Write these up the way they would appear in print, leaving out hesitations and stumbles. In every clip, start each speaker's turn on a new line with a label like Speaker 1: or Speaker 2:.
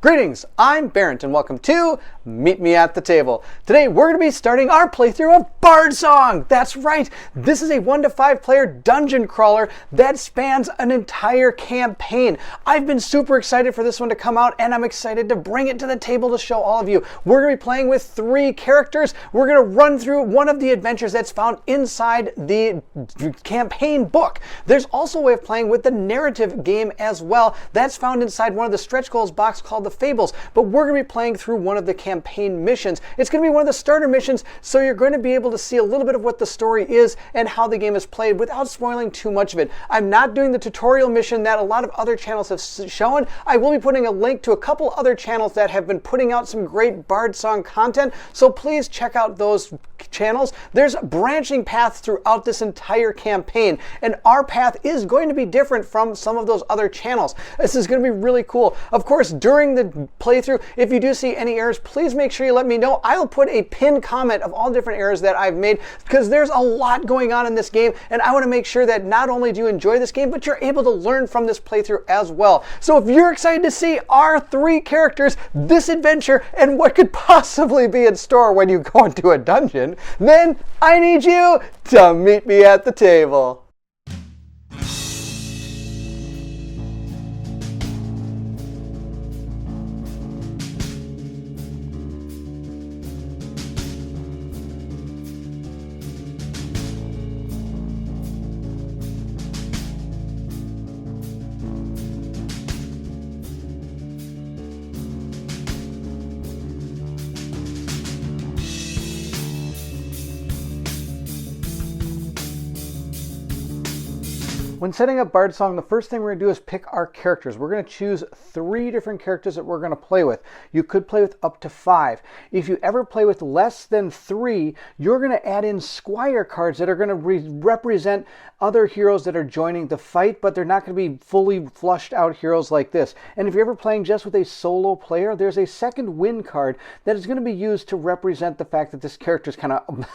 Speaker 1: Greetings, I'm Bairnt and welcome to Meet Me at the Table. Today we're going to be starting our playthrough of Bardsung. That's right, this is a 1 to 5 player dungeon crawler that spans an entire campaign. I've been super excited for this one to come out and I'm excited to bring it to the table to show all of you. We're going to be playing with 3 characters. We're going to run through one of the adventures that's found inside the campaign book. There's also a way of playing with the narrative game as well. That's found inside one of the stretch goals box called the Fables, but we're going to be playing through one of the campaign missions. It's going to be one of the starter missions, so you're going to be able to see a little bit of what the story is and how the game is played without spoiling too much of it. I'm not doing the tutorial mission that a lot of other channels have shown. I will be putting a link to a couple other channels that have been putting out some great Bardsung content, so please check out those channels. There's branching paths throughout this entire campaign, and our path is going to be different from some of those other channels. This is going to be really cool. Of course, during the playthrough, if you do see any errors, please make sure you let me know. I'll put a pinned comment of all different errors that I've made because there's a lot going on in this game and I want to make sure that not only do you enjoy this game, but you're able to learn from this playthrough as well. So if you're excited to see our 3 characters, this adventure, and what could possibly be in store when you go into a dungeon, then I need you to meet me at the table. When setting up Bardsung, the first thing we're going to do is pick our characters. We're going to choose 3 different characters that we're going to play with. You could play with up to 5. If you ever play with less than 3, you're going to add in squire cards that are going to represent other heroes that are joining the fight, but they're not going to be fully flushed out heroes like this. And if you're ever playing just with a solo player, there's a second win card that is going to be used to represent the fact that this character's kind of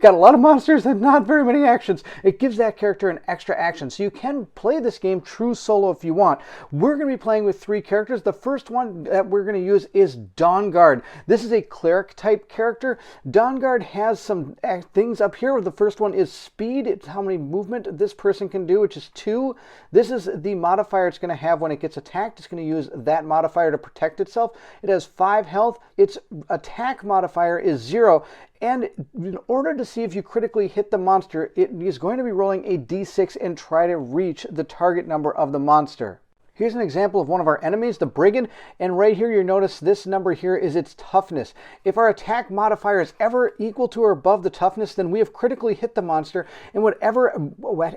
Speaker 1: got a lot of monsters and not very many actions. It gives that character an extra action. So you can play this game true solo if you want. We're going to be playing with 3 characters. The first one that we're going to use is Dawnguard. This is a cleric type character. Dawnguard has some things up here. The first one is speed. It's how many movement this person can do, which is 2. This is the modifier it's going to have when it gets attacked. It's going to use that modifier to protect itself. It has 5 health. Its attack modifier is 0. And in order to see if you critically hit the monster, it is going to be rolling a d6 and try to reach the target number of the monster. Here's an example of one of our enemies, the Brigand, and right here you notice this number here is its toughness. If our attack modifier is ever equal to or above the toughness, then we have critically hit the monster, and whatever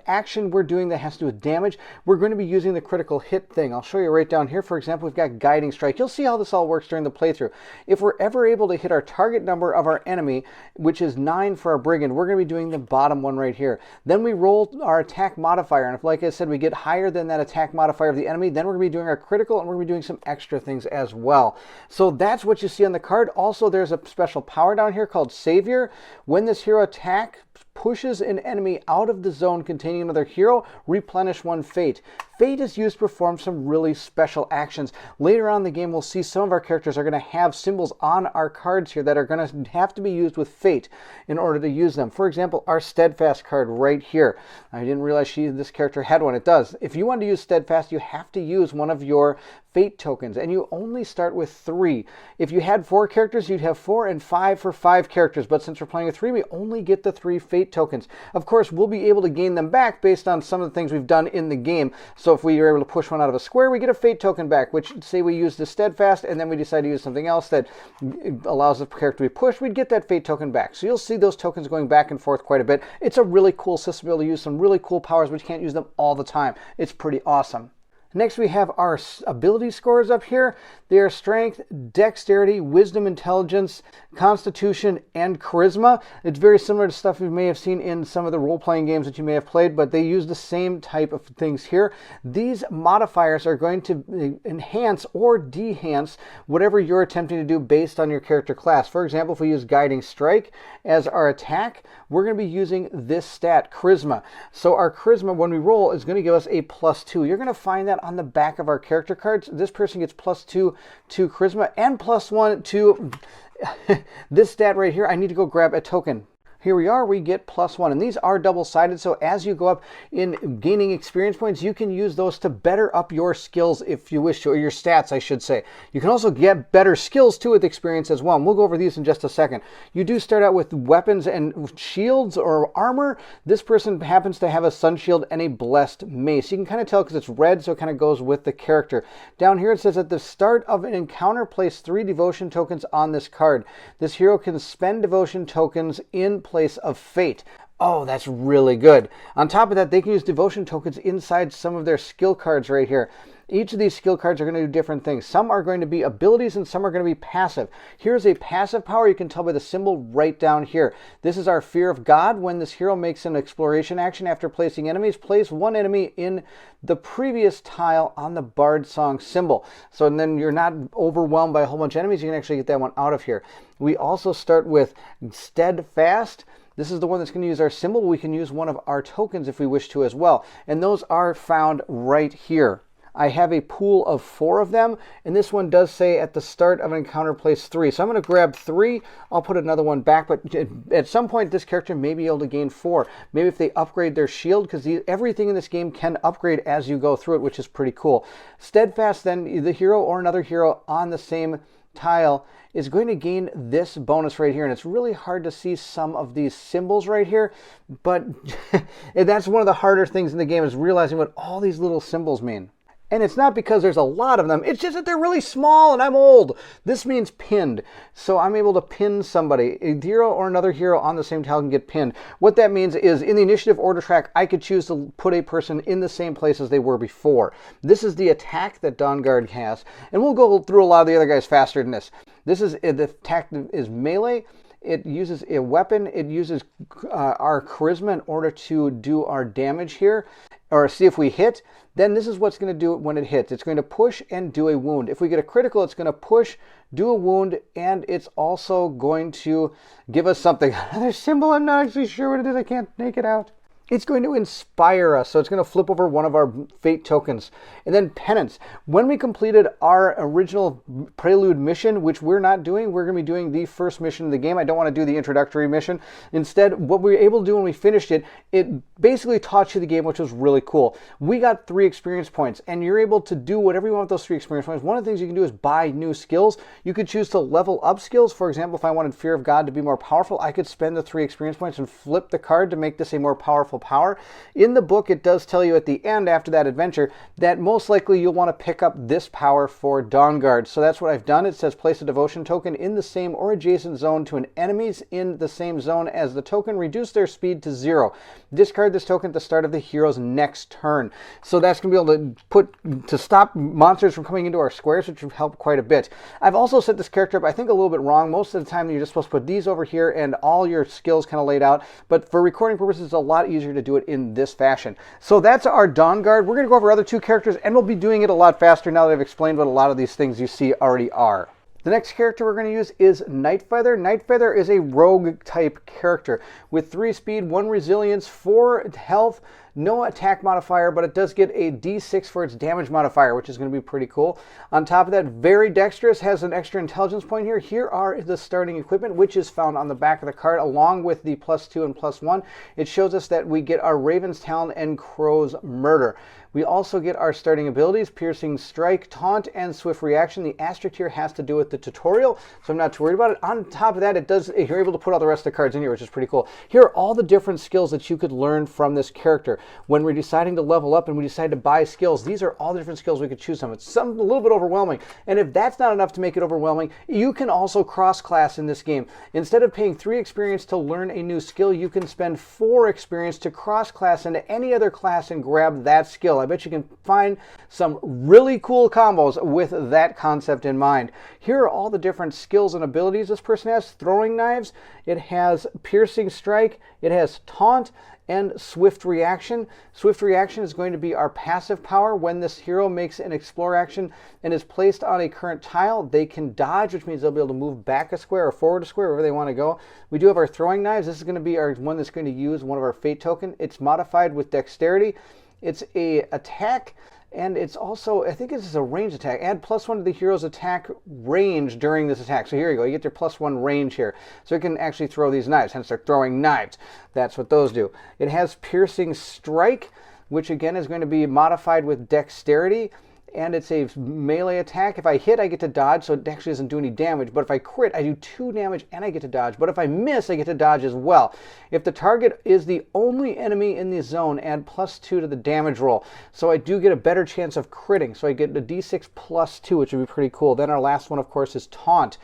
Speaker 1: action we're doing that has to do with damage, we're going to be using the critical hit thing. I'll show you right down here. For example, we've got Guiding Strike. You'll see how this all works during the playthrough. If we're ever able to hit our target number of our enemy, which is 9 for our Brigand, we're going to be doing the bottom one right here. Then we roll our attack modifier, and if, like I said, we get higher than that attack modifier of the enemy, then we're going to be doing our critical and we're going to be doing some extra things as well. So that's what you see on the card. Also, there's a special power down here called Savior. When this hero attack pushes an enemy out of the zone containing another hero, replenish 1 fate. Fate is used to perform some really special actions. Later on in the game, we'll see some of our characters are going to have symbols on our cards here that are going to have to be used with fate in order to use them. For example, our Steadfast card right here. I didn't realize this character had one. It does. If you want to use Steadfast, you have to use one of your fate tokens, and you only start with 3. If you had 4 characters, you'd have 4 and 5 for 5 characters, but since we're playing with 3, we only get the 3 fate tokens. Of course, we'll be able to gain them back based on some of the things we've done in the game. So if we are able to push one out of a square, we get a fate token back, which, say we use the Steadfast and then we decide to use something else that allows the character to be pushed, we'd get that fate token back. So you'll see those tokens going back and forth quite a bit. It's a really cool system to be able to use some really cool powers, but you can't use them all the time. It's pretty awesome. Next, we have our ability scores up here. They are strength, dexterity, wisdom, intelligence, constitution, and charisma. It's very similar to stuff you may have seen in some of the role-playing games that you may have played, but they use the same type of things here. These modifiers are going to enhance or dehance whatever you're attempting to do based on your character class. For example, if we use Guiding Strike as our attack, we're going to be using this stat, charisma. So our charisma, when we roll, is going to give us a +2. You're going to find that on the back of our character cards. This person gets +2 to charisma and +1 to this stat right here. I need to go grab a token. Here we are, we get +1, and these are double-sided, so as you go up in gaining experience points, you can use those to better up your skills if you wish to, or your stats, I should say. You can also get better skills too with experience as well, and we'll go over these in just a second. You do start out with weapons and shields or armor. This person happens to have a sun shield and a blessed mace. You can kind of tell because it's red, so it kind of goes with the character. Down here it says at the start of an encounter, place 3 devotion tokens on this card. This hero can spend devotion tokens in place of fate. Oh, that's really good. On top of that, they can use devotion tokens inside some of their skill cards right here. Each of these skill cards are going to do different things. Some are going to be abilities and some are going to be passive. Here's a passive power. You can tell by the symbol right down here. This is our Fear of God. When this hero makes an exploration action after placing enemies, place 1 enemy in the previous tile on the Bardsung symbol. So then you're not overwhelmed by a whole bunch of enemies. You can actually get that one out of here. We also start with Steadfast. This is the one that's going to use our symbol. We can use one of our tokens if we wish to as well. And those are found right here. I have a pool of 4 of them, and this one does say at the start of an encounter place 3. So I'm going to grab 3, I'll put another one back, but at some point this character may be able to gain 4. Maybe if they upgrade their shield, because everything in this game can upgrade as you go through it, which is pretty cool. Steadfast, then the hero or another hero on the same tile is going to gain this bonus right here, and it's really hard to see some of these symbols right here, but that's one of the harder things in the game, is realizing what all these little symbols mean. And it's not because there's a lot of them, it's just that they're really small and I'm old. This means pinned. So I'm able to pin somebody. A hero or another hero on the same tile can get pinned. What that means is in the initiative order track, I could choose to put a person in the same place as they were before. This is the attack that Dawnguard has. And we'll go through a lot of the other guys faster than this. This is the attack is melee. It uses a weapon. It uses our charisma in order to do our damage here, or see if we hit. Then this is what's going to do it when it hits. It's going to push and do a wound. If we get a critical, it's going to push, do a wound, and it's also going to give us something. Another symbol, I'm not actually sure what it is. I can't make it out. It's going to inspire us, so it's going to flip over one of our fate tokens. And then penance. When we completed our original prelude mission, which we're not doing, we're going to be doing the first mission of the game. I don't want to do the introductory mission. Instead, what we were able to do when we finished it, it basically taught you the game, which was really cool. We got 3 experience points, and you're able to do whatever you want with those 3 experience points. One of the things you can do is buy new skills. You could choose to level up skills. For example, if I wanted Fear of God to be more powerful, I could spend the 3 experience points and flip the card to make this a more powerful power. In the book, it does tell you at the end, after that adventure, that most likely you'll want to pick up this power for Dawnguard. So that's what I've done. It says place a devotion token in the same or adjacent zone to an enemies in the same zone as the token. Reduce their speed to 0. Discard this token at the start of the hero's next turn. So that's going to be able to stop monsters from coming into our squares, which will help quite a bit. I've also set this character up, I think, a little bit wrong. Most of the time, you're just supposed to put these over here and all your skills kind of laid out. But for recording purposes, it's a lot easier to do it in this fashion. So that's our Dawnguard. We're going to go over other 2 characters, and we'll be doing it a lot faster now that I've explained what a lot of these things you see already are. The next character we're going to use is Nightfeather. Nightfeather is a rogue type character with 3 speed, 1 resilience, 4 health, no attack modifier, but it does get a D6 for its damage modifier, which is going to be pretty cool. On top of that, very dexterous, has an extra intelligence point here. Here are the starting equipment, which is found on the back of the card, along with the +2 and +1. It shows us that we get our Raven's Talon and Crow's Murder. We also get our starting abilities, Piercing Strike, Taunt, and Swift Reaction. The asterisk here has to do with the tutorial, so I'm not too worried about it. On top of that, you're able to put all the rest of the cards in here, which is pretty cool. Here are all the different skills that you could learn from this character. When we're deciding to level up and we decide to buy skills, these are all the different skills we could choose from. It's a little bit overwhelming, and if that's not enough to make it overwhelming, you can also cross-class in this game. Instead of paying 3 experience to learn a new skill, you can spend 4 experience to cross-class into any other class and grab that skill. I bet you can find some really cool combos with that concept in mind. Here are all the different skills and abilities this person has. Throwing knives, it has Piercing Strike, it has Taunt, and Swift Reaction. Swift Reaction is going to be our passive power. When this hero makes an explore action and is placed on a current tile, they can dodge, which means they'll be able to move back a square or forward a square, wherever they want to go. We do have our throwing knives. This is going to be our one that's going to use one of our fate token. It's modified with dexterity. It's a attack And it's also, I think this is a range attack. Add +1 to the hero's attack range during this attack. So here you go, you get your +1 range here. So it can actually throw these knives, hence they're throwing knives. That's what those do. It has piercing strike, which again is going to be modified with dexterity. And it's a melee attack. If I hit, I get to dodge, so it actually doesn't do any damage. But if I crit, I do 2 damage and I get to dodge. But if I miss, I get to dodge as well. If the target is the only enemy in the zone, add +2 to the damage roll. So I do get a better chance of critting. So I get a d6 +2, which would be pretty cool. Then our last one, of course, is taunt,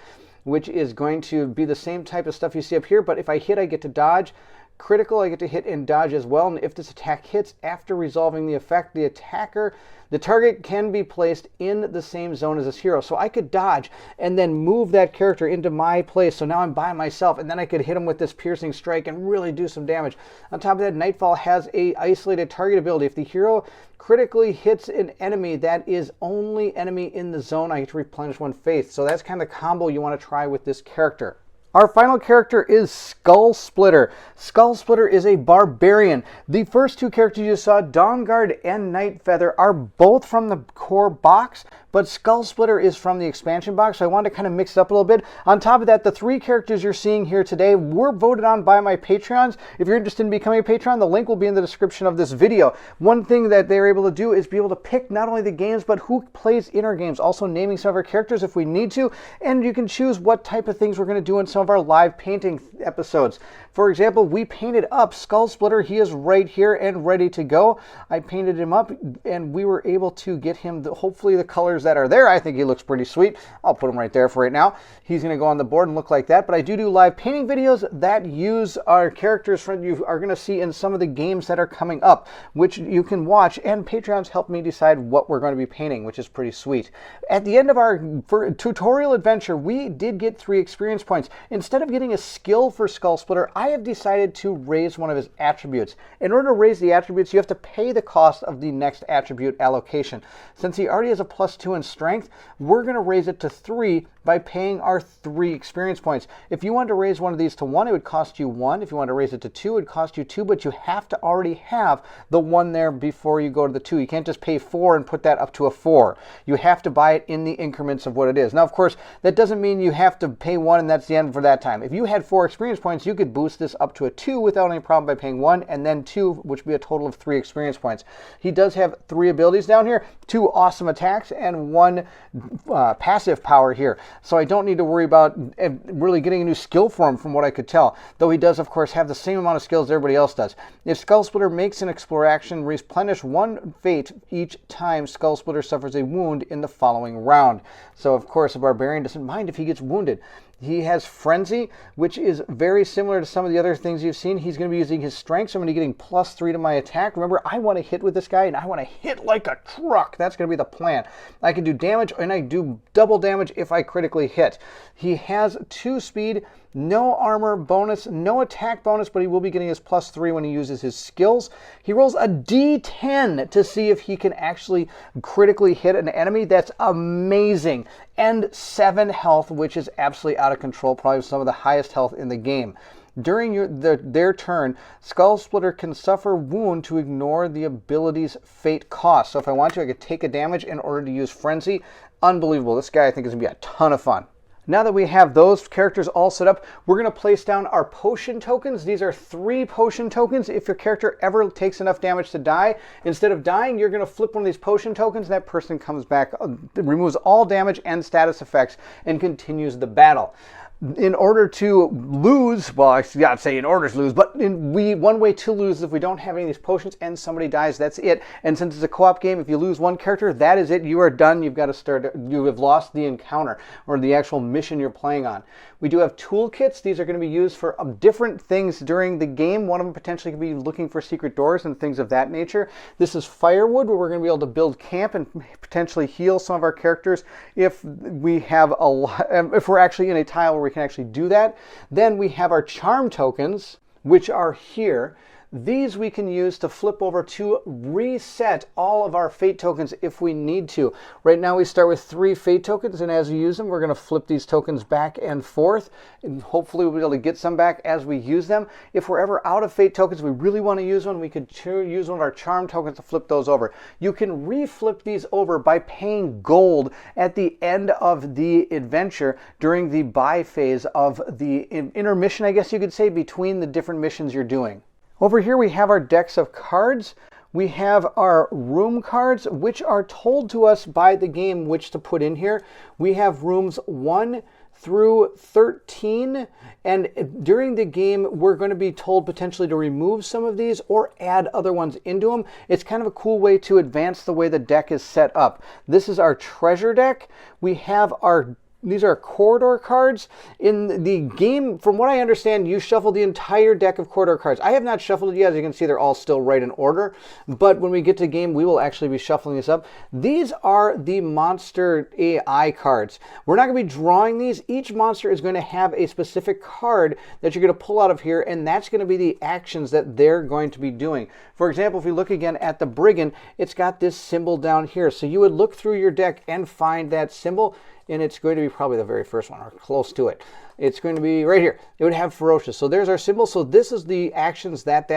Speaker 1: which is going to be the same type of stuff you see up here. But if I hit, I get to dodge. Critical, I get to hit and dodge as well. And if this attack hits after resolving the effect, the target can be placed in the same zone as this hero. So I could dodge and then move that character into my place. So now I'm by myself, and then I could hit him with this piercing strike and really do some damage. On top of that, Nightfall has a isolated target ability. If the hero critically hits an enemy that is only enemy in the zone, I get to replenish 1 faith. So that's kind of the combo you want to try with this character. Our final character is Skull Splitter. Skull Splitter is a barbarian. The first 2 characters you saw, Dawnguard and Nightfeather, are both from the core box, but Skull Splitter is from the expansion box, so I wanted to kind of mix it up a little bit. On top of that, the 3 characters you're seeing here today were voted on by my Patreons. If you're interested in becoming a Patreon, the link will be in the description of this video. One thing that they're able to do is be able to pick not only the games, but who plays in our games, also naming some of our characters if we need to, and you can choose what type of things we're going to do in some of our live painting episodes. For example, we painted up Skull Splitter. He is right here and ready to go. I painted him up, and we were able to get him hopefully the colors that are there. I think he looks pretty sweet. I'll put him right there for right now. He's going to go on the board and look like that. But I do live painting videos that use our characters you are going to see in some of the games that are coming up, which you can watch, and Patreons help me decide what we're going to be painting, which is pretty sweet. At the end of our tutorial adventure, we did get 3 experience points. Instead of getting a skill for Skull Splitter, I have decided to raise one of his attributes. In order to raise the attributes, you have to pay the cost of the next attribute allocation. Since he already has a +2 in strength, we're going to raise it to 3 by paying our 3 experience points. If you want to raise one of these to 1, it would cost you 1. If you want to raise it to 2, it would cost you 2, but you have to already have the 1 there before you go to the 2. You can't just pay 4 and put that up to a 4. You have to buy it in the increments of what it is. Now, of course, that doesn't mean you have to pay 1 and that's the end for that time. If you had 4 experience points, you could boost this up to a 2 without any problem by paying 1 and then 2, which would be a total of 3 experience points. He does have 3 abilities down here, 2 awesome attacks and 1 passive power here. So I don't need to worry about really getting a new skill for him from what I could tell. Though he does, of course, have the same amount of skills everybody else does. If Skull Splitter makes an explore action, replenish 1 fate each time Skull Splitter suffers a wound in the following round. So, of course, a barbarian doesn't mind if he gets wounded. He has Frenzy, which is very similar to some of the other things you've seen. He's going to be using his strength, so I'm going to be getting +3 to my attack. Remember, I want to hit with this guy, and I want to hit like a truck. That's going to be the plan. I can do damage, and I do double damage if I critically hit. He has 2 speed, no armor bonus, no attack bonus, but he will be getting his +3 when he uses his skills. He rolls a d10 to see if he can actually critically hit an enemy. That's amazing. And 7 health, which is absolutely out of control, probably some of the highest health in the game. During their turn, Skull Splitter can suffer wound to ignore the ability's fate cost. So if I want to, I could take a damage in order to use Frenzy. Unbelievable. This guy, I think, is going to be a ton of fun. Now that we have those characters all set up, we're going to place down our potion tokens. These are 3 potion tokens. If your character ever takes enough damage to die, instead of dying, you're going to flip one of these potion tokens. That person comes back, removes all damage and status effects, and continues the battle. In order to lose, well, I'd say in order to lose, but one way to lose is if we don't have any of these potions and somebody dies, that's it. And since it's a co-op game, if you lose one character, that is it. You are done. You've got to start. You have lost the encounter or the actual mission you're playing on. We do have toolkits. These are going to be used for different things during the game. One of them potentially could be looking for secret doors and things of that nature. This is firewood, where we're going to be able to build camp and potentially heal some of our characters if we have if we're actually in a tile where we can actually do that. Then we have our charm tokens, which are here. These we can use to flip over to reset all of our fate tokens if we need to. Right now we start with 3 fate tokens, and as we use them, we're going to flip these tokens back and forth, and hopefully we'll be able to get some back as we use them. If we're ever out of fate tokens, we really want to use one, we could use one of our charm tokens to flip those over. You can reflip these over by paying gold at the end of the adventure during the buy phase of the intermission, I guess you could say, between the different missions you're doing. Over here we have our decks of cards. We have our room cards, which are told to us by the game which to put in here. We have rooms 1 through 13, and during the game we're going to be told potentially to remove some of these or add other ones into them. It's kind of a cool way to advance the way the deck is set up. This is our treasure deck. We have these are corridor cards. In the game, from what I understand, you shuffle the entire deck of corridor cards. I have not shuffled it yet. As you can see, they're all still right in order. But when we get to the game, we will actually be shuffling this up. These are the monster AI cards. We're not going to be drawing these. Each monster is going to have a specific card that you're going to pull out of here, and that's going to be the actions that they're going to be doing. For example, if we look again at the Brigand, it's got this symbol down here. So you would look through your deck and find that symbol, and it's going to be probably the very first one or close to it. It's going to be right here. It would have ferocious. So there's our symbol. So this is the actions that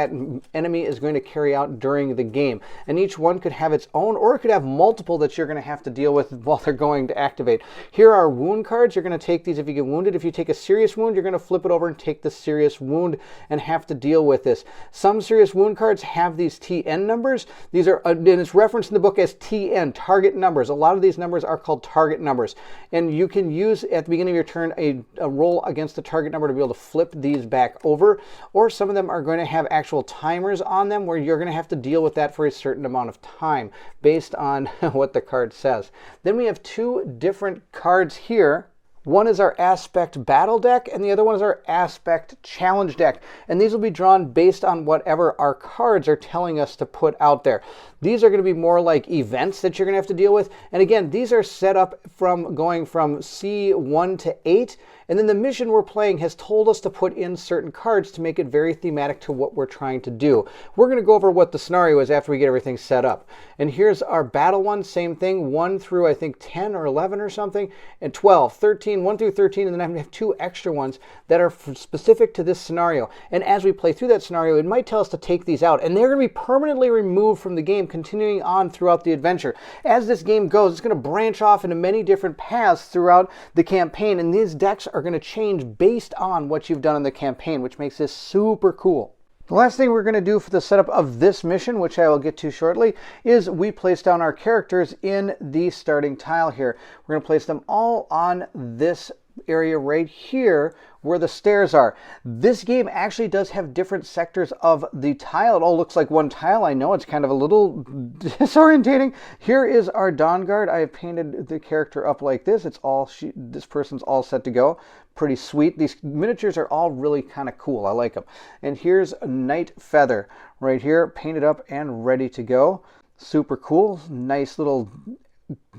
Speaker 1: enemy is going to carry out during the game. And each one could have its own, or it could have multiple that you're going to have to deal with while they're going to activate. Here are wound cards. You're going to take these if you get wounded. If you take a serious wound, you're going to flip it over and take the serious wound and have to deal with this. Some serious wound cards have these TN numbers. These are, and it's referenced in the book as TN, target numbers. A lot of these numbers are called target numbers. And you can use, at the beginning of your turn, a roll against the target number to be able to flip these back over, or some of them are going to have actual timers on them where you're going to have to deal with that for a certain amount of time based on what the card says. Then we have 2 different cards here. One is our Aspect Battle deck, and the other one is our Aspect Challenge deck. And these will be drawn based on whatever our cards are telling us to put out there. These are going to be more like events that you're going to have to deal with. And again, these are set up from going from C1 to 8. And then the mission we're playing has told us to put in certain cards to make it very thematic to what we're trying to do. We're going to go over what the scenario is after we get everything set up. And here's our battle one, same thing, 1 through I think 10 or 11 or something, and 12, 13, 1 through 13, and then I have 2 extra ones that are specific to this scenario. And as we play through that scenario, it might tell us to take these out, and they're going to be permanently removed from the game, continuing on throughout the adventure. As this game goes, it's going to branch off into many different paths throughout the campaign, and these decks are going to change based on what you've done in the campaign, which makes this super cool. The last thing we're going to do for the setup of this mission, which I will get to shortly, is we place down our characters in the starting tile here. We're going to place them all on this area right here where the stairs are. This game actually does have different sectors of the tile. It all looks like one tile. I know it's kind of a little disorientating. Here is our Dawn Guard. I have painted the character up like this. It's all this person's all set to go. Pretty sweet. These miniatures are all really kind of cool. I like them. And here's a Night Feather right here, painted up and ready to go. Super cool. Nice little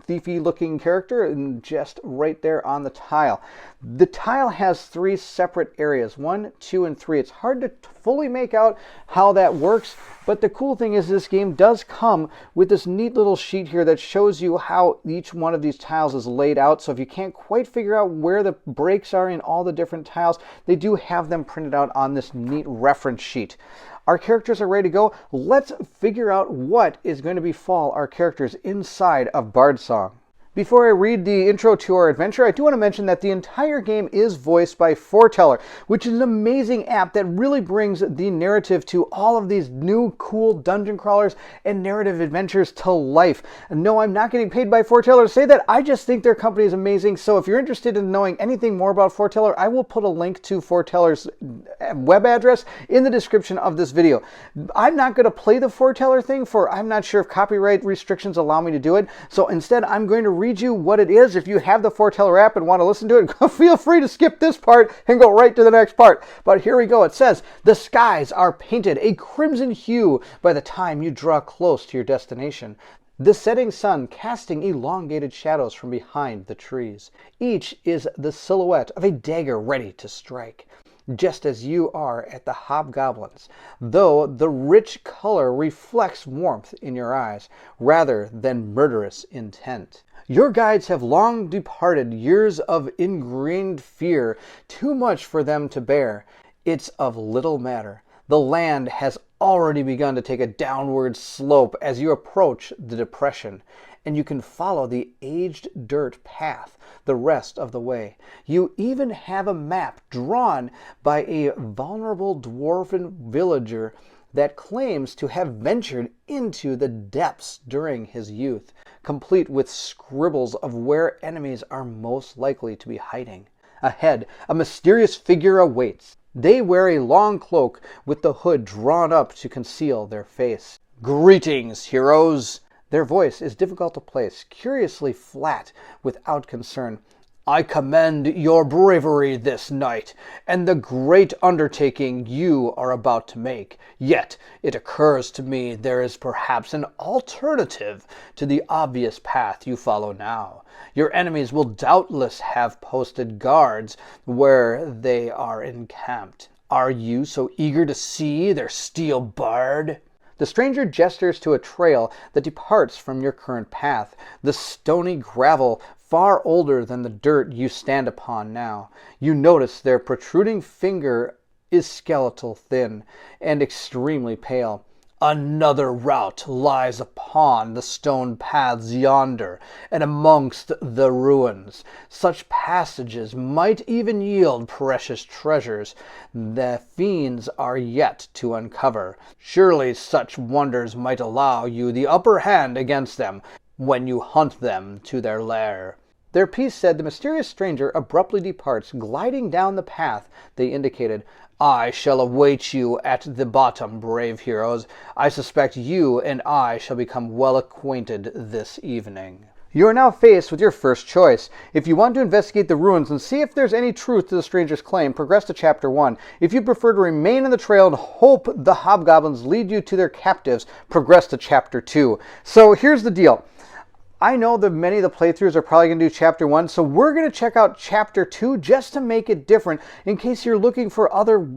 Speaker 1: thiefy looking character, and just right there on the tile. The tile has 3 separate areas, 1, 2, and 3. It's hard to fully make out how that works, but the cool thing is this game does come with this neat little sheet here that shows you how each one of these tiles is laid out. So if you can't quite figure out where the breaks are in all the different tiles, they do have them printed out on this neat reference sheet. Our characters are ready to go. Let's figure out what is going to befall our characters inside of Bardsung. Before I read the intro to our adventure, I do want to mention that the entire game is voiced by Foreteller, which is an amazing app that really brings the narrative to all of these new cool dungeon crawlers and narrative adventures to life. And no, I'm not getting paid by Foreteller to say that. I just think their company is amazing. So if you're interested in knowing anything more about Foreteller, I will put a link to Foreteller's web address in the description of this video. I'm not going to play the Foreteller thing I'm not sure if copyright restrictions allow me to do it. So instead, I'm going to read you what it is. If you have the Foreteller app and want to listen to it, feel free to skip this part and go right to the next part. But here we go. It says, the skies are painted a crimson hue by the time you draw close to your destination. The setting sun casting elongated shadows from behind the trees. Each is the silhouette of a dagger ready to strike. just as you are at the hobgoblins, though the rich color reflects warmth in your eyes rather than murderous intent. Your guides have long departed, years of ingrained fear, too much for them to bear. It's of little matter. The land has already begun to take a downward slope as you approach the depression, and you can follow the aged dirt path the rest of the way. You even have a map drawn by a vulnerable dwarven villager that claims to have ventured into the depths during his youth, complete with scribbles of where enemies are most likely to be hiding. Ahead, a mysterious figure awaits. They wear a long cloak with the hood drawn up to conceal their face. "Greetings, heroes!" Their voice is difficult to place, curiously flat without concern. "I commend your bravery this night, and the great undertaking you are about to make. Yet, it occurs to me there is perhaps an alternative to the obvious path you follow now. Your enemies will doubtless have posted guards where they are encamped. Are you so eager to see their steel bard?" The stranger gestures to a trail that departs from your current path, the stony gravel far older than the dirt you stand upon now. You notice their protruding finger is skeletal thin and extremely pale. "Another route lies upon the stone paths yonder, and amongst the ruins. Such passages might even yield precious treasures the fiends are yet to uncover. Surely such wonders might allow you the upper hand against them when you hunt them to their lair." Their piece said, the mysterious stranger abruptly departs, gliding down the path they indicated. "I shall await you at the bottom, brave heroes. I suspect you and I shall become well acquainted this evening." You are now faced with your first choice. If you want to investigate the ruins and see if there's any truth to the stranger's claim, progress to Chapter 1. If you prefer to remain on the trail and hope the hobgoblins lead you to their captives, progress to Chapter 2. So here's the deal. I know that many of the playthroughs are probably going to do Chapter 1, so we're going to check out Chapter 2 just to make it different in case you're looking for other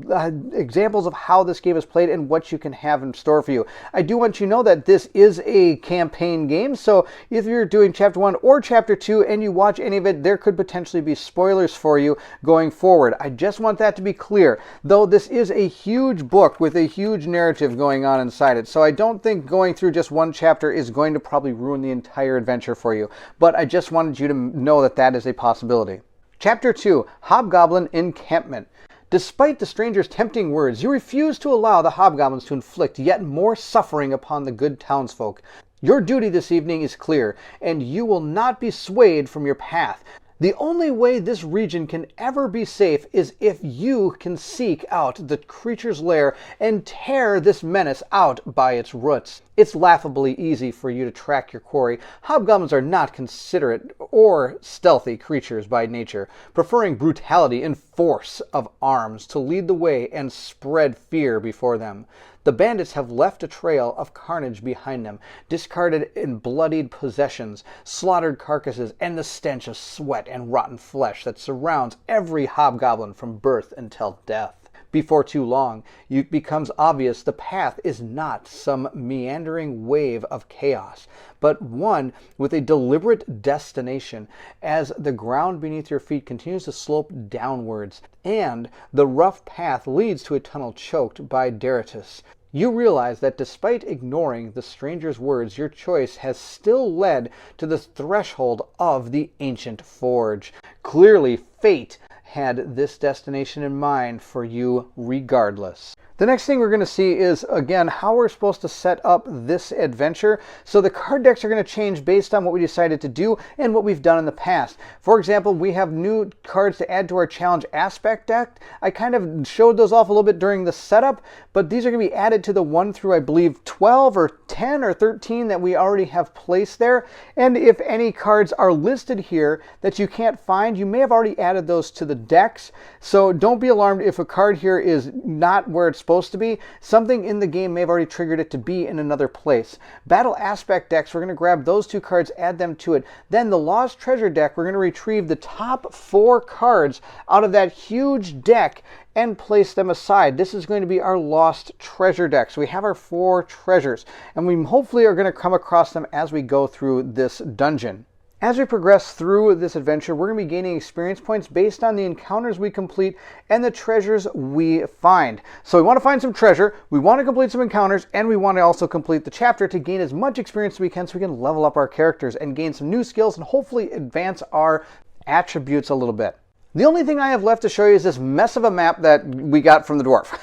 Speaker 1: examples of how this game is played and what you can have in store for you. I do want you to know that this is a campaign game, so if you're doing Chapter 1 or Chapter 2 and you watch any of it, there could potentially be spoilers for you going forward. I just want that to be clear, though this is a huge book with a huge narrative going on inside it, so I don't think going through just one chapter is going to probably ruin the entire adventure for you, but I just wanted you to know that that is a possibility. Chapter 2, Hobgoblin Encampment. Despite the stranger's tempting words, you refuse to allow the hobgoblins to inflict yet more suffering upon the good townsfolk. Your duty this evening is clear, and you will not be swayed from your path. The only way this region can ever be safe is if you can seek out the creature's lair and tear this menace out by its roots. It's laughably easy for you to track your quarry. Hobgoblins are not considerate or stealthy creatures by nature, preferring brutality and force of arms to lead the way and spread fear before them. The bandits have left a trail of carnage behind them, discarded and bloodied possessions, slaughtered carcasses, and the stench of sweat and rotten flesh that surrounds every hobgoblin from birth until death. Before too long, it becomes obvious the path is not some meandering wave of chaos, but one with a deliberate destination as the ground beneath your feet continues to slope downwards, and the rough path leads to a tunnel choked by detritus. You realize that despite ignoring the stranger's words, your choice has still led to the threshold of the ancient forge. Clearly, fate had this destination in mind for you regardless. The next thing we're going to see is, again, how we're supposed to set up this adventure. So the card decks are going to change based on what we decided to do and what we've done in the past. For example, we have new cards to add to our challenge aspect deck. I kind of showed those off a little bit during the setup, but these are going to be added to the 1 through, I believe, 12 or 10 or 13 that we already have placed there. And if any cards are listed here that you can't find, you may have already added those to the decks. So don't be alarmed if a card here is not where it's supposed to be. Something in the game may have already triggered it to be in another place. Battle aspect decks, we're going to grab those 2 cards, add them to it. Then the Lost Treasure deck, we're going to retrieve the top 4 cards out of that huge deck and place them aside. This is going to be our lost treasure deck. So we have our 4 treasures, and we hopefully are going to come across them as we go through this dungeon. As we progress through this adventure, we're going to be gaining experience points based on the encounters we complete and the treasures we find. So we want to find some treasure, we want to complete some encounters, and we want to also complete the chapter to gain as much experience as we can so we can level up our characters and gain some new skills and hopefully advance our attributes a little bit. The only thing I have left to show you is this mess of a map that we got from the dwarf.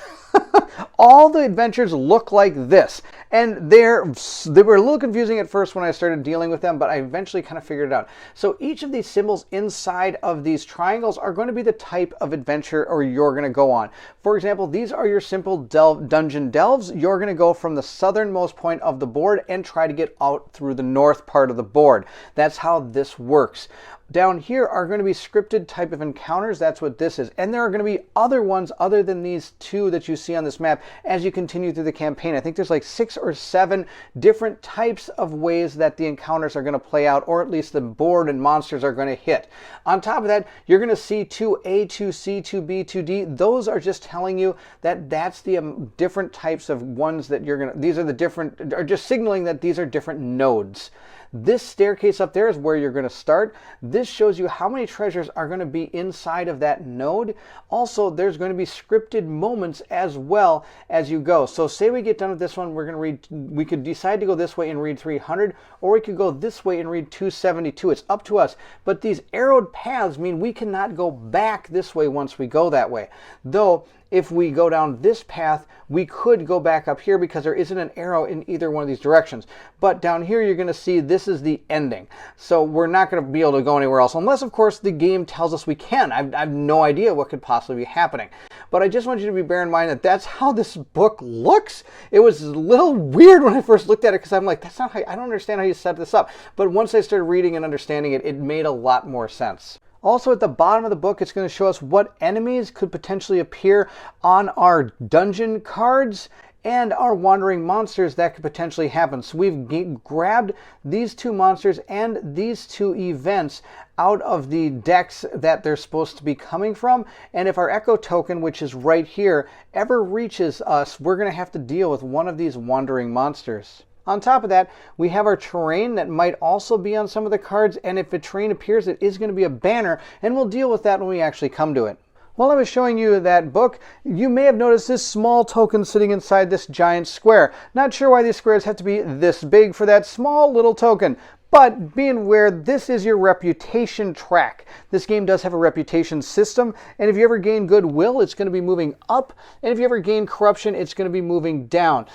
Speaker 1: All the adventures look like this, and they were a little confusing at first when I started dealing with them, but I eventually kind of figured it out. So each of these symbols inside of these triangles are going to be the type of adventure or you're going to go on. For example, these are your simple dungeon delves. You're going to go from the southernmost point of the board and try to get out through the north part of the board. That's how this works. Down here are going to be scripted type of encounters. That's what this is. And there are going to be other ones other than these 2 that you see on this map as you continue through the campaign. I think there's like 6 or 7 different types of ways that the encounters are going to play out, or at least the board and monsters are going to hit. On top of that, you're going to see 2A, 2C, 2B, 2D. Those are just telling you that that's the different types of ones that you're going to, these are the different, are just signaling that these are different nodes. This staircase up there is where you're going to start. This shows you how many treasures are going to be inside of that node. Also, there's going to be scripted moments as well as you go. So say we get done with this one, we're going to read, we could decide to go this way and read 300, or we could go this way and read 272. It's up to us. But these arrowed paths mean we cannot go back this way once we go that way. Though, if we go down this path, we could go back up here because there isn't an arrow in either one of these directions. But down here, you're going to see this is the ending. So we're not going to be able to go anywhere else, unless, of course, the game tells us we can. I have no idea what could possibly be happening. But I just want you to bear in mind that that's how this book looks. It was a little weird when I first looked at it because I'm like, that's not how, I don't understand how you set this up. But once I started reading and understanding it, it made a lot more sense. Also, at the bottom of the book, it's going to show us what enemies could potentially appear on our dungeon cards and our wandering monsters that could potentially happen. So we've grabbed these 2 monsters and these 2 events out of the decks that they're supposed to be coming from. And if our echo token, which is right here, ever reaches us, we're going to have to deal with one of these wandering monsters. On top of that, we have our terrain that might also be on some of the cards, and if a terrain appears, it is going to be a banner, and we'll deal with that when we actually come to it. While I was showing you that book, you may have noticed this small token sitting inside this giant square. Not sure why these squares have to be this big for that small little token. But being aware, this is your reputation track. This game does have a reputation system, and if you ever gain goodwill, it's going to be moving up, and if you ever gain corruption, it's going to be moving down.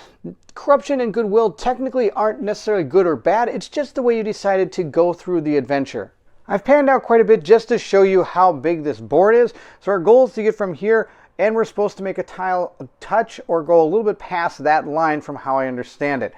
Speaker 1: Corruption and goodwill technically aren't necessarily good or bad, it's just the way you decided to go through the adventure. I've panned out quite a bit just to show you how big this board is. So our goal is to get from here, and we're supposed to make a tile touch or go a little bit past that line from how I understand it.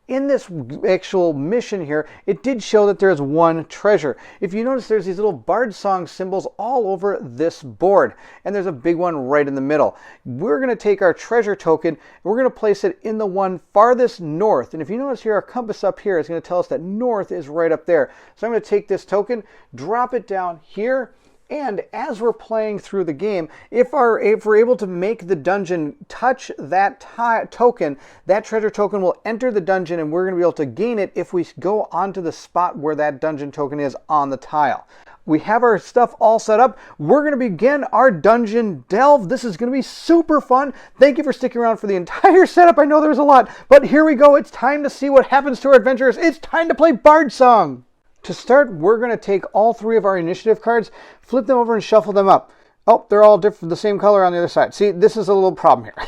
Speaker 1: In this actual mission here, it did show that there is 1 treasure. If you notice, there's these little Bardsung symbols all over this board, and there's a big one right in the middle. We're going to take our treasure token, and we're going to place it in the one farthest north. And if you notice here, our compass up here is going to tell us that north is right up there. So I'm going to take this token, drop it down here, and as we're playing through the game, if we're able to make the dungeon touch that token, that treasure token will enter the dungeon, and we're going to be able to gain it if we go onto the spot where that dungeon token is on the tile. We have our stuff all set up. We're going to begin our dungeon delve. This is going to be super fun. Thank you for sticking around for the entire setup. I know there's a lot, but here we go. It's time to see what happens to our adventurers. It's time to play Bardsung. To start, we're going to take all 3 of our initiative cards, flip them over and shuffle them up. Oh, they're all different, the same color on the other side. See, this is a little problem here.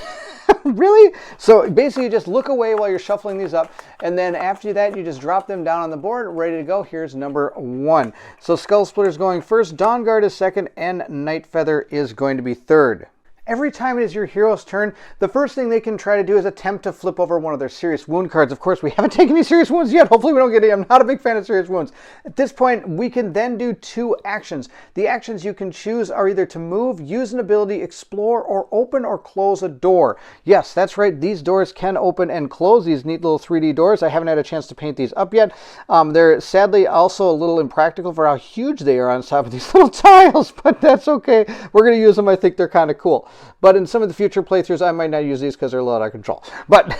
Speaker 1: Really? So basically, you just look away while you're shuffling these up, and then after that, you just drop them down on the board, ready to go. Here's number 1. So Skull Splitter's going first, Dawn Guard is second, and Night Feather is going to be third. Every time it is your hero's turn, the first thing they can try to do is attempt to flip over one of their serious wound cards. Of course, we haven't taken any serious wounds yet. Hopefully we don't get any. I'm not a big fan of serious wounds. At this point, we can then do 2 actions. The actions you can choose are either to move, use an ability, explore, or open or close a door. Yes, that's right. These doors can open and close, these neat little 3D doors. I haven't had a chance to paint these up yet. They're sadly also a little impractical for how huge they are on top of these little tiles, but that's okay. We're going to use them. I think they're kind of cool. But in some of the future playthroughs, I might not use these because they're a little out of control. But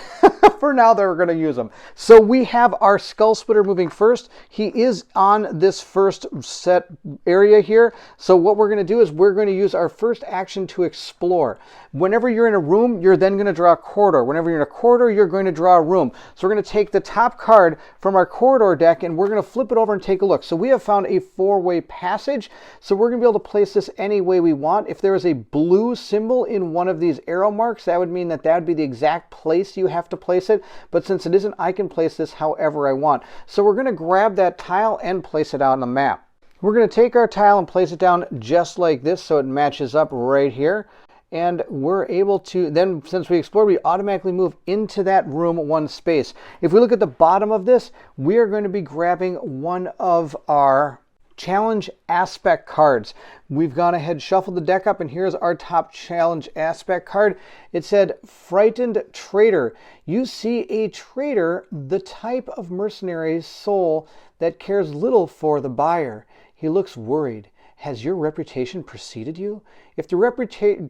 Speaker 1: for now, they're going to use them. So we have our Skull Splitter moving first. He is on this first set area here. So what we're going to do is we're going to use our first action to explore. Whenever you're in a room, you're then going to draw a corridor. Whenever you're in a corridor, you're going to draw a room. So we're going to take the top card from our corridor deck and we're going to flip it over and take a look. So we have found a 4-way passage. So we're going to be able to place this any way we want. If there is a blue symbol in one of these arrow marks, that would mean that that would be the exact place you have to place it. But since it isn't, I can place this however I want. So we're going to grab that tile and place it out on the map. We're going to take our tile and place it down just like this so it matches up right here. And we're able to, then since we explored, we automatically move into that room 1 space. If we look at the bottom of this, we are going to be grabbing one of our challenge aspect cards. We've gone ahead, shuffled the deck up, and here's our top challenge aspect card. It said, Frightened Traitor. You see a traitor, the type of mercenary soul that cares little for the buyer. He looks worried. Has your reputation preceded you? If the reputation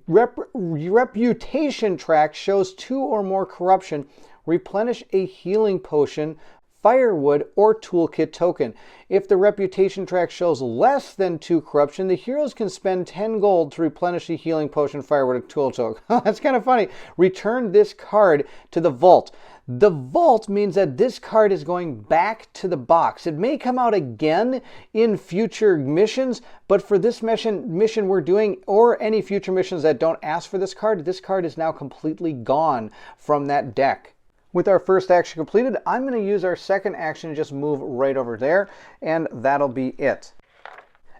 Speaker 1: track shows 2 or more corruption, replenish a healing potion, firewood, or toolkit token. If the reputation track shows less than 2 corruption, the heroes can spend 10 gold to replenish the healing potion, firewood, or tool token. That's kind of funny. Return this card to the vault. The vault means that this card is going back to the box. It may come out again in future missions, but for this mission we're doing, or any future missions that don't ask for this card is now completely gone from that deck. With our first action completed, I'm going to use our second action and just move right over there, and that'll be it.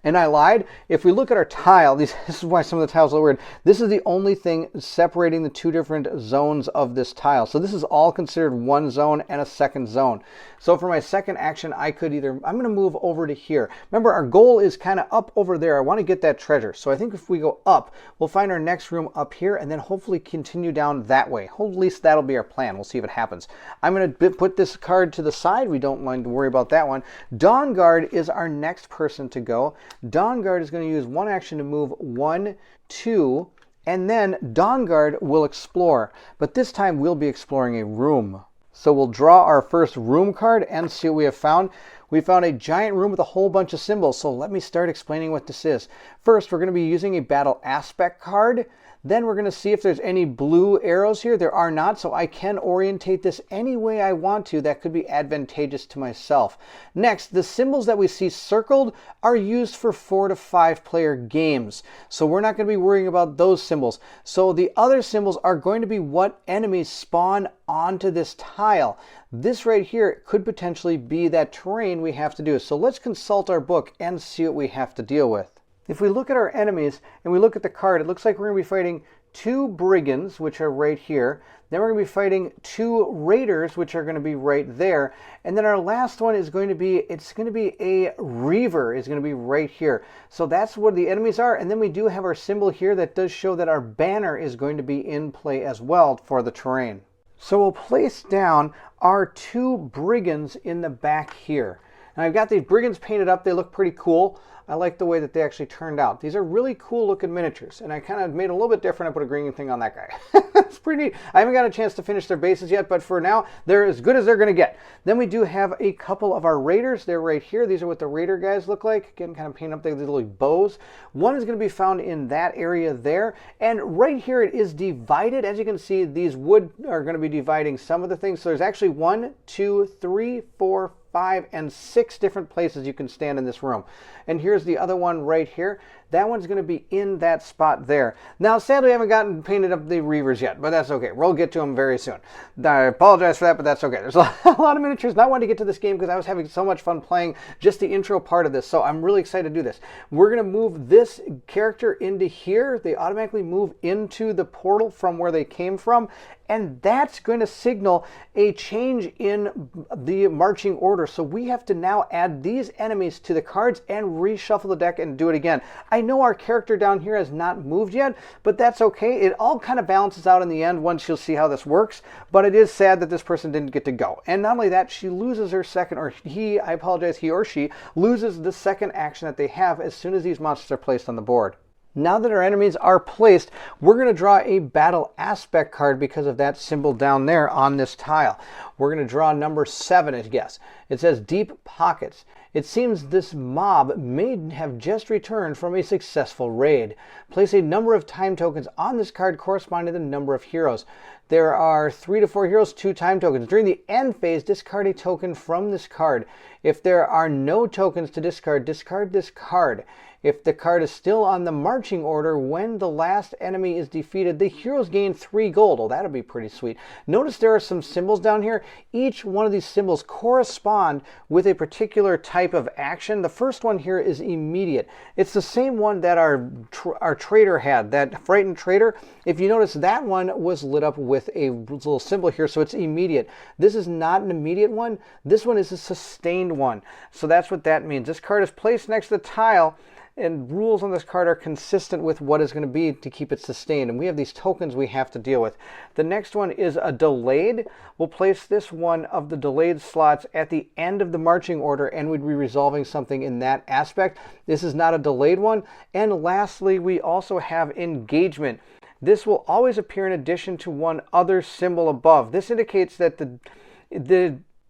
Speaker 1: And I lied. If we look at our tile, this is why some of the tiles are weird. This is the only thing separating the 2 different zones of this tile. So this is all considered one zone and a second zone. So for my second action, I could either, I'm going to move over to here. Remember, our goal is kind of up over there. I want to get that treasure. So I think if we go up, we'll find our next room up here and then hopefully continue down that way. At least that'll be our plan. We'll see if it happens. I'm going to put this card to the side. We don't mind to worry about that one. Dawn Guard is our next person to go. Dawn Guard is going to use 1 action to move 1, 2, and then Dawn Guard will explore. But this time we'll be exploring a room. So we'll draw our first room card and see what we have found. We found a giant room with a whole bunch of symbols. So let me start explaining what this is. First, we're going to be using a battle aspect card. Then we're going to see if there's any blue arrows here. There are not, so I can orientate this any way I want to that could be advantageous to myself. Next, the symbols that we see circled are used for 4 to 5 player games. So we're not going to be worrying about those symbols. So the other symbols are going to be what enemies spawn onto this tile. This right here could potentially be that terrain we have to do. So let's consult our book and see what we have to deal with. If we look at our enemies and we look at the card, it looks like we're going to be fighting 2 brigands, which are right here. Then we're going to be fighting 2 raiders, which are going to be right there. And then our last one is going to be, it's going to be a reaver, is going to be right here. So that's what the enemies are. And then we do have our symbol here that does show that our banner is going to be in play as well for the terrain. So we'll place down our 2 brigands in the back here. Now I've got these brigands painted up. They look pretty cool. I like the way that they actually turned out. These are really cool looking miniatures, and I kind of made it a little bit different. I put a green thing on that guy. It's pretty neat. I haven't got a chance to finish their bases yet, but for now, they're as good as they're going to get. Then we do have a couple of our raiders. They're right here. These are what the raider guys look like. Again, kind of paint up these little bows. One is going to be found in that area there, and right here it is divided. As you can see, these wood are going to be dividing some of the things. So there's actually 1, 2, 3, 4, 5, and 6 different places you can stand in this room. And here's the other one right here. that one's going to be in that spot there. Now, sadly, I haven't gotten painted up the Reavers yet, but that's okay. We'll get to them very soon. I apologize for that, but that's okay. There's a lot of miniatures. Not wanting to get to this game because I was having so much fun playing just the intro part of this, so I'm really excited to do this. We're going to move this character into here. They automatically move into the portal from where they came from, and that's going to signal a change in the marching order. So we have to now add these enemies to the cards and reshuffle the deck and do it again. I know our character down here has not moved yet, but that's okay. It all kind of balances out in the end once you'll see how this works, but it is sad that this person didn't get to go. And not only that, she loses her second, or he, I apologize, he or she loses the second action that they have as soon as these monsters are placed on the board. Now that our enemies are placed, we're going to draw a battle aspect card because of that symbol down there on this tile. We're going to draw number 7, I guess. It says Deep Pockets. It seems this mob may have just returned from a successful raid. Place a number of time tokens on this card corresponding to the number of heroes. There are 3 to 4 heroes, 2 time tokens. During the end phase, discard a token from this card. If there are no tokens to discard, discard this card. If the card is still on the marching order when the last enemy is defeated, the heroes gain 3 gold. Oh, that'll be pretty sweet. Notice there are some symbols down here. Each one of these symbols correspond with a particular type of action. The first one here is immediate. It's the same one that our trader had, that frightened trader. If you notice, that one was lit up with a little symbol here, so it's immediate. This is not an immediate one. This one is a sustained one. So that's what that means. This card is placed next to the tile, and rules on this card are consistent with what is going to be to keep it sustained. And we have these tokens we have to deal with. The next one is a delayed. We'll place this one of the delayed slots at the end of the marching order, and we'd be resolving something in that aspect. This is not a delayed one. And lastly, we also have engagement. This will always appear in addition to one other symbol above. This indicates that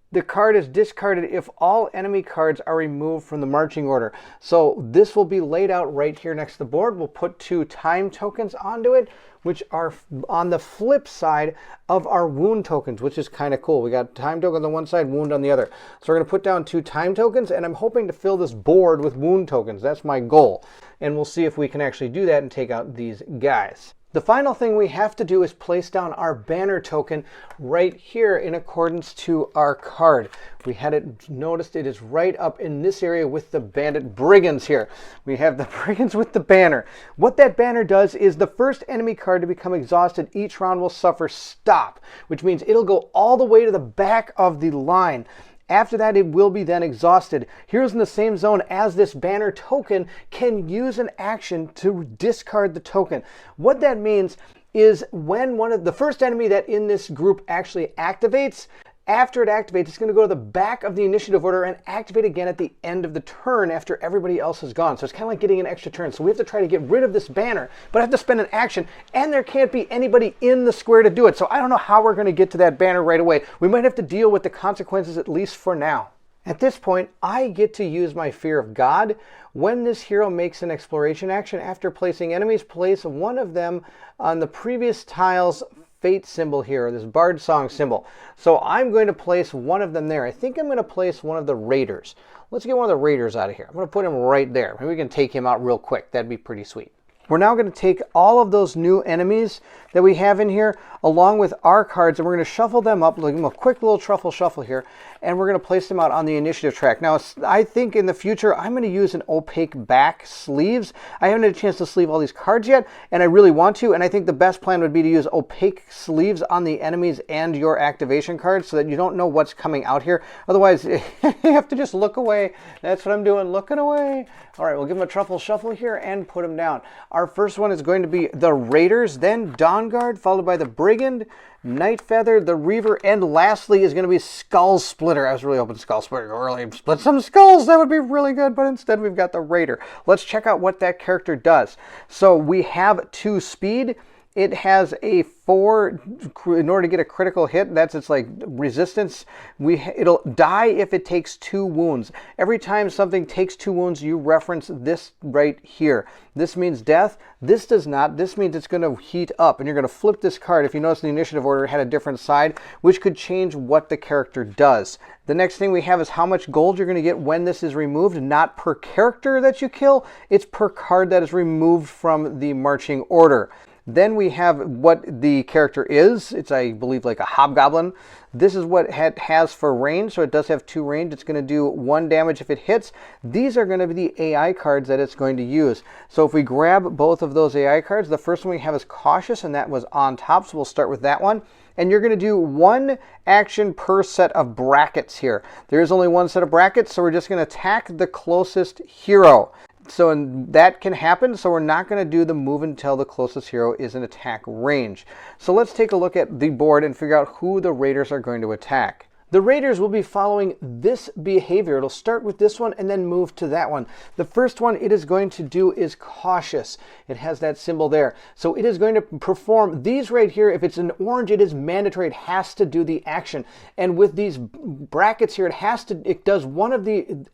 Speaker 1: the card is discarded if all enemy cards are removed from the marching order. So this will be laid out right here next to the board. We'll put 2 time tokens onto it, which are on the flip side of our wound tokens, which is kind of cool. We got time tokens on one side, wound on the other. So we're going to put down 2 time tokens, and I'm hoping to fill this board with wound tokens. That's my goal. And we'll see if we can actually do that and take out these guys. The final thing we have to do is place down our banner token right here in accordance to our card. We had it noticed, it is right up in this area with the bandit brigands here. We have the brigands with the banner. What that banner does is the first enemy card to become exhausted each round will suffer stop, which means it'll go all the way to the back of the line. After that, it will be then exhausted. Heroes in the same zone as this banner token can use an action to discard the token. What that means is when the first enemy that in this group actually activates, after it activates, it's going to go to the back of the initiative order and activate again at the end of the turn after everybody else is gone. So it's kind of like getting an extra turn. So we have to try to get rid of this banner, but I have to spend an action, and there can't be anybody in the square to do it. So I don't know how we're going to get to that banner right away. We might have to deal with the consequences, at least for now. At this point, I get to use my Fear of God. When this hero makes an exploration action after placing enemies, place one of them on the previous tile's fate symbol here, this Bardsung symbol. So I'm going to place one of them there. I think I'm going to place one of the raiders. Let's get one of the raiders out of here. I'm going to put him right there. Maybe we can take him out real quick. That'd be pretty sweet. We're now going to take all of those new enemies that we have in here along with our cards, and we're going to shuffle them up, give them a quick little truffle shuffle here, and we're going to place them out on the initiative track. Now, I think in the future, I'm going to use an opaque back sleeves. I haven't had a chance to sleeve all these cards yet, and I really want to, and I think the best plan would be to use opaque sleeves on the enemies and your activation cards so that you don't know what's coming out here. Otherwise, you have to just look away. That's what I'm doing, looking away. All right, we'll give them a truffle shuffle here and put them down. Our first one is going to be the Raiders, then Dawn Guard, followed by the Brigand, Night Feather, the Reaver, and lastly is going to be Skull Splitter. I was really hoping Skull Splitter would really split some skulls. That would be really good, but instead we've got the Raider. Let's check out what that character does. So we have 2 speed. It has a 4, in order to get a critical hit, that's its like resistance. It'll die if it takes 2 wounds. Every time something takes 2 wounds, you reference this right here. This means death. This does not. This means it's going to heat up, and you're going to flip this card. If you notice, the initiative order had a different side, which could change what the character does. The next thing we have is how much gold you're going to get when this is removed, not per character that you kill. It's per card that is removed from the marching order. Then we have what the character is. It's, I believe, like a hobgoblin. This is what it has for range, so it does have 2 range. It's going to do 1 damage if it hits. These are going to be the AI cards that it's going to use. So if we grab both of those AI cards, the first one we have is Cautious, and that was on top, so we'll start with that one. And you're going to do 1 action per set of brackets here. There is only 1 set of brackets, so we're just going to attack the closest hero. So that can happen, so we're not going to do the move until the closest hero is in attack range. So let's take a look at the board and figure out who the raiders are going to attack. The raiders will be following this behavior. It'll start with this one and then move to that one. The first one it is going to do is Cautious. It has that symbol there. So it is going to perform these right here. If it's an orange, it is mandatory. It has to do the action. And with these brackets here, it does one of the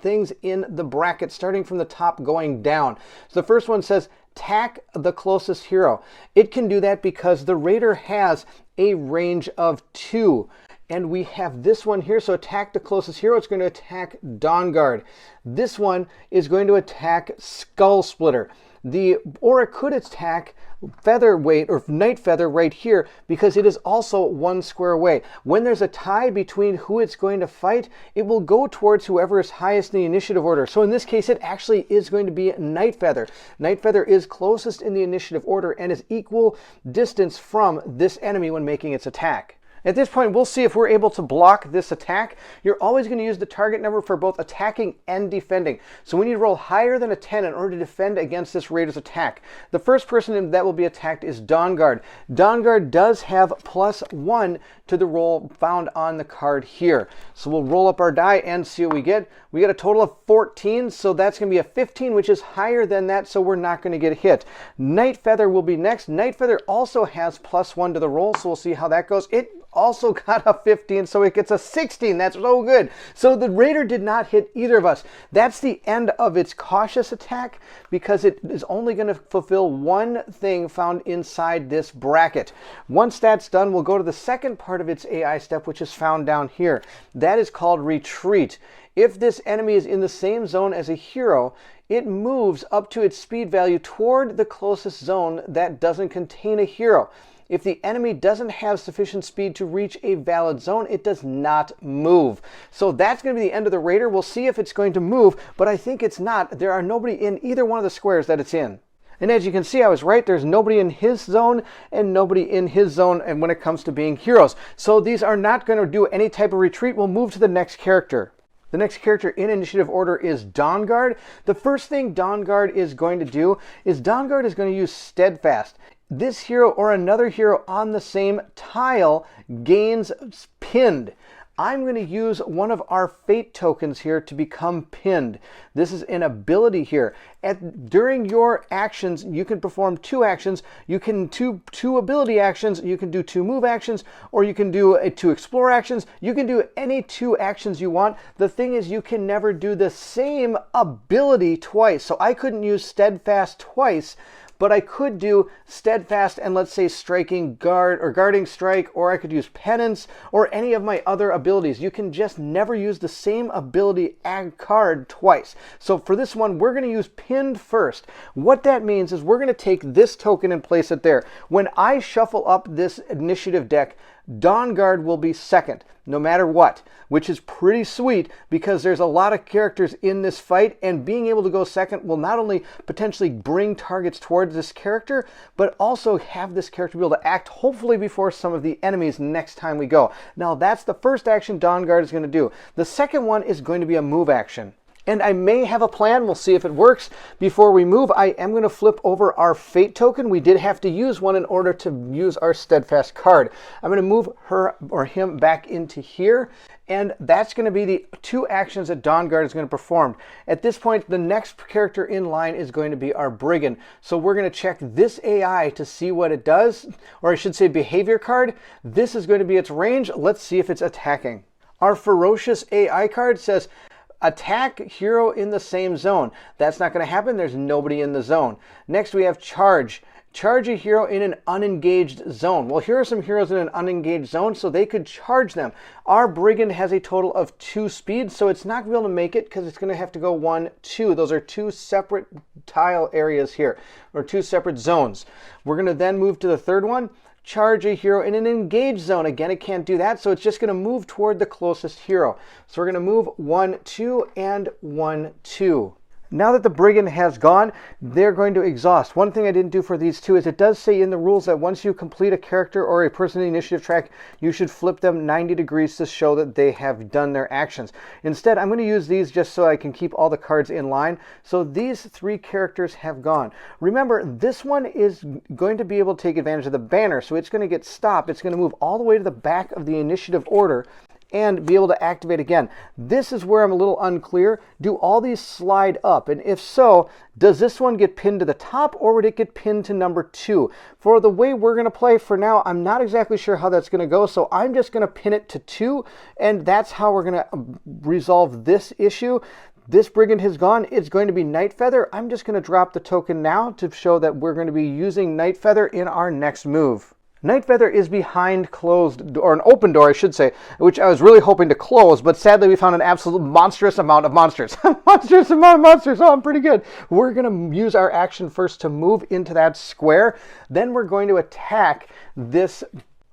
Speaker 1: things in the bracket, starting from the top going down. So the first one says, attack the closest hero. It can do that because the raider has a range of 2. And we have this one here, so attack the closest hero. It's going to attack Dawnguard. This one is going to attack Skull Splitter. Or it could attack Featherweight or Night Feather right here, because it is also 1 square away. When there's a tie between who it's going to fight, it will go towards whoever is highest in the initiative order. So in this case, it actually is going to be Night Feather. Night Feather is closest in the initiative order and is equal distance from this enemy when making its attack. At this point, we'll see if we're able to block this attack. You're always going to use the target number for both attacking and defending. So we need to roll higher than a 10 in order to defend against this raider's attack. The first person that will be attacked is Dawnguard. Dawnguard does have +1 to the roll found on the card here. So we'll roll up our die and see what we get. We get a total of 14, so that's going to be a 15, which is higher than that, so we're not going to get hit. Night Feather will be next. Night Feather also has +1 to the roll, so we'll see how that goes. It also got a 15, so it gets a 16. That's so good. So the raider did not hit either of us. That's the end of its Cautious attack, because it is only going to fulfill 1 thing found inside this bracket. Once that's done, we'll go to the second part of its AI step, which is found down here. That is called Retreat. If this enemy is in the same zone as a hero, it moves up to its speed value toward the closest zone that doesn't contain a hero. If the enemy doesn't have sufficient speed to reach a valid zone, it does not move. So that's going to be the end of the raider. We'll see if it's going to move, but I think it's not. There are nobody in either one of the squares that it's in. And as you can see, I was right. There's nobody in his zone and nobody in his zone, and when it comes to being heroes. So these are not going to do any type of retreat. We'll move to the next character. The next character in initiative order is Dawnguard. The first thing Dawnguard is going to do is Dawnguard is going to use Steadfast. This hero or another hero on the same tile gains pinned. I'm going to use one of our fate tokens here to become pinned. This is an ability here. During your actions, you can perform 2 actions. You can do 2 ability actions. You can do 2 move actions, or you can do 2 explore actions. You can do any 2 actions you want. The thing is, you can never do the same ability twice. So I couldn't use Steadfast twice, but I could do Steadfast and, let's say, Striking Guard or Guarding Strike, or I could use Penance or any of my other abilities. You can just never use the same ability card twice. So for this one, we're going to use Pinned first. What that means is we're going to take this token and place it there. When I shuffle up this initiative deck, Dawnguard will be second, no matter what, which is pretty sweet because there's a lot of characters in this fight, and being able to go second will not only potentially bring targets towards this character, but also have this character be able to act hopefully before some of the enemies next time we go. Now that's the first action Dawnguard is going to do. The second one is going to be a move action. And I may have a plan, we'll see if it works. Before we move, I am going to flip over our fate token. We did have to use one in order to use our steadfast card. I'm going to move her or him back into here, and that's going to be the 2 actions that Dawnguard is going to perform. At this point, the next character in line is going to be our Brigand. So we're going to check this AI to see what it does, or I should say behavior card. This is going to be its range. Let's see if it's attacking. Our ferocious AI card says, attack hero in the same zone. That's not going to happen. There's nobody in the zone. Next, we have charge. Charge a hero in an unengaged zone. Well, here are some heroes in an unengaged zone, so they could charge them. Our Brigand has a total of 2 speed, so it's not going to be able to make it because it's going to have to go 1, 2. Those are 2 separate tile areas here, or 2 separate zones. We're going to then move to the third one. Charge a hero in an engaged zone. Again, it can't do that, so it's just going to move toward the closest hero. So we're going to move 1, 2, and 1, 2. Now that the Brigand has gone, they're going to exhaust. One thing I didn't do for these 2 is it does say in the rules that once you complete a character or a person in the initiative track, you should flip them 90 degrees to show that they have done their actions. Instead, I'm going to use these just so I can keep all the cards in line. So these 3 characters have gone. Remember, this one is going to be able to take advantage of the banner, so it's going to get stopped. It's going to move all the way to the back of the initiative order and be able to activate again. This is where I'm a little unclear. Do all these slide up? And if so, does this one get pinned to the top, or would it get pinned to number 2? For the way we're going to play for now, I'm not exactly sure how that's going to go, so I'm just going to pin it to 2, and that's how we're going to resolve this issue. This Brigand has gone. It's going to be Night Feather. I'm just going to drop the token now to show that we're going to be using Night Feather in our next move. Night Feather is behind closed, or an open door, I should say, which I was really hoping to close, but sadly we found an absolute monstrous amount of monsters. Monstrous amount of monsters. Oh, I'm pretty good. We're going to use our action first to move into that square. Then we're going to attack this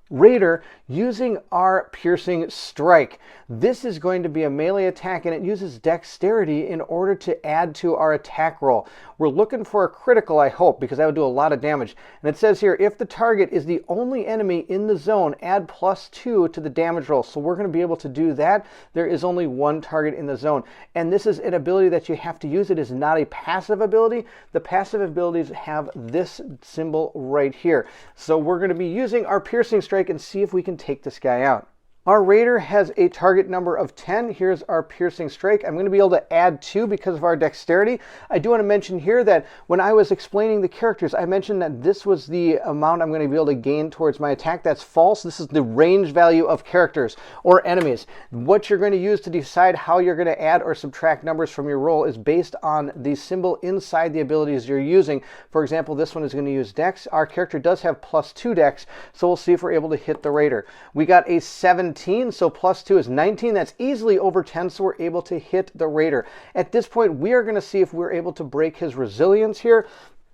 Speaker 1: Raider using our Piercing Strike. This is going to be a melee attack, and it uses dexterity in order to add to our attack roll. We're looking for a critical, I hope, because that would do a lot of damage. And it says here, if the target is the only enemy in the zone, add +2 to the damage roll. So we're going to be able to do that. There is only 1 target in the zone. And this is an ability that you have to use. It is not a passive ability. The passive abilities have this symbol right here. So we're going to be using our Piercing Strike and see if we can take this guy out. Our Raider has a target number of 10. Here's our Piercing Strike. I'm going to be able to add 2 because of our dexterity. I do want to mention here that when I was explaining the characters, I mentioned that this was the amount I'm going to be able to gain towards my attack. That's false. This is the range value of characters or enemies. What you're going to use to decide how you're going to add or subtract numbers from your roll is based on the symbol inside the abilities you're using. For example, this one is going to use Dex. Our character does have +2 Dex, so we'll see if we're able to hit the Raider. We got a 17, so +2 is 19. That's easily over 10, so we're able to hit the Raider. At this point, we are going to see if we're able to break his resilience here.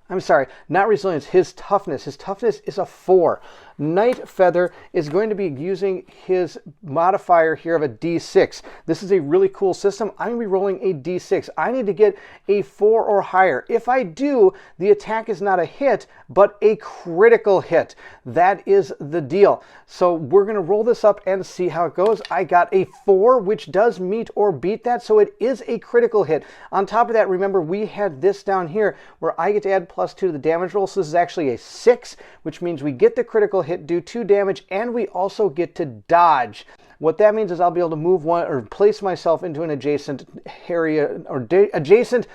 Speaker 1: I'm sorry, not resilience, his toughness. His toughness is a 4. Night Feather is going to be using his modifier here of a D6. This is a really cool system. I'm going to be rolling a D6. I need to get a 4 or higher. If I do, the attack is not a hit, but a critical hit. That is the deal. So we're going to roll this up and see how it goes. I got a 4, which does meet or beat that, so it is a critical hit. On top of that, remember, we had this down here where I get to add +2 to the damage roll, so this is actually a 6, which means we get the critical hit, do 2 damage, and we also get to dodge. What that means is I'll be able to move one or place myself into an adjacent area or adjacent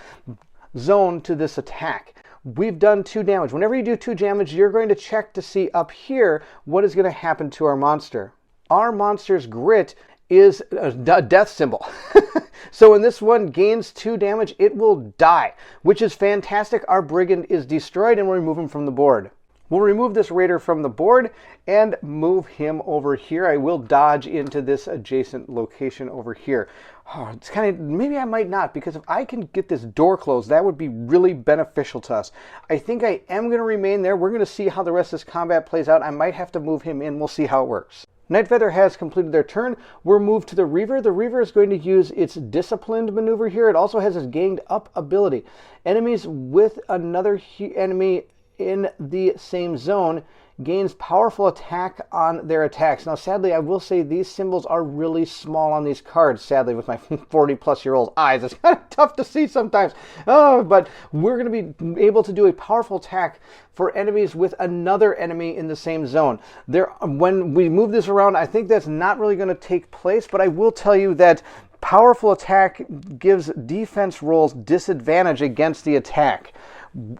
Speaker 1: zone to this attack. We've done 2 damage. Whenever you do 2 damage, you're going to check to see up here what is going to happen to our monster. Our monster's grit is a death symbol. So when this one gains 2 damage, it will die, which is fantastic. Our Brigand is destroyed, and we'll remove him from the board. We'll remove this Raider from the board and move him over here. I will dodge into this adjacent location over here. Oh, it's kind of, maybe I might not, because if I can get this door closed, that would be really beneficial to us. I think I am going to remain there. We're going to see how the rest of this combat plays out. I might have to move him in. We'll see how it works. Night Feather has completed their turn. We're moved to the Reaver. The Reaver is going to use its Disciplined maneuver here. It also has its Ganged Up ability. Enemies with another enemy in the same zone gains powerful attack on their attacks. Now, sadly, I will say these symbols are really small on these cards, sadly, with my 40-plus-year-old eyes. It's kind of tough to see sometimes. Oh, but we're going to be able to do a powerful attack for enemies with another enemy in the same zone. When we move this around, I think that's not really going to take place, but I will tell you that powerful attack gives defense rolls disadvantage against the attack.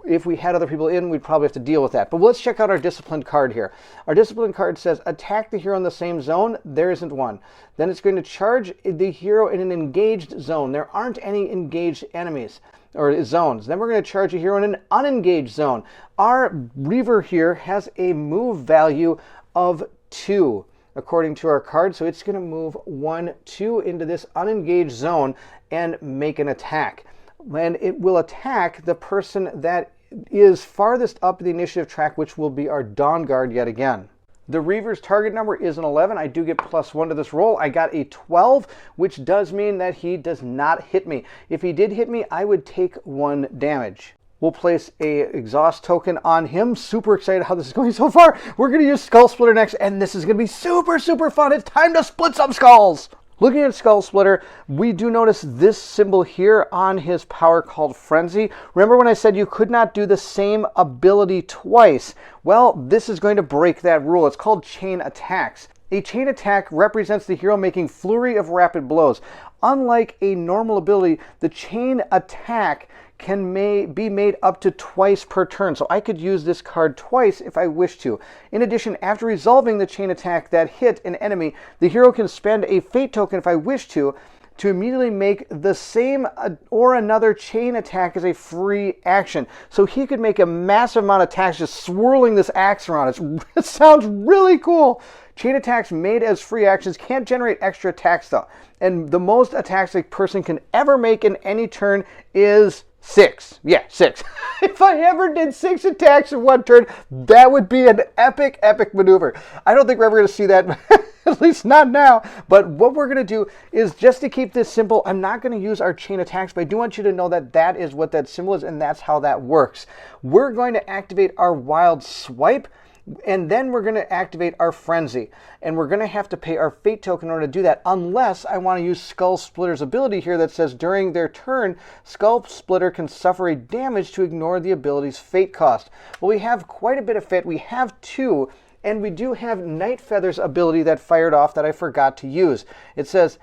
Speaker 1: If we had other people in, we'd probably have to deal with that. But let's check out our disciplined card here. Our disciplined card says, attack the hero in the same zone. There isn't one. Then it's going to charge the hero in an engaged zone. There aren't any engaged enemies or zones. Then we're going to charge a hero in an unengaged zone. Our Reaver here has a move value of 2. According to our card, so it's going to move 1, 2 into this unengaged zone and make an attack. And it will attack the person that is farthest up the initiative track, which will be our Dawn Guard yet again. The Reaver's target number is an 11. I do get +1 to this roll. I got a 12, which does mean that he does not hit me. If he did hit me, I would take 1 damage. We'll place a exhaust token on him. Super excited how this is going so far. We're going to use Skull Splitter next, and this is going to be super, super fun. It's time to split some skulls. Looking at Skull Splitter, we do notice this symbol here on his power called Frenzy. Remember when I said you could not do the same ability twice? Well, this is going to break that rule. It's called Chain Attacks. A chain attack represents the hero making flurry of rapid blows. Unlike a normal ability, the chain attack can be made up to twice per turn, so I could use this card twice if I wish to. In addition, after resolving the chain attack that hit an enemy, the hero can spend a fate token if I wish to immediately make the same or another chain attack as a free action. So he could make a massive amount of attacks just swirling this axe around. It sounds really cool. Chain attacks made as free actions can't generate extra attacks though. And the most attacks a person can ever make in any turn is 6. Yeah, 6. If I ever did 6 attacks in one turn, that would be an epic, epic maneuver. I don't think we're ever going to see that, at least not now. But what we're going to do is, just to keep this simple, I'm not going to use our chain attacks, but I do want you to know that that is what that symbol is, and that's how that works. We're going to activate our Wild Swipe, and then we're going to activate our Frenzy. And we're going to have to pay our Fate token in order to do that, unless I want to use Skull Splitter's ability here that says during their turn, Skull Splitter can suffer a damage to ignore the ability's Fate cost. Well, we have quite a bit of Fate. We have 2, and we do have Night Feather's ability that fired off that I forgot to use. It says,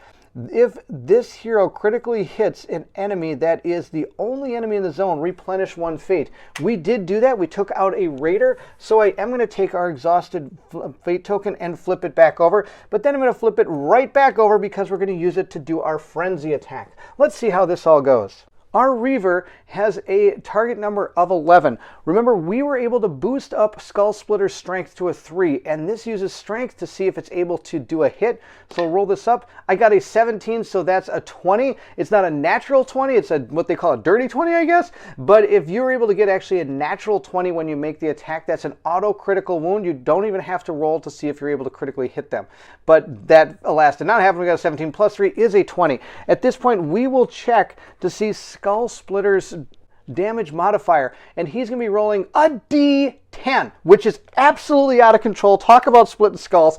Speaker 1: if this hero critically hits an enemy that is the only enemy in the zone, replenish 1 fate. We did do that. We took out a raider, so I am going to take our exhausted fate token and flip it back over, but then I'm going to flip it right back over because we're going to use it to do our frenzy attack. Let's see how this all goes. Our Reaver has a target number of 11. Remember, we were able to boost up Skull Splitter's strength to a 3, and this uses strength to see if it's able to do a hit. So roll this up. I got a 17, so that's a 20. It's not a natural 20. It's what they call a dirty 20, I guess. But if you're able to get actually a natural 20 when you make the attack, that's an auto-critical wound. You don't even have to roll to see if you're able to critically hit them. But that, alas, did not happen. We got a 17 plus 3 is a 20. At this point, we will check to see Skull Splitter's damage modifier, and he's going to be rolling a D10, which is absolutely out of control. Talk about splitting skulls.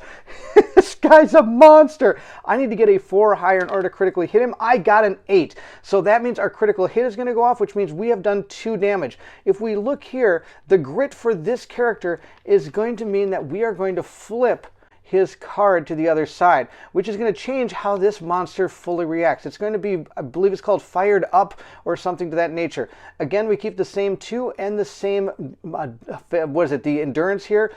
Speaker 1: This guy's a monster. I need to get a 4 or higher in order to critically hit him. I got an 8. So that means our critical hit is going to go off, which means we have done 2 damage. If we look here, the grit for this character is going to mean that we are going to flip his card to the other side, which is going to change how this monster fully reacts. It's going to be, I believe it's called Fired Up or something to that nature. Again, we keep the same 2 and the same, what is it, the endurance here.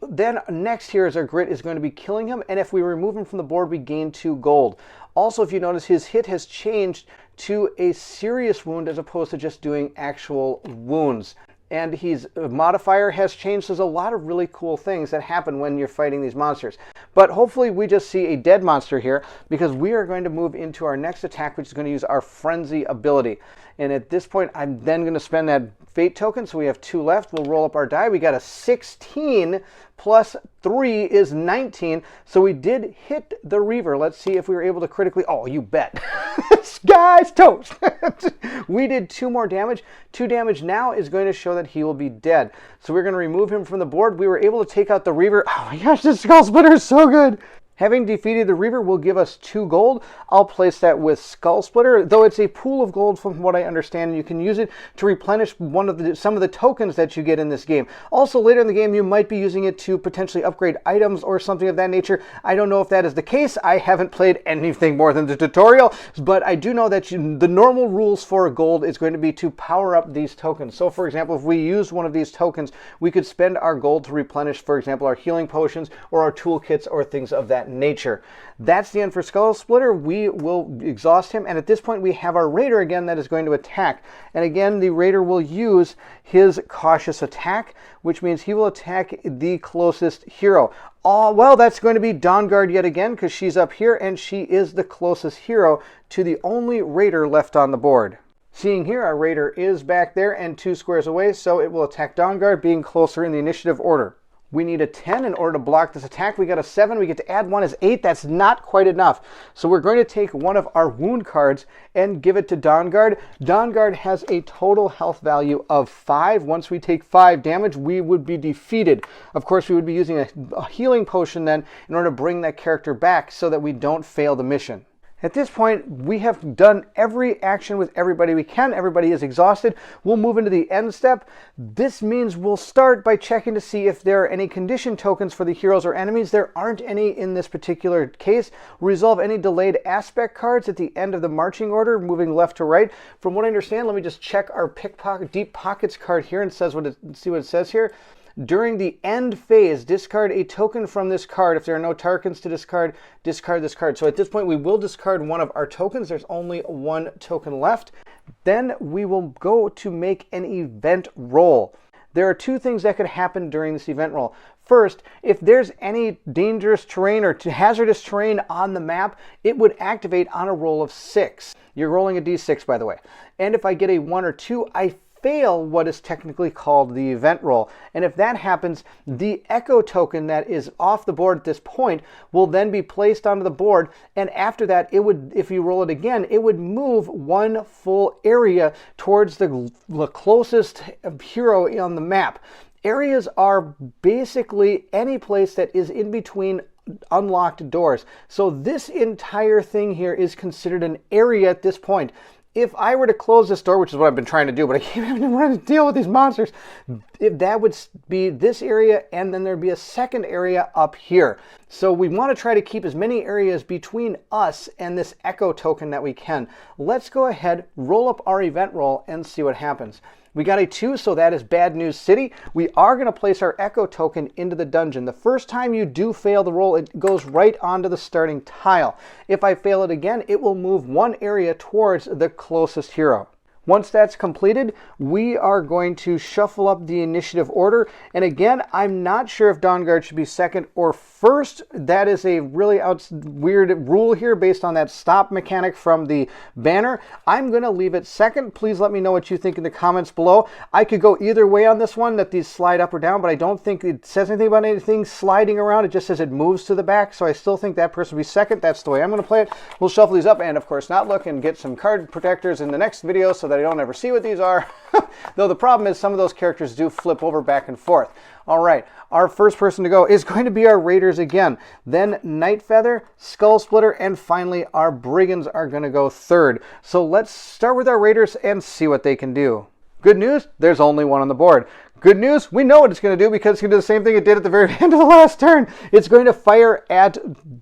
Speaker 1: Then next here is our grit is going to be killing him, and if we remove him from the board, we gain 2 gold. Also, if you notice, his hit has changed to a serious wound as opposed to just doing actual wounds. And his modifier has changed. There's a lot of really cool things that happen when you're fighting these monsters. But hopefully we just see a dead monster here, because we are going to move into our next attack, which is going to use our Frenzy ability. And at this point, I'm then going to spend that fate token, so we have 2 left. We'll roll up our die. We got a 16 plus 3 is 19, so we did hit the Reaver. Let's see if we were able to critically... Oh, you bet. This guy's toast. We did 2 more damage. 2 damage now is going to show that he will be dead. So we're going to remove him from the board. We were able to take out the Reaver. Oh my gosh, this Skull Splitter is so good. Having defeated the Reaver will give us 2 gold. I'll place that with Skull Splitter, though it's a pool of gold from what I understand. You can use it to replenish some of the tokens that you get in this game. Also, later in the game, you might be using it to potentially upgrade items or something of that nature. I don't know if that is the case. I haven't played anything more than the tutorial, but I do know that the normal rules for gold is going to be to power up these tokens. So, for example, if we used one of these tokens, we could spend our gold to replenish, for example, our healing potions or our toolkits or things of that nature. That's the end for Skull Splitter. We will exhaust him, and at this point we have our Raider again that is going to attack. And again, the Raider will use his cautious attack, which means he will attack the closest hero. Oh, well, that's going to be Dawnguard yet again, because she's up here and she is the closest hero to the only Raider left on the board. Seeing here, our Raider is back there and 2 squares away, so it will attack Dawnguard, being closer in the initiative order. We need a 10 in order to block this attack. We got a 7. We get to add 1 as 8. That's not quite enough. So we're going to take one of our wound cards and give it to Dawnguard. Dawnguard has a total health value of 5. Once we take 5 damage, we would be defeated. Of course, we would be using a healing potion then in order to bring that character back so that we don't fail the mission. At this point, we have done every action with everybody we can. Everybody is exhausted. We'll move into the end step. This means we'll start by checking to see if there are any condition tokens for the heroes or enemies. There aren't any in this particular case. Resolve any delayed aspect cards at the end of the marching order, moving left to right. From what I understand, let me just check our Deep Pockets card here and see what it says here. During the end phase, discard a token from this card. If there are no tokens to discard, discard this card. So at this point, we will discard one of our tokens. There's only 1 token left. Then we will go to make an event roll. There are 2 things that could happen during this event roll. First, if there's any dangerous terrain or hazardous terrain on the map, it would activate on a roll of 6. You're rolling a d6, by the way. And if I get a 1 or 2, I fail what is technically called the event roll. And if that happens, the echo token that is off the board at this point will then be placed onto the board, and after that, it would, if you roll it again, it would move 1 full area towards the closest hero on the map. Areas are basically any place that is in between unlocked doors. So this entire thing here is considered an area at this point. If I were to close this door, which is what I've been trying to do, but I keep having to deal with these monsters, if that would be this area, and then there'd be a second area up here. So we want to try to keep as many areas between us and this echo token that we can. Let's go ahead, roll up our event roll, and see what happens. We got a 2, so that is Bad News City. We are going to place our echo token into the dungeon. The first time you do fail the roll, it goes right onto the starting tile. If I fail it again, it will move 1 area towards the closest hero. Once that's completed, we are going to shuffle up the initiative order. And again, I'm not sure if Dawnguard should be second or first. That is a really weird rule here based on that stop mechanic from the banner. I'm going to leave it second. Please let me know what you think in the comments below. I could go either way on this one, that these slide up or down, but I don't think it says anything about anything sliding around. It just says it moves to the back, so I still think that person will be second. That's the way I'm going to play it. We'll shuffle these up and, of course, not look and get some card protectors in the next video so that I don't ever see what these are. Though the problem is some of those characters do flip over back and forth. All right, our first person to go is going to be our Raiders again. Then Nightfeather, Skull Splitter, and finally our Brigands are going to go third. So let's start with our Raiders and see what they can do. Good news, there's only 1 on the board. Good news, we know what it's going to do because it's going to do the same thing it did at the very end of the last turn. It's going to fire at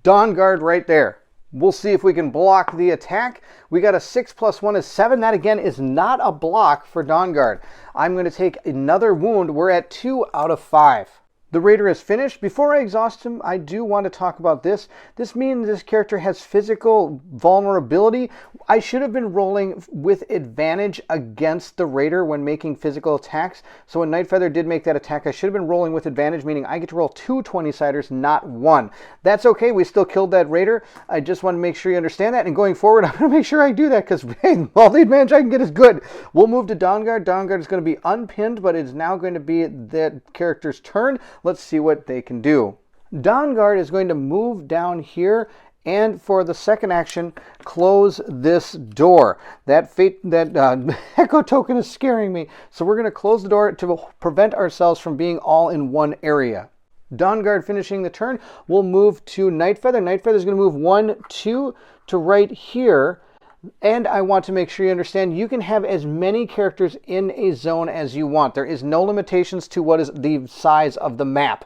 Speaker 1: Dawnguard right there. We'll see if we can block the attack. We got a 6 plus 1 is 7. That again is not a block for Dawnguard. I'm going to take another wound. We're at 2 out of 5. The Raider is finished. Before I exhaust him, I do want to talk about this. This means this character has physical vulnerability. I should have been rolling with advantage against the Raider when making physical attacks. So when Nightfeather did make that attack, I should have been rolling with advantage, meaning I get to roll 2 20-siders, not 1. That's okay. We still killed that Raider. I just want to make sure you understand that. And going forward, I'm going to make sure I do that because, hey, all the advantage I can get is good. We'll move to Dawnguard. Dawnguard is going to be unpinned, but it's now going to be that character's turn. Let's see what they can do. Dawnguard is going to move down here and for the second action, close this door. That echo token is scaring me. So we're going to close the door to prevent ourselves from being all in one area. Dawnguard finishing the turn, we'll move to Nightfeather. Nightfeather is going to move 1, 2 to right here. And I want to make sure you understand you can have as many characters in a zone as you want. There is no limitations to what is the size of the map.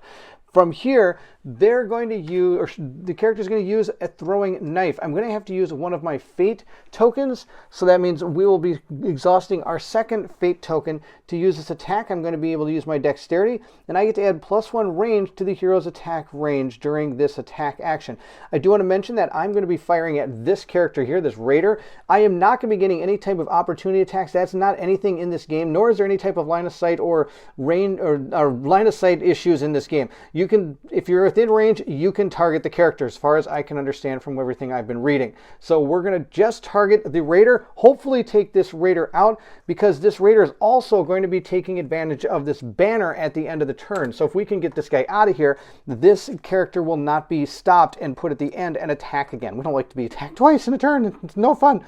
Speaker 1: From here, they're going to use, or the character's going to use a throwing knife. I'm going to have to use one of my fate tokens, so that means we will be exhausting our second fate token to use this attack. I'm going to be able to use my dexterity, and I get to add +1 range to the hero's attack range during this attack action. I do want to mention that I'm going to be firing at this character here, this Raider. I am not going to be getting any type of opportunity attacks. That's not anything in this game, nor is there any type of line of sight or range or line of sight issues in this game. You can, if you're within range, you can target the character as far as I can understand from everything I've been reading. So we're going to just target the Raider, hopefully take this Raider out, because this Raider is also going to be taking advantage of this banner at the end of the turn. So if we can get this guy out of here, this character will not be stopped and put at the end and attack again. We don't like to be attacked twice in a turn. It's no fun.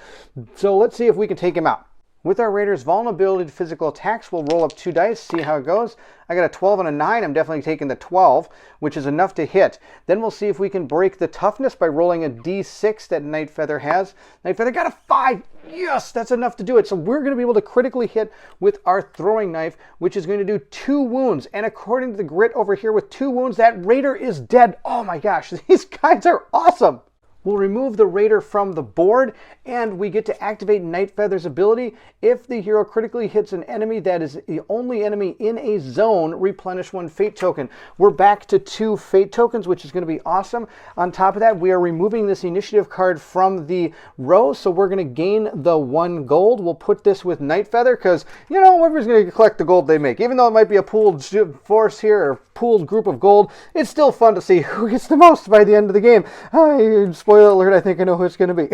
Speaker 1: So let's see if we can take him out. With our Raider's vulnerability to physical attacks, we'll roll up 2 dice, see how it goes. I got a 12 and a 9. I'm definitely taking the 12, which is enough to hit. Then we'll see if we can break the toughness by rolling a d6 that Nightfeather has. Nightfeather got a 5. Yes, that's enough to do it. So we're going to be able to critically hit with our throwing knife, which is going to do 2 wounds. And according to the grit over here, with 2 wounds, that Raider is dead. Oh my gosh, these guys are awesome. We'll remove the Raider from the board, and we get to activate Nightfeather's ability. If the hero critically hits an enemy that is the only enemy in a zone, replenish 1 fate token. We're back to 2 fate tokens, which is going to be awesome. On top of that, we are removing this initiative card from the row, so we're going to gain the 1 gold. We'll put this with Nightfeather, because, you know, everybody's going to collect the gold they make. Even though it might be a pooled force here, or pooled group of gold, it's still fun to see who gets the most by the end of the game. Spoiler alert, I think I know who it's going to be.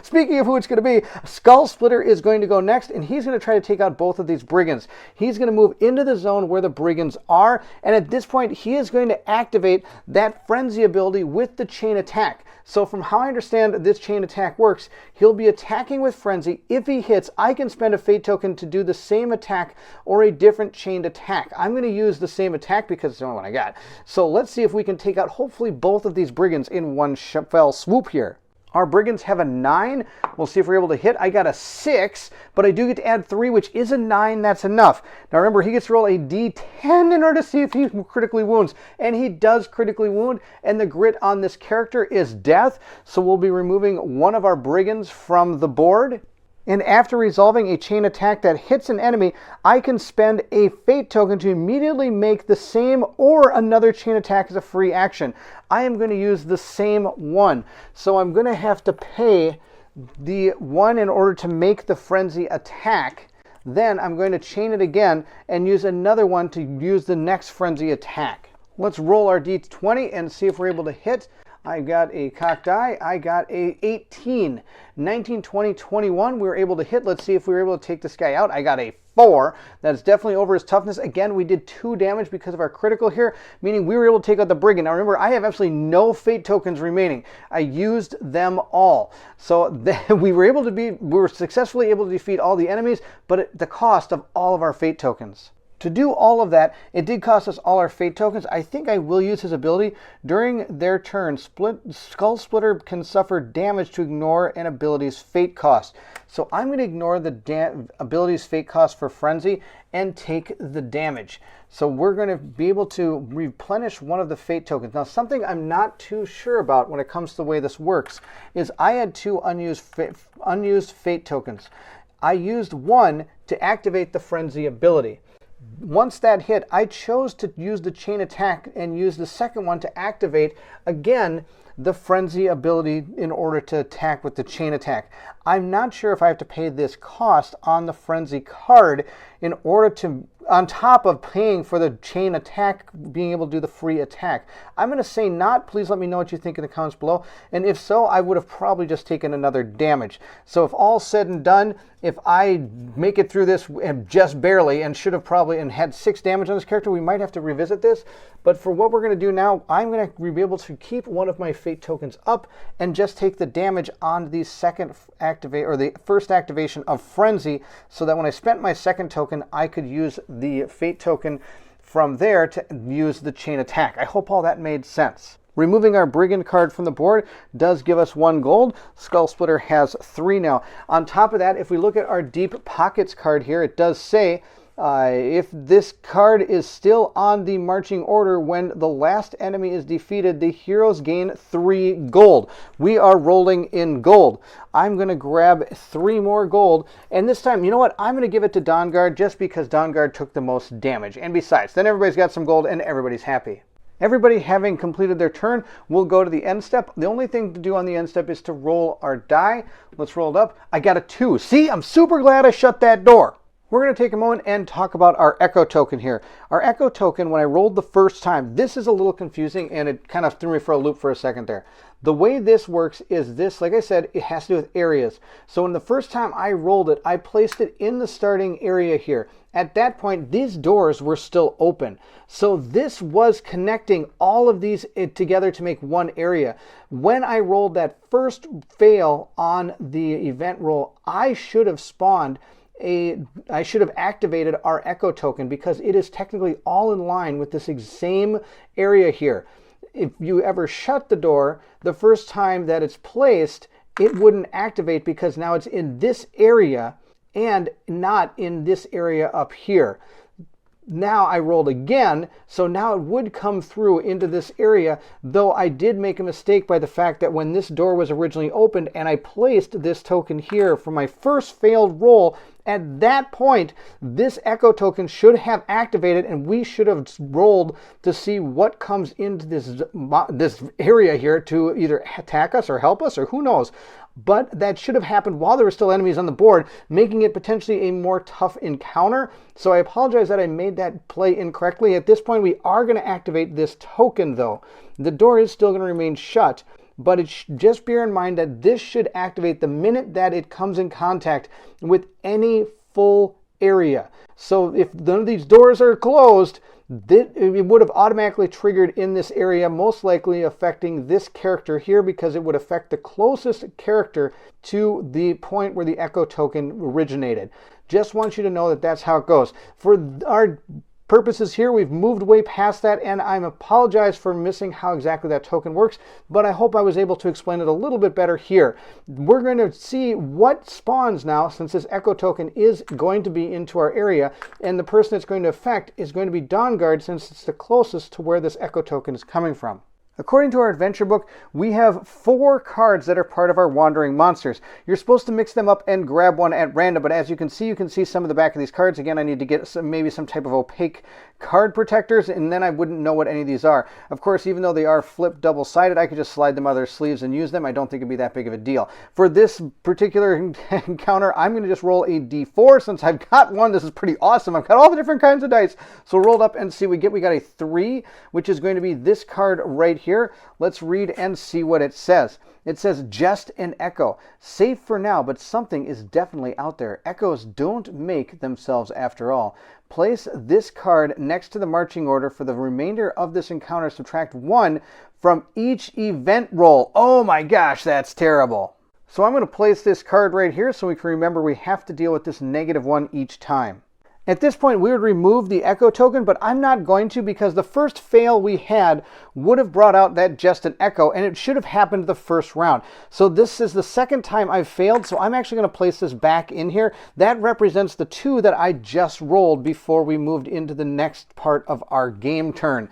Speaker 1: Speaking of who it's going to be, Skull Splitter is going to go next, and he's going to try to take out both of these brigands. He's going to move into the zone where the brigands are, and at this point, he is going to activate that frenzy ability with the chain attack. So from how I understand this chain attack works, he'll be attacking with frenzy. If he hits, I can spend a fate token to do the same attack or a different chained attack. I'm going to use the same attack because it's the only one I got. So let's see if we can take out hopefully both of these brigands in one fell swoop here. Our brigands have a 9. We'll see if we're able to hit. I got a 6, but I do get to add 3, which is a 9. That's enough. Now remember, he gets to roll a d10 in order to see if he critically wounds. And he does critically wound, and the grit on this character is death. So we'll be removing one of our brigands from the board. And after resolving a chain attack that hits an enemy, I can spend a fate token to immediately make the same or another chain attack as a free action. I am going to use the same one. So I'm going to have to pay the 1 in order to make the frenzy attack. Then I'm going to chain it again and use another one to use the next frenzy attack. Let's roll our d20 and see if we're able to hit. I got a cocked die. I got a 18. 19, 20, 21. We were able to hit. Let's see if we were able to take this guy out. I got a 4. That's definitely over his toughness. Again, we did 2 damage because of our critical here, meaning we were able to take out the brigand. Now remember, I have absolutely no fate tokens remaining. I used them all. So we were successfully able to defeat all the enemies, but at the cost of all of our fate tokens. To do all of that, it did cost us all our fate tokens. I think I will use his ability. During their turn, Skull Splitter can suffer damage to ignore an ability's fate cost. So I'm going to ignore the ability's fate cost for Frenzy and take the damage. So we're going to be able to replenish one of the fate tokens. Now, something I'm not too sure about when it comes to the way this works is I had 2 unused fate tokens. I used 1 to activate the Frenzy ability. once that hit, I chose to use the chain attack and use the second one to activate, again, the frenzy ability in order to attack with the chain attack. I'm not sure if I have to pay this cost on the frenzy card in order to, on top of paying for the chain attack, being able to do the free attack. I'm going to say not. Please let me know what you think in the comments below. And if so, I would have probably just taken another damage. So if all said and done, if I make it through this just barely and should have probably and had 6 damage on this character, we might have to revisit this. But for what we're going to do now, I'm going to be able to keep one of my fate tokens up and just take the damage on the second activate or the first activation of frenzy, so that when I spent my second token, I could use the fate token from there to use the chain attack. I hope all that made sense. Removing our Brigand card from the board does give us 1 gold. Skull Splitter has 3 now. On top of that, if we look at our Deep Pockets card here, it does say if this card is still on the marching order when the last enemy is defeated, the heroes gain 3 gold. We are rolling in gold. I'm going to grab 3 more gold, and this time, you know what? I'm going to give it to Dawnguard just because Dawnguard took the most damage. And besides, then everybody's got some gold and everybody's happy. Everybody having completed their turn will go to the end step. The only thing to do on the end step is to roll our die. Let's roll it up. I got a 2. See, I'm super glad I shut that door. We're going to take a moment and talk about our Echo token here. Our Echo token, when I rolled the first time, this is a little confusing and it kind of threw me for a loop for a second there. The way this works is this, like I said, it has to do with areas. So when the first time I rolled it, I placed it in the starting area here. At that point, these doors were still open. So this was connecting all of these together to make one area. When I rolled that first fail on the event roll, I should have activated our Echo token because it is technically all in line with this same area here. If you ever shut the door, the first time that it's placed, it wouldn't activate because now it's in this area and not in this area up here. Now I rolled again, so now it would come through into this area, though I did make a mistake by the fact that when this door was originally opened and I placed this token here for my first failed roll, at that point, this Echo token should have activated and we should have rolled to see what comes into this area here to either attack us or help us or who knows. But that should have happened while there were still enemies on the board, making it potentially a more tough encounter. So I apologize that I made that play incorrectly. At this point, we are going to activate this token, though. The door is still going to remain shut, but just bear in mind that this should activate the minute that it comes in contact with any full area. So if none of these doors are closed, it would have automatically triggered in this area, most likely affecting this character here because it would affect the closest character to the point where the Echo token originated. Just want you to know that that's how it goes. For our purposes here, we've moved way past that, and I apologize for missing how exactly that token works, but I hope I was able to explain it a little bit better here. We're going to see what spawns now, since this Echo token is going to be into our area, and the person it's going to affect is going to be Dawnguard, since it's the closest to where this Echo token is coming from. According to our adventure book, we have 4 cards that are part of our wandering monsters. You're supposed to mix them up and grab one at random, but as you can see some of the back of these cards. Again, I need to get maybe some type of opaque card protectors, and then I wouldn't know what any of these are. Of course, even though they are flipped double-sided, I could just slide them out of their sleeves and use them. I don't think it'd be that big of a deal. For this particular encounter, I'm going to just roll a d4 since I've got one. This is pretty awesome. I've got all the different kinds of dice. So rolled up and see we got a 3, which is going to be this card right here. Let's read and see what it says. It says, just an echo. Safe for now, but something is definitely out there. Echoes don't make themselves after all. Place this card next to the marching order for the remainder of this encounter. Subtract 1 from each event roll. Oh my gosh, that's terrible. So I'm going to place this card right here so we can remember we have to deal with this -1 each time. At this point, we would remove the Echo token, but I'm not going to because the first fail we had would have brought out that just an Echo, and it should have happened the first round. So this is the second time I've failed, so I'm actually going to place this back in here. That represents the 2 that I just rolled before we moved into the next part of our game turn.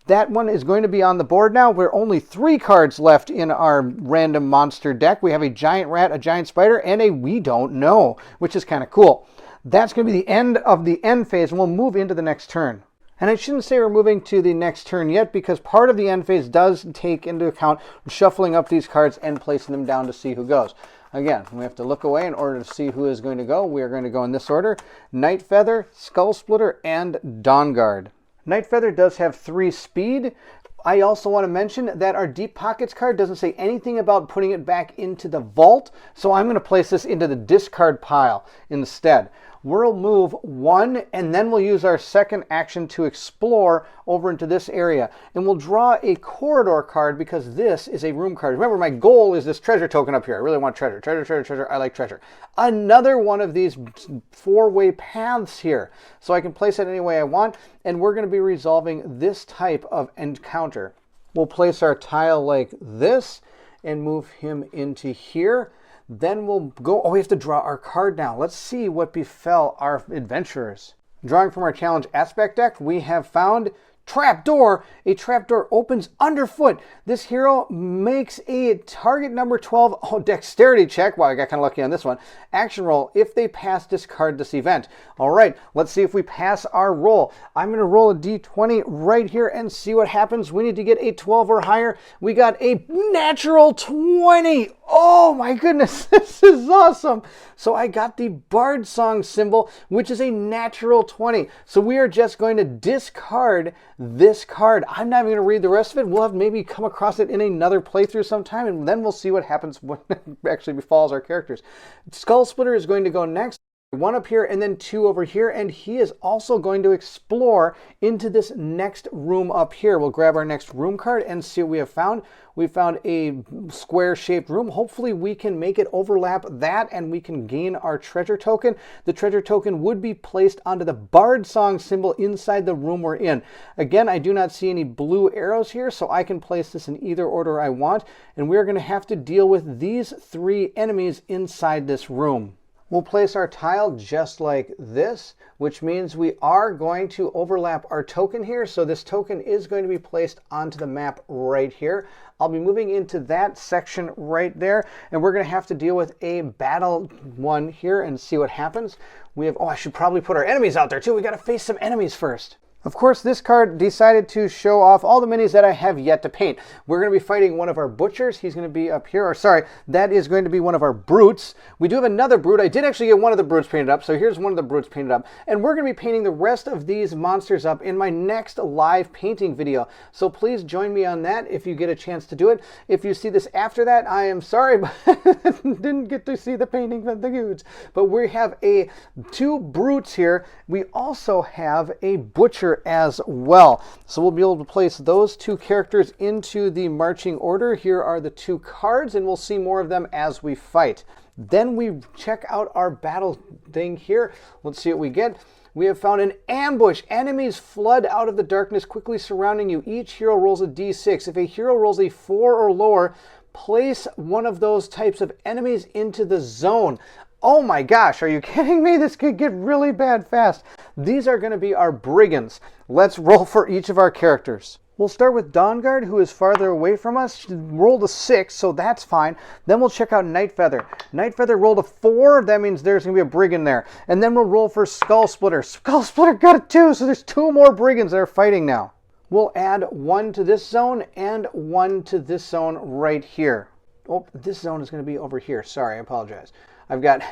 Speaker 1: That one is going to be on the board now. We're only 3 cards left in our random monster deck. We have a giant rat, a giant spider, and a we don't know, which is kind of cool. That's going to be the end of the end phase, and we'll move into the next turn. And I shouldn't say we're moving to the next turn yet, because part of the end phase does take into account shuffling up these cards and placing them down to see who goes. Again, we have to look away in order to see who is going to go. We are going to go in this order: Nightfeather, Skullsplitter, and Dawnguard. Nightfeather does have 3 speed. I also want to mention that our Deep Pockets card doesn't say anything about putting it back into the vault, so I'm going to place this into the discard pile instead. We'll move 1, and then we'll use our second action to explore over into this area. And we'll draw a corridor card, because this is a room card. Remember, my goal is this treasure token up here. I really want treasure, treasure, treasure, treasure. I like treasure. Another one of these 4-way paths here. So I can place it any way I want, and we're going to be resolving this type of encounter. We'll place our tile like this and move him into here. Then we'll go, oh, we have to draw our card now. Let's see what befell our adventurers. Drawing from our challenge aspect deck, we have found Trapdoor. A trapdoor opens underfoot. This hero makes a target number 12 dexterity check. Wow, I got kind of lucky on this one. Action roll. If they pass, discard this event. All right, let's see if we pass our roll. I'm going to roll a d20 right here and see what happens. We need to get a 12 or higher. We got a natural 20. Oh my goodness, this is awesome. So I got the Bardsung symbol, which is a natural 20. So we are just going to discard this card. I'm not even going to read the rest of it. We'll have maybe come across it in another playthrough sometime, and then we'll see what happens when it actually befalls our characters. Skullsplitter is going to go next. 1 up here and then 2 over here, and he is also going to explore into this next room up here. We'll grab our next room card and see what we have found. We found a square-shaped room. Hopefully we can make it overlap that, and we can gain our treasure token. The treasure token would be placed onto the Bardsung symbol inside the room we're in. Again, I do not see any blue arrows here, so I can place this in either order I want, and we're going to have to deal with these 3 enemies inside this room. We'll place our tile just like this, which means we are going to overlap our token here. So this token is going to be placed onto the map right here. I'll be moving into that section right there, and we're going to have to deal with a battle one here and see what happens. We have, oh, I should probably put our enemies out there too. We got to face some enemies first. Of course, this card decided to show off all the minis that I have yet to paint. We're going to be fighting one of our butchers. He's going to be up here. Or sorry, that is going to be one of our brutes. We do have another brute. I did actually get one of the brutes painted up, so here's one of the brutes painted up. And we're going to be painting the rest of these monsters up in my next live painting video. So please join me on that if you get a chance to do it. If you see this after that, I am sorry, but didn't get to see the painting of the dudes. But we have 2 brutes here. We also have a butcher as well. So we'll be able to place those 2 characters into the marching order. Here are the 2 cards, and we'll see more of them as we fight. Then we check out our battle thing here. Let's see what we get. We have found an ambush. Enemies flood out of the darkness, quickly surrounding you. Each hero rolls a d6. If a hero rolls a 4 or lower, place one of those types of enemies into the zone. Oh my gosh, are you kidding me? This could get really bad fast. These are going to be our brigands. Let's roll for each of our characters. We'll start with Dawnguard, who is farther away from us. She rolled a 6, so that's fine. Then we'll check out Nightfeather. Nightfeather rolled a 4. That means there's going to be a brigand there. And then we'll roll for Skullsplitter. Skullsplitter got a 2, so there's 2 more brigands that are fighting now. We'll add 1 to this zone and 1 to this zone right here. Oh, this zone is going to be over here. Sorry, I apologize. I've got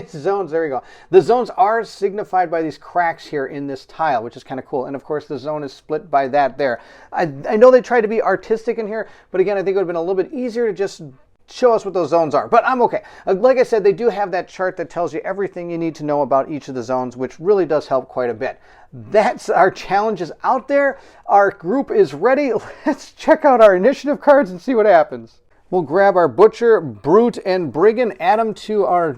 Speaker 1: zones, there we go. The zones are signified by these cracks here in this tile, which is kind of cool. And of course, the zone is split by that there. I know they tried to be artistic in here, but again, I think it would have been a little bit easier to just show us what those zones are. But I'm okay. Like I said, they do have that chart that tells you everything you need to know about each of the zones, which really does help quite a bit. That's our challenges out there. Our group is ready. Let's check out our initiative cards and see what happens. We'll grab our Butcher, Brute, and Brigand, add them to our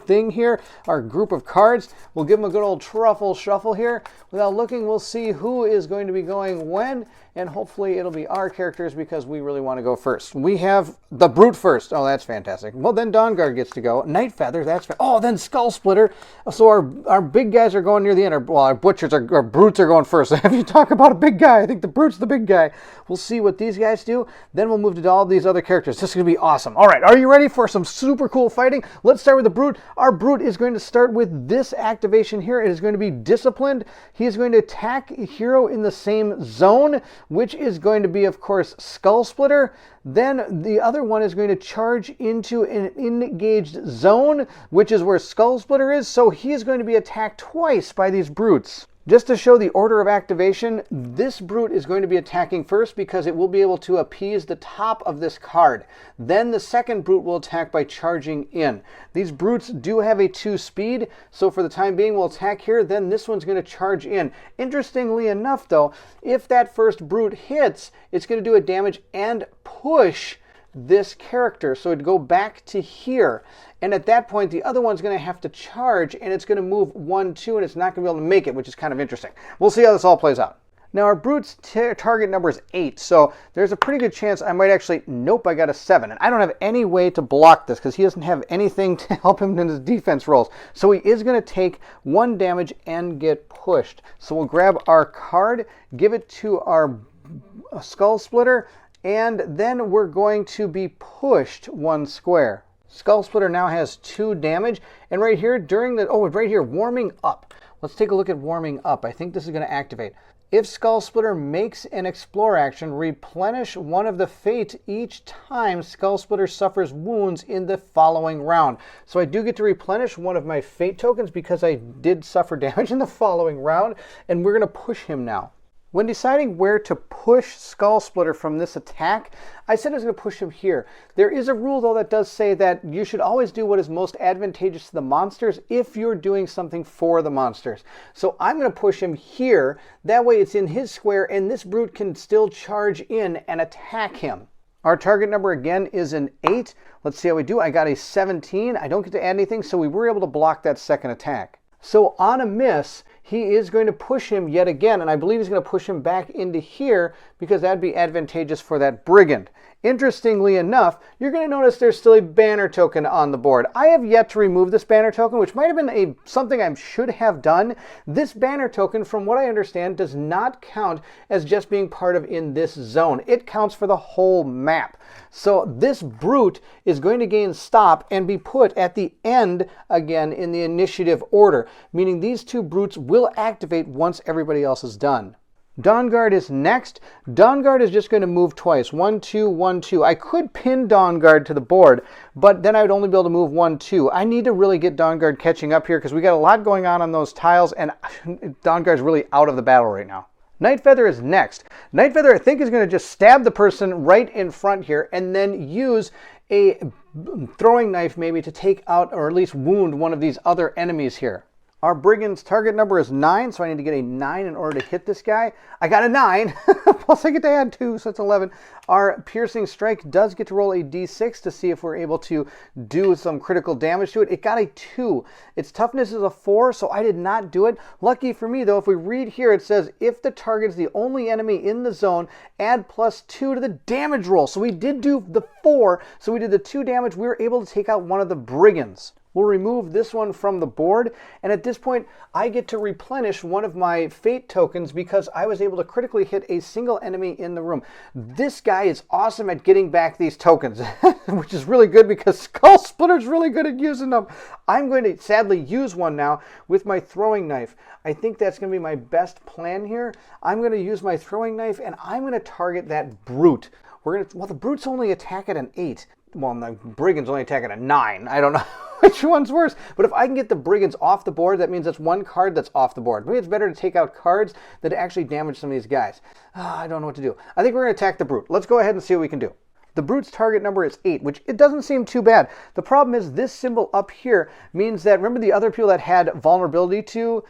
Speaker 1: thing here, our group of cards. We'll give them a good old truffle shuffle here. Without looking, we'll see who is going to be going when, and hopefully it'll be our characters because we really want to go first. We have the Brute first. Oh, that's fantastic. Well, then Dawnguard gets to go. Nightfeather, that's oh, then Skullsplitter. So our big guys are going near the end. Well, our Butchers, our Brutes are going first. So if you talk about a big guy, I think the Brute's the big guy. We'll see what these guys do. Then we'll move to all these other characters. This is going to be awesome. All right, are you ready for some super cool fighting? Let's start with the Brute. Our Brute is going to start with this activation here. It is going to be Disciplined. He is going to attack a hero in the same zone, which is going to be, of course, Skull Splitter. Then the other one is going to charge into an engaged zone, which is where Skull Splitter is. So he is going to be attacked twice by these Brutes. Just to show the order of activation, this Brute is going to be attacking first because it will be able to appease the top of this card. Then the second Brute will attack by charging in. These Brutes do have a 2 speed, so for the time being we'll attack here, then this one's going to charge in. Interestingly enough though, if that first Brute hits, it's going to do a damage and push this character, so it'd go back to here. And at that point, the other one's going to have to charge, and it's going to move 1, 2, and it's not going to be able to make it, which is kind of interesting. We'll see how this all plays out. Now, our Brute's target number is 8, so there's a pretty good chance I might actually... Nope, I got a 7. And I don't have any way to block this, because he doesn't have anything to help him in his defense rolls. So he is going to take 1 damage and get pushed. So we'll grab our card, give it to our Skull Splitter, and then we're going to be pushed 1 square. Skull Splitter now has 2 damage, and right here during the, right here, warming up. Let's take a look at warming up. I think this is going to activate. If Skull Splitter makes an explore action, replenish 1 of the fate each time Skull Splitter suffers wounds in the following round. So I do get to replenish 1 of my fate tokens because I did suffer damage in the following round, and we're going to push him now. When deciding where to push Skull Splitter from this attack, I said I was going to push him here. There is a rule, though, that does say that you should always do what is most advantageous to the monsters if you're doing something for the monsters. So I'm going to push him here. That way it's in his square, and this Brute can still charge in and attack him. Our target number, again, is an 8. Let's see how we do. I got a 17. I don't get to add anything, so we were able to block that second attack. So on a miss, he is going to push him yet again, and I believe he's going to push him back into here because that'd be advantageous for that Brigand. Interestingly enough, you're going to notice there's still a banner token on the board. I have yet to remove this banner token, which might have been something I should have done. This banner token, from what I understand, does not count as just being part of in this zone. It counts for the whole map. So this Brute is going to gain stop and be put at the end again in the initiative order, meaning these 2 Brutes will activate once everybody else is done. Dawnguard is next. Dawnguard is just going to move twice. 1, 2, 1, 2. I could pin Dawnguard to the board, but then I would only be able to move 1, 2. I need to really get Dawnguard catching up here because we got a lot going on those tiles, and Dawnguard's really out of the battle right now. Nightfeather is next. Nightfeather, I think, is going to just stab the person right in front here and then use a throwing knife maybe to take out or at least wound one of these other enemies here. Our Brigand's target number is 9, so I need to get a 9 in order to hit this guy. I got a 9, plus I get to add 2, so that's 11. Our Piercing Strike does get to roll a d6 to see if we're able to do some critical damage to it. It got a 2. Its toughness is a 4, so I did not do it. Lucky for me, though, if we read here, it says, if the target is the only enemy in the zone, add +2 to the damage roll. So we did do the 4, so we did the 2 damage. We were able to take out one of the Brigands. We'll remove this one from the board, and at this point, I get to replenish 1 of my fate tokens because I was able to critically hit a single enemy in the room. This guy is awesome at getting back these tokens, which is really good because Skull Splitter's really good at using them. I'm going to sadly use one now with my throwing knife. I think that's going to be my best plan here. I'm going to use my throwing knife, and I'm going to target that Brute. Well, the Brute's only attack at an 8. Well, the Brigand's only attack at a 9. I don't know which one's worse. But if I can get the Brigands off the board, that means that's 1 card that's off the board. Maybe it's better to take out cards than to actually damage some of these guys. I don't know what to do. I think we're going to attack the Brute. Let's go ahead and see what we can do. The Brute's target number is 8, which it doesn't seem too bad. The problem is this symbol up here means that, remember the other people that had vulnerability to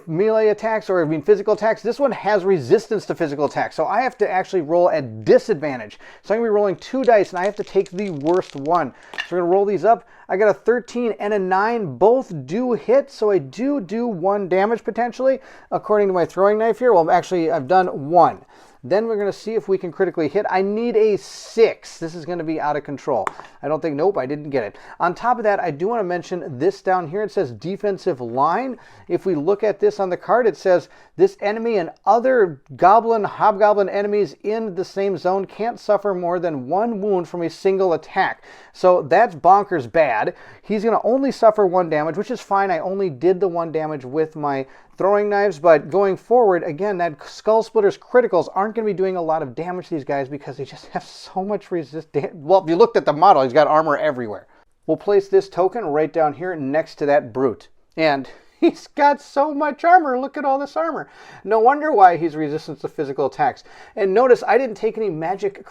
Speaker 1: melee attacks or physical attacks? This one has resistance to physical attacks, so I have to actually roll at disadvantage. So I'm going to be rolling 2 dice, and I have to take the worst one. So we're going to roll these up. I got a 13 and a 9. Both do hit, so I do 1 damage potentially, according to my throwing knife here. Well, actually, I've done 1. Then we're going to see if we can critically hit. I need a 6. This is going to be out of control. I don't think, nope, I didn't get it. On top of that, I do want to mention this down here. It says defensive line. If we look at this on the card, it says this enemy and other hobgoblin enemies in the same zone can't suffer more than 1 wound from a single attack. So that's bonkers bad. He's going to only suffer 1 damage, which is fine. I only did the 1 damage with my throwing knives, but going forward, again, that Skull Splitter's criticals aren't going to be doing a lot of damage to these guys because they just have so much resistance. Well, if you looked at the model, he's got armor everywhere. We'll place this token right down here next to that brute. And he's got so much armor. Look at all this armor. No wonder why he's resistant to physical attacks. And notice I didn't take any magic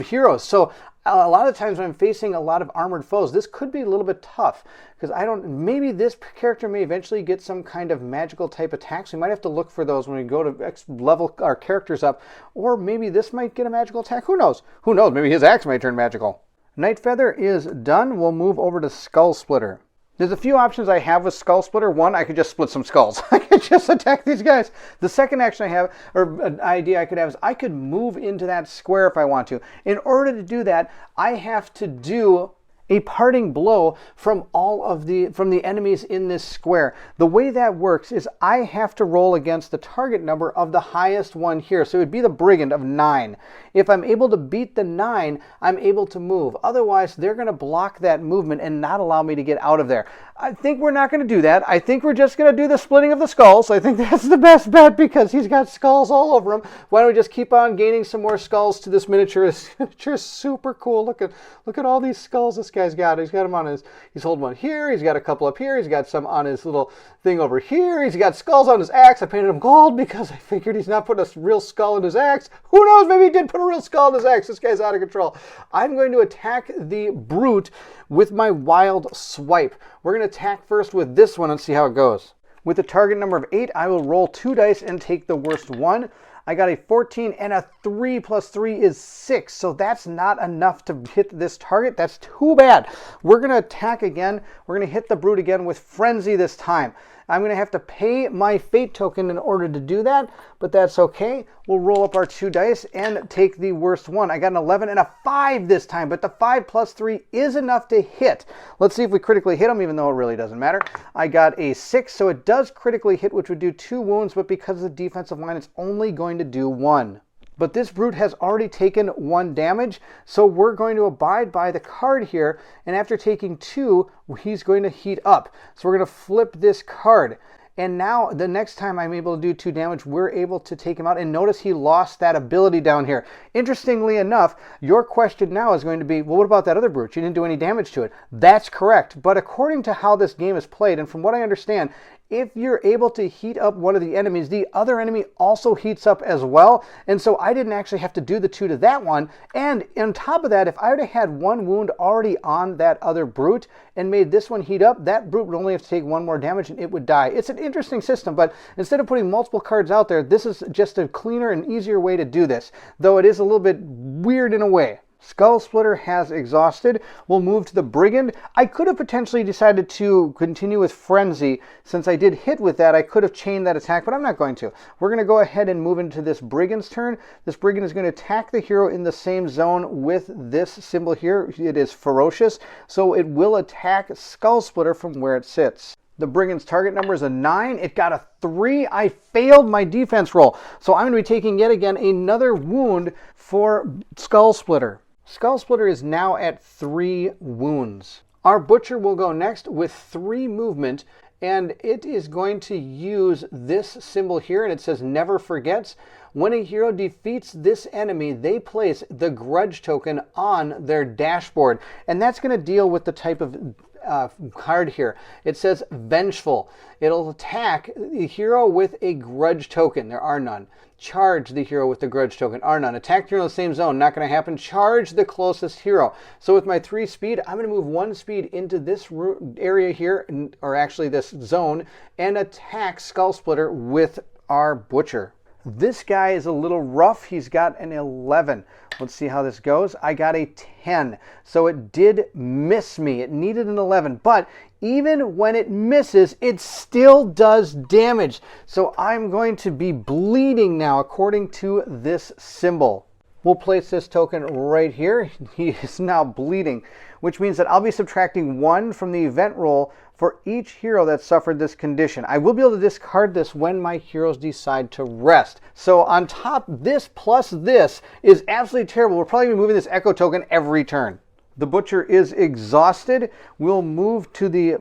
Speaker 1: heroes. So a lot of times when I'm facing a lot of armored foes, this could be a little bit tough because maybe this character may eventually get some kind of magical type attacks. We might have to look for those when we go to level our characters up. Or maybe this might get a magical attack. Who knows? Who knows? Maybe his axe might turn magical. Night Feather is done. We'll move over to Skull Splitter. There's a few options I have with Skull Splitter. One, I could just split some skulls. I could just attack these guys. The second action I have, or an idea I could have, is I could move into that square if I want to. In order to do that, I have to do a parting blow from the enemies in this square. The way that works is I have to roll against the target number of the highest one here. So it would be the Brigand of 9. If I'm able to beat the 9, I'm able to move. Otherwise, they're going to block that movement and not allow me to get out of there. I think we're not going to do that. I think we're just going to do the splitting of the skulls. I think that's the best bet because he's got skulls all over him. Why don't we just keep on gaining some more skulls to this miniature? This miniature is super cool. Look at all these skulls this guy's got. He's got them on he's holding one here. He's got a couple up here. He's got some on his little thing over here. He's got skulls on his axe. I painted him gold because I figured he's not putting a real skull in his axe. Who knows? Maybe he did put a real skull in his axe. This guy's out of control. I'm going to attack the brute with my wild swipe. We're going to attack first with this one and see how it goes. With a target number of 8, I will roll 2 dice and take the worst one. I got a 14 and a 3 plus 3 is 6. So that's not enough to hit this target. That's too bad. We're going to attack again. We're going to hit the brute again with Frenzy this time. I'm going to have to pay my fate token in order to do that, but that's okay. We'll roll up our 2 dice and take the worst one. I got an 11 and a 5 this time, but the 5 plus 3 is enough to hit. Let's see if we critically hit him, even though it really doesn't matter. I got a 6, so it does critically hit, which would do 2 wounds, but because of the defensive line, it's only going to do 1. But this brute has already taken 1 damage, so we're going to abide by the card here, and after taking 2, he's going to heat up. So we're going to flip this card. And now, the next time I'm able to do 2 damage, we're able to take him out. And notice he lost that ability down here. Interestingly enough, your question now is going to be, well, what about that other brute? You didn't do any damage to it. That's correct. But according to how this game is played, and from what I understand, if you're able to heat up one of the enemies, the other enemy also heats up as well. And so I didn't actually have to do the 2 to that one. And on top of that, if I would have had 1 wound already on that other brute and made this one heat up, that brute would only have to take 1 more damage and it would die. It's an interesting system, but instead of putting multiple cards out there, this is just a cleaner and easier way to do this, though it is a little bit weird in a way. Skull Splitter has exhausted. We'll move to the Brigand. I could have potentially decided to continue with Frenzy. Since I did hit with that, I could have chained that attack, but I'm not going to. We're going to go ahead and move into this Brigand's turn. This Brigand is going to attack the hero in the same zone with this symbol here. It is Ferocious, so it will attack Skull Splitter from where it sits. The Brigand's target number is a 9. It got a 3. I failed my defense roll. So I'm going to be taking yet again another wound for Skull Splitter. Skull Splitter is now at 3 wounds. Our Butcher will go next with 3 movement, and it is going to use this symbol here, and it says Never Forgets. When a hero defeats this enemy, they place the Grudge token on their dashboard, and that's going to deal with the type of card here. It says Vengeful. It'll attack the hero with a Grudge token. There are none. Charge the hero with the Grudge token. Are none. Attack the hero in the same zone. Not going to happen. Charge the closest hero. So with my 3 speed, I'm going to move 1 speed into this area here, or actually this zone, and attack Skull Splitter with our Butcher. This guy is a little rough. He's got an 11. Let's see how this goes. I got a 10. So it did miss me. It needed an 11. But even when it misses, it still does damage. So I'm going to be bleeding now according to this symbol. We'll place this token right here. He is now bleeding, which means that I'll be subtracting 1 from the event roll for each hero that suffered this condition. I will be able to discard this when my heroes decide to rest. So on top, this plus this is absolutely terrible. We're probably going to be moving this echo token every turn. The Butcher is exhausted. We'll move to the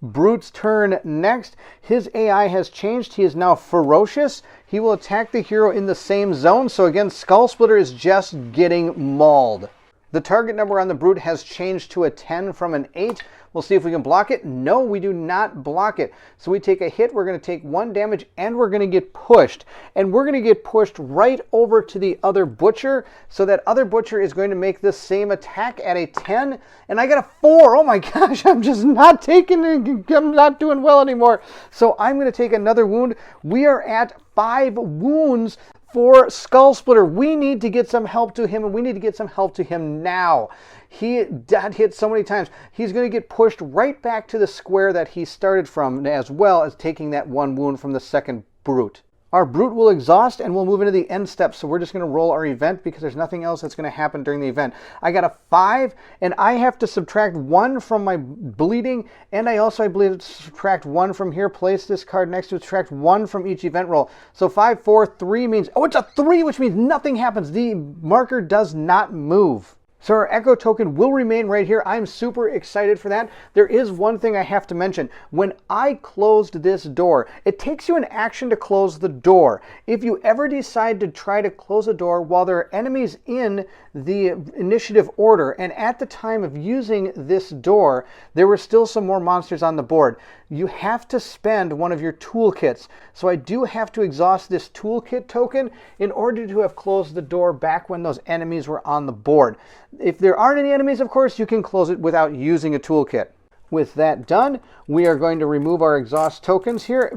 Speaker 1: Brute's turn next. His AI has changed. He is now ferocious. He will attack the hero in the same zone. So again, Skull Splitter is just getting mauled. The target number on the Brute has changed to a 10 from an 8. We'll see if we can block it. No, we do not block it. So we take a hit, we're going to take 1 damage, and we're going to get pushed. And we're going to get pushed right over to the other Butcher. So that other Butcher is going to make the same attack at a 10. And I got a 4. Oh my gosh, I'm just not taking it. I'm not doing well anymore. So I'm going to take another wound. We are at 5 wounds for Skull Splitter. We need to get some help to him, and we need to get some help to him now. He got hit so many times. He's going to get pushed right back to the square that he started from, as well as taking that 1 wound from the second Brute. Our Brute will exhaust, and we'll move into the end step. So we're just going to roll our event because there's nothing else that's going to happen during the event. I got a 5, and I have to subtract 1 from my bleeding, and I also, I believe, subtract 1 from here. Place this card next to it, subtract 1 from each event roll. So 5, 4, 3 means, oh, it's a 3, which means nothing happens. The marker does not move. So our Echo token will remain right here. I'm super excited for that. There is one thing I have to mention. When I closed this door, it takes you an action to close the door. If you ever decide to try to close a door while there are enemies in the initiative order, and at the time of using this door, there were still some more monsters on the board, you have to spend one of your toolkits. So I do have to exhaust this toolkit token in order to have closed the door back when those enemies were on the board. If there aren't any enemies, of course, you can close it without using a toolkit. With that done, we are going to remove our exhaust tokens here,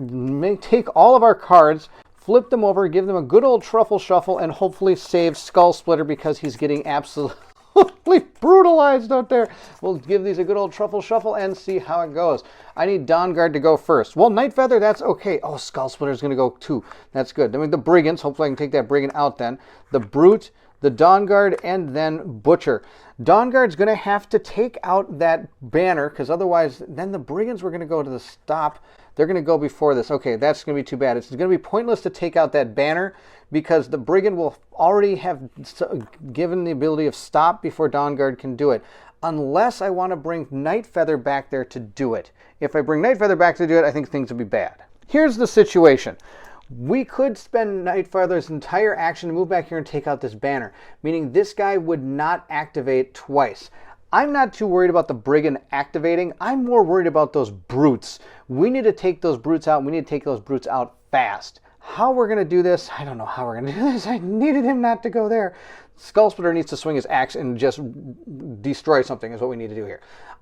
Speaker 1: take all of our cards, flip them over, give them a good old truffle shuffle, and hopefully save Skull Splitter because he's getting absolutely brutalized out there. We'll give these a good old truffle shuffle and see how it goes. I need Dawnguard to go first. Well, Night Feather, that's okay. Oh, Skull Splitter is going to go too. That's good. Then we have the Brigands. Hopefully I can take that Brigand out then. The Brute, the Dawnguard, and then Butcher. Dawnguard's going to have to take out that banner because otherwise then the Brigands were going to go to the stop. They're going to go before this. Okay, that's going to be too bad. It's going to be pointless to take out that banner because the Brigand will already have given the ability of stop before Dawnguard can do it. Unless I want to bring Night Feather back there to do it. If I bring Night Feather back to do it, I think things will be bad. Here's the situation. We could spend Night Feather's entire action to move back here and take out this banner, meaning this guy would not activate twice. I'm not too worried about the Brigand activating. I'm more worried about those Brutes. We need to take those Brutes out. We need to take those Brutes out fast. How we're going to do this, I don't know how we're going to do this. I needed him not to go there. Skull Splitter needs to swing his axe and just destroy something is what we need to do here.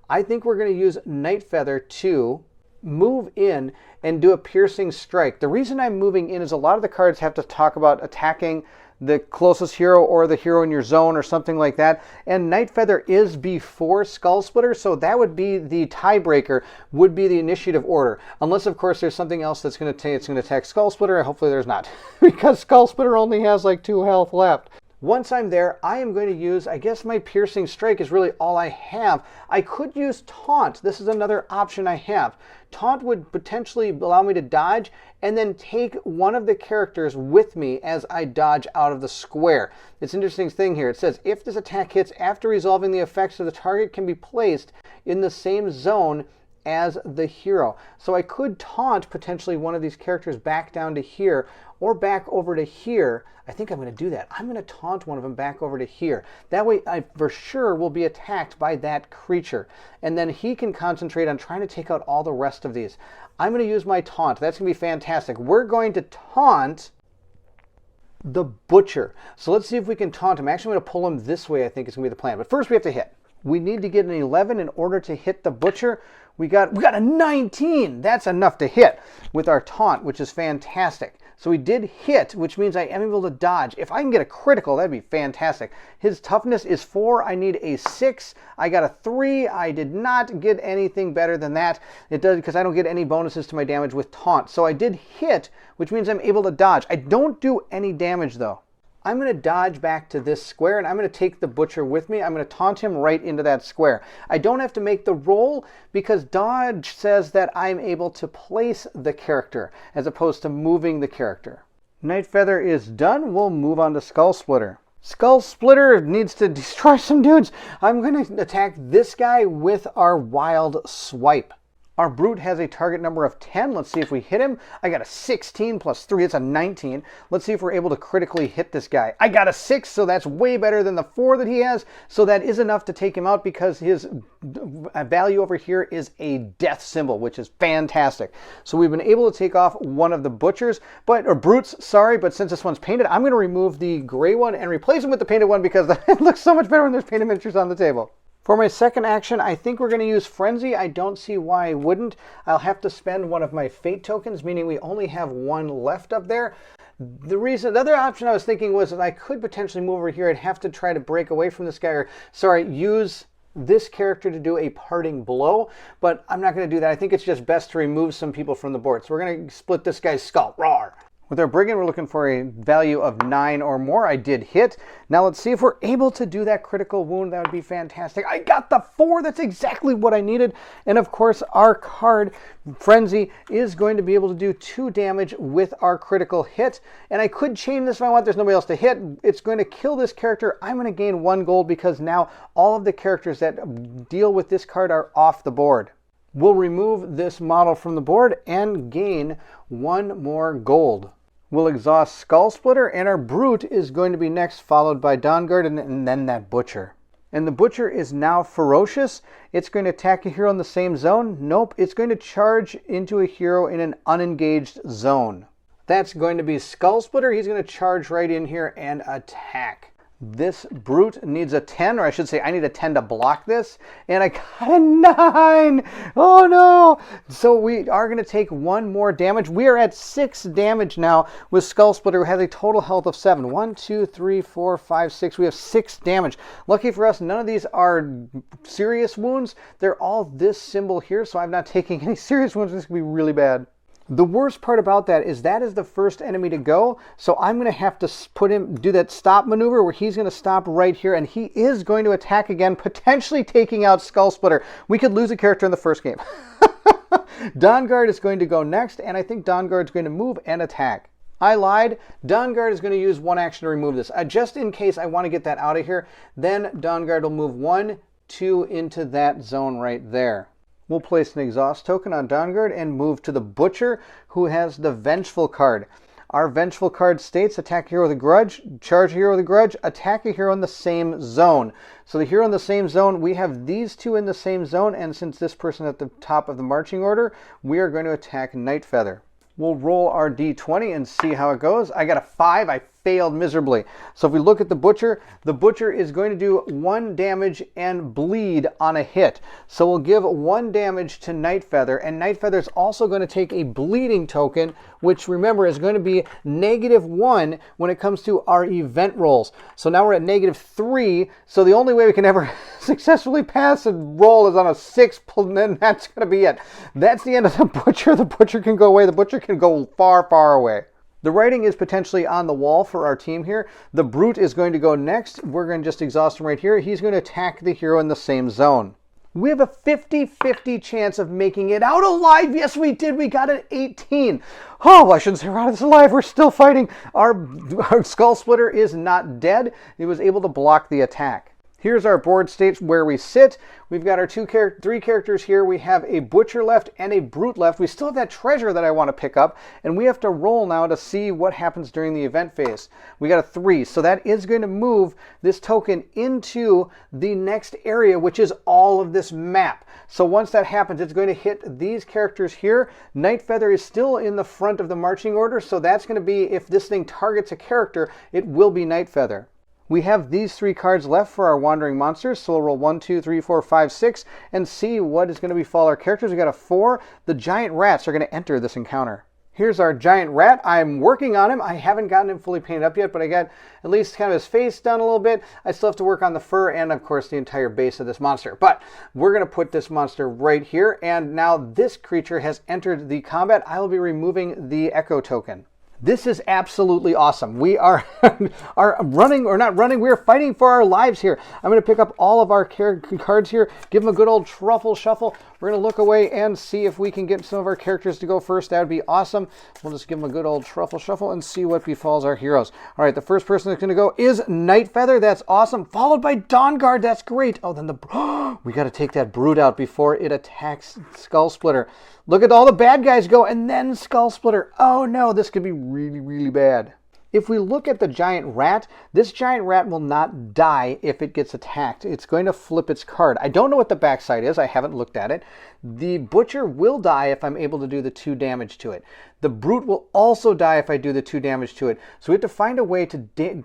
Speaker 1: I think we're going to use Night Feather to move in and do a piercing strike. The reason I'm moving in is a lot of the cards have to talk about attacking the closest hero or the hero in your zone or something like that. And Night Feather is before Skull Splitter, so that would be the tiebreaker, would be the initiative order. Unless, of course, there's something else that's going to attack Skull Splitter. Hopefully there's not, because Skull Splitter only has like 2 health left. Once I'm there, I am going to use, I guess my piercing strike is really all I have. I could use taunt. This is another option I have. Taunt would potentially allow me to dodge and then take one of the characters with me as I dodge out of the square. It's an interesting thing here. It says, if this attack hits after resolving the effects of the target can be placed in the same zone as the hero. So I could taunt potentially one of these characters back down to here or back over to here. I think I'm going to do that. I'm going to taunt one of them back over to here. That way I for sure will be attacked by that creature. And then he can concentrate on trying to take out all the rest of these. I'm going to use my taunt. That's going to be fantastic. We're going to taunt the Butcher. So let's see if we can taunt him. Actually, I'm going to pull him this way, I think is going to be the plan. But first we have to hit. We need to get an 11 in order to hit the Butcher. We got a 19. That's enough to hit with our taunt, which is fantastic. So we did hit, which means I am able to dodge. If I can get a critical, that'd be fantastic. His toughness is 4. I need a 6. I got a 3. I did not get anything better than that. It does, because I don't get any bonuses to my damage with taunt. So I did hit, which means I'm able to dodge. I don't do any damage though. I'm going to dodge back to this square, and I'm going to take the butcher with me. I'm going to taunt him right into that square. I don't have to make the roll because dodge says that I'm able to place the character as opposed to moving the character. Night Feather is done. We'll move on to Skull Splitter. Skull Splitter needs to destroy some dudes. I'm going to attack this guy with our Wild Swipe. Our brute has a target number of 10. Let's see if we hit him. I got a 16 plus 3. It's a 19. Let's see if we're able to critically hit this guy. I got a 6, so that's way better than the 4 that he has. So that is enough to take him out because his value over here is a death symbol, which is fantastic. So we've been able to take off one of the butchers, or brutes, sorry, but since this one's painted, I'm going to remove the gray one and replace him with the painted one because it looks so much better when there's painted miniatures on the table. For my second action, I think we're going to use Frenzy. I don't see why I wouldn't. I'll have to spend one of my Fate tokens, meaning we only have one left up there. The other option I was thinking was that I could potentially move over here. I'd have to try to break away from this guy, or, sorry, use this character to do a parting blow, but I'm not going to do that. I think it's just best to remove some people from the board. So we're going to split this guy's skull. Roar! With our Brigand, we're looking for a value of 9 or more. I did hit. Now let's see if we're able to do that critical wound. That would be fantastic. I got the 4. That's exactly what I needed. And of course, our card, Frenzy, is going to be able to do 2 damage with our critical hit. And I could chain this if I want. There's nobody else to hit. It's going to kill this character. I'm going to gain 1 gold because now all of the characters that deal with this card are off the board. We'll remove this model from the board and gain 1 more gold. We'll exhaust Skull Splitter, and our Brute is going to be next, followed by Dawnguard, and then that Butcher. And the Butcher is now ferocious. It's going to attack a hero in the same zone. Nope, it's going to charge into a hero in an unengaged zone. That's going to be Skull Splitter. He's going to charge right in here and attack. This Brute needs a 10, or I should say I need a 10 to block this, and I got a 9! Oh no! So we are going to take 1 more damage. We are at 6 damage now with Skull Splitter, who has a total health of 7. 1, 2, 3, 4, 5, 6. We have 6 damage. Lucky for us, none of these are serious wounds. They're all this symbol here, so I'm not taking any serious wounds. This could be really bad. The worst part about that is the first enemy to go, so I'm going to have to do that stop maneuver where he's going to stop right here, and he is going to attack again, potentially taking out Skull Splitter. We could lose a character in the first game. Dawnguard is going to go next, and I think Dawnguard is going to move and attack. I lied. Dawnguard is going to use 1 action to remove this. Just in case I want to get that out of here, then Dawnguard will move 1, 2 into that zone right there. We'll place an exhaust token on Dawnguard and move to the Butcher, who has the Vengeful card. Our Vengeful card states, attack a hero with a grudge, charge a hero with a grudge, attack a hero in the same zone. So the hero in the same zone, we have these 2 in the same zone, and since this person is at the top of the marching order, we are going to attack Night Feather. We'll roll our d20 and see how it goes. I got a 5. I failed miserably. So if we look at the Butcher is going to do 1 damage and bleed on a hit. So we'll give 1 damage to Night Feather, and Night Feather is also going to take a bleeding token, which remember is going to be -1 when it comes to our event rolls. So now we're at -3, so the only way we can ever successfully pass a roll is on a 6, and then that's going to be it. That's the end of the Butcher. The Butcher can go away. The Butcher can go far, far away. The writing is potentially on the wall for our team here. The Brute is going to go next. We're going to just exhaust him right here. He's going to attack the hero in the same zone. We have a 50-50 chance of making it out alive. Yes, we did. We got an 18. Oh, I shouldn't say we're out of this alive. We're still fighting. Our Skull Splitter is not dead. He was able to block the attack. Here's our board states where we sit. We've got our 3 characters here. We have a Butcher left and a Brute left. We still have that treasure that I want to pick up, and we have to roll now to see what happens during the event phase. We got a 3, so that is going to move this token into the next area, which is all of this map. So once that happens, it's going to hit these characters here. Night Feather is still in the front of the marching order, so that's going to be, if this thing targets a character, it will be Night Feather. We have these 3 cards left for our Wandering Monsters, so we'll roll 1, 2, 3, 4, 5, 6, and see what is going to befall our characters. We got a 4. The giant rats are going to enter this encounter. Here's our giant rat. I'm working on him. I haven't gotten him fully painted up yet, but I got at least kind of his face done a little bit. I still have to work on the fur and, of course, the entire base of this monster. But we're going to put this monster right here, and now this creature has entered the combat. I will be removing the echo token. This is absolutely awesome. We are running, or not running, we are fighting for our lives here. I'm going to pick up all of our cards here, give them a good old truffle shuffle. We're going to look away and see if we can get some of our characters to go first. That would be awesome. We'll just give them a good old truffle shuffle and see what befalls our heroes. All right, the first person that's going to go is Nightfeather. That's awesome. Followed by Dawnguard. That's great. Oh, then we got to take that Brute out before it attacks Skull Splitter. Look at all the bad guys go, and then Skull Splitter. Oh no, this could be really, really bad. If we look at the giant rat, this giant rat will not die if it gets attacked. It's going to flip its card. I don't know what the backside is. I haven't looked at it. The butcher will die if I'm able to do the 2 damage to it. The brute will also die if I do the 2 damage to it. So we have to find a way to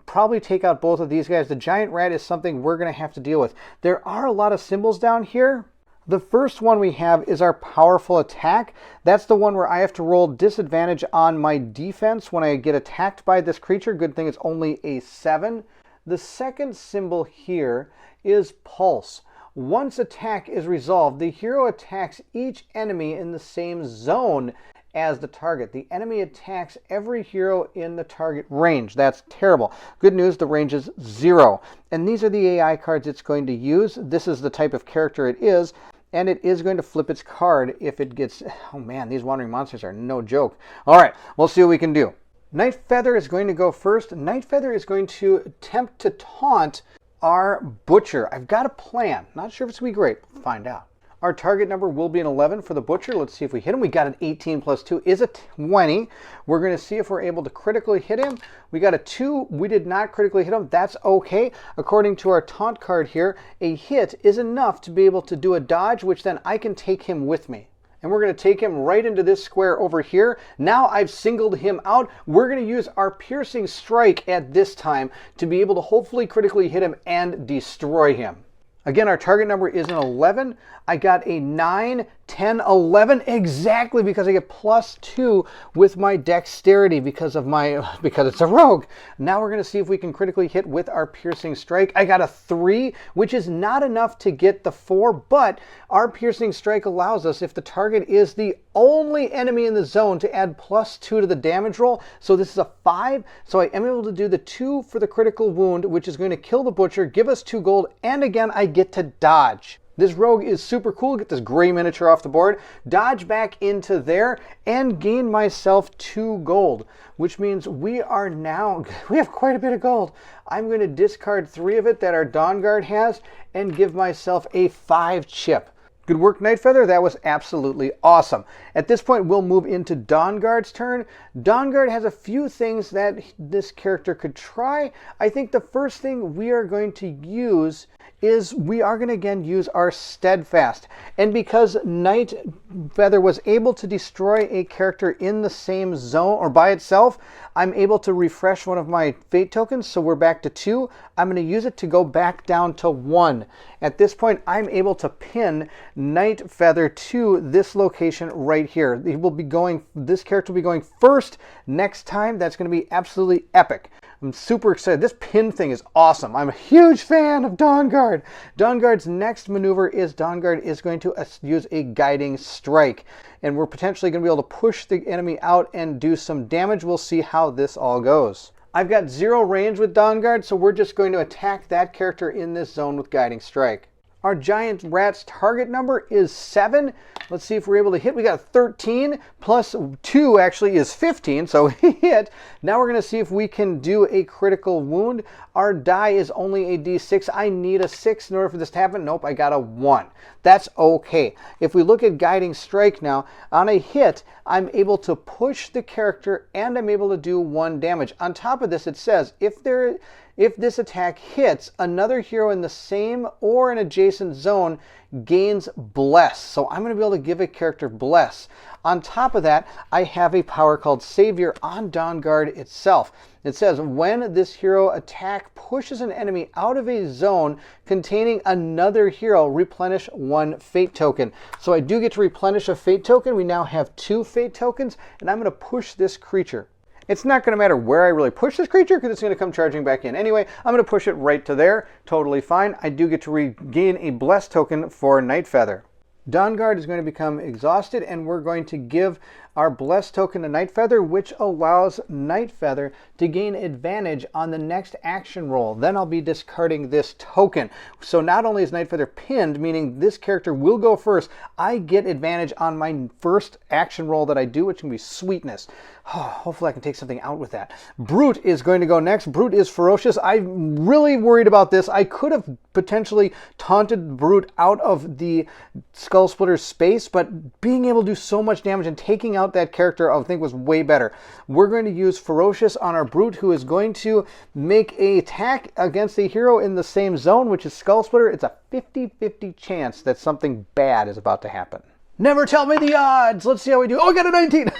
Speaker 1: probably take out both of these guys. The giant rat is something we're going to have to deal with. There are a lot of symbols down here. The first one we have is our powerful attack. That's the one where I have to roll disadvantage on my defense when I get attacked by this creature. Good thing it's only a 7. The second symbol here is pulse. Once attack is resolved, the hero attacks each enemy in the same zone as the target. The enemy attacks every hero in the target range. That's terrible. Good news, the range is 0. And these are the AI cards it's going to use. This is the type of character it is. And it is going to flip its card if it gets... Oh man, these wandering monsters are no joke. All right, we'll see what we can do. Nightfeather is going to go first. Nightfeather is going to attempt to taunt our butcher. I've got a plan. Not sure if it's going to be great. We'll find out. Our target number will be an 11 for the butcher. Let's see if we hit him. We got an 18 plus 2 is a 20. We're going to see if we're able to critically hit him. We got a 2. We did not critically hit him. That's okay. According to our taunt card here, a hit is enough to be able to do a dodge, which then I can take him with me. And we're going to take him right into this square over here. Now I've singled him out. We're going to use our piercing strike at this time to be able to hopefully critically hit him and destroy him. Again, our target number is an 11. I got a 9, 10, 11 exactly because I get plus 2 with my dexterity because it's a rogue. Now we're going to see if we can critically hit with our piercing strike. I got a 3, which is not enough to get the 4, but our piercing strike allows us, if the target is the only enemy in the zone, to add plus 2 to the damage roll. So this is a 5. So I am able to do the 2 for the critical wound, which is going to kill the butcher, give us 2 gold, and again I get to dodge. This rogue is super cool. Get this gray miniature off the board, dodge back into there, and gain myself 2 gold, which means we have quite a bit of gold. I'm going to discard 3 of it that our Dawnguard has and give myself a 5 chip. Good work, Nightfeather. That was absolutely awesome. At this point, we'll move into Dawnguard's turn. Dawnguard has a few things that this character could try. I think the first thing we are going to use is we are going to again use our Steadfast. And because Nightfeather was able to destroy a character in the same zone or by itself, I'm able to refresh one of my fate tokens, so we're back to 2. I'm going to use it to go back down to 1. At this point, I'm able to pin Nightfeather to this location right here. This character will be going first next time. That's going to be absolutely epic. I'm super excited. This pin thing is awesome. I'm a huge fan of Dawnguard. Dawnguard's next maneuver is Dawnguard is going to use a guiding strike. And we're potentially going to be able to push the enemy out and do some damage. We'll see how this all goes. I've got 0 range with Dawnguard, so we're just going to attack that character in this zone with guiding strike. Our giant rat's target number is 7. Let's see if we're able to hit. We got a 13 plus 2 actually is 15, so he hit. Now we're going to see if we can do a critical wound. Our die is only a d6. I need a 6 in order for this to happen. Nope, I got a 1. That's okay. If we look at guiding strike now, on a hit, I'm able to push the character and I'm able to do 1 damage. On top of this, it says if this attack hits, another hero in the same or an adjacent zone gains Bless. So I'm going to be able to give a character Bless. On top of that, I have a power called Savior on Dawnguard itself. It says, when this hero attack pushes an enemy out of a zone containing another hero, replenish 1 fate token. So I do get to replenish a fate token. We now have 2 fate tokens, and I'm going to push this creature. It's not going to matter where I really push this creature because it's going to come charging back in anyway. I'm going to push it right to there. Totally fine. I do get to regain a Bless token for Nightfeather. Dawnguard is going to become exhausted, and we're going to give our Bless token to Nightfeather, which allows Nightfeather to gain advantage on the next action roll. Then I'll be discarding this token. So not only is Nightfeather pinned, meaning this character will go first, I get advantage on my first action roll that I do, which can be Sweetness. Oh, hopefully I can take something out with that. Brute is going to go next. Brute is ferocious. I'm really worried about this. I could have potentially taunted Brute out of the Skull Splitter's space, but being able to do so much damage and taking out that character I think was way better. We're going to use Ferocious on our Brute, who is going to make an attack against a hero in the same zone, which is Skull Splitter. It's a 50-50 chance that something bad is about to happen. Never tell me the odds. Let's see how we do. Oh, I got a 19.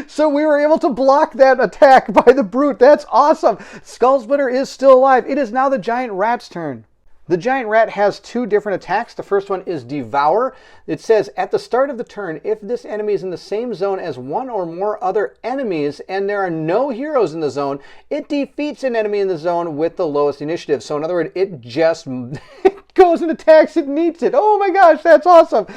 Speaker 1: So we were able to block that attack by the Brute. That's awesome. Skull Splitter is still alive. It is now the Giant Rat's turn. The Giant Rat has 2 different attacks. The first one is Devour. It says, at the start of the turn, if this enemy is in the same zone as 1 or more other enemies and there are no heroes in the zone, it defeats an enemy in the zone with the lowest initiative. So in other words, it just goes and attacks it and eats it. Oh my gosh, that's awesome.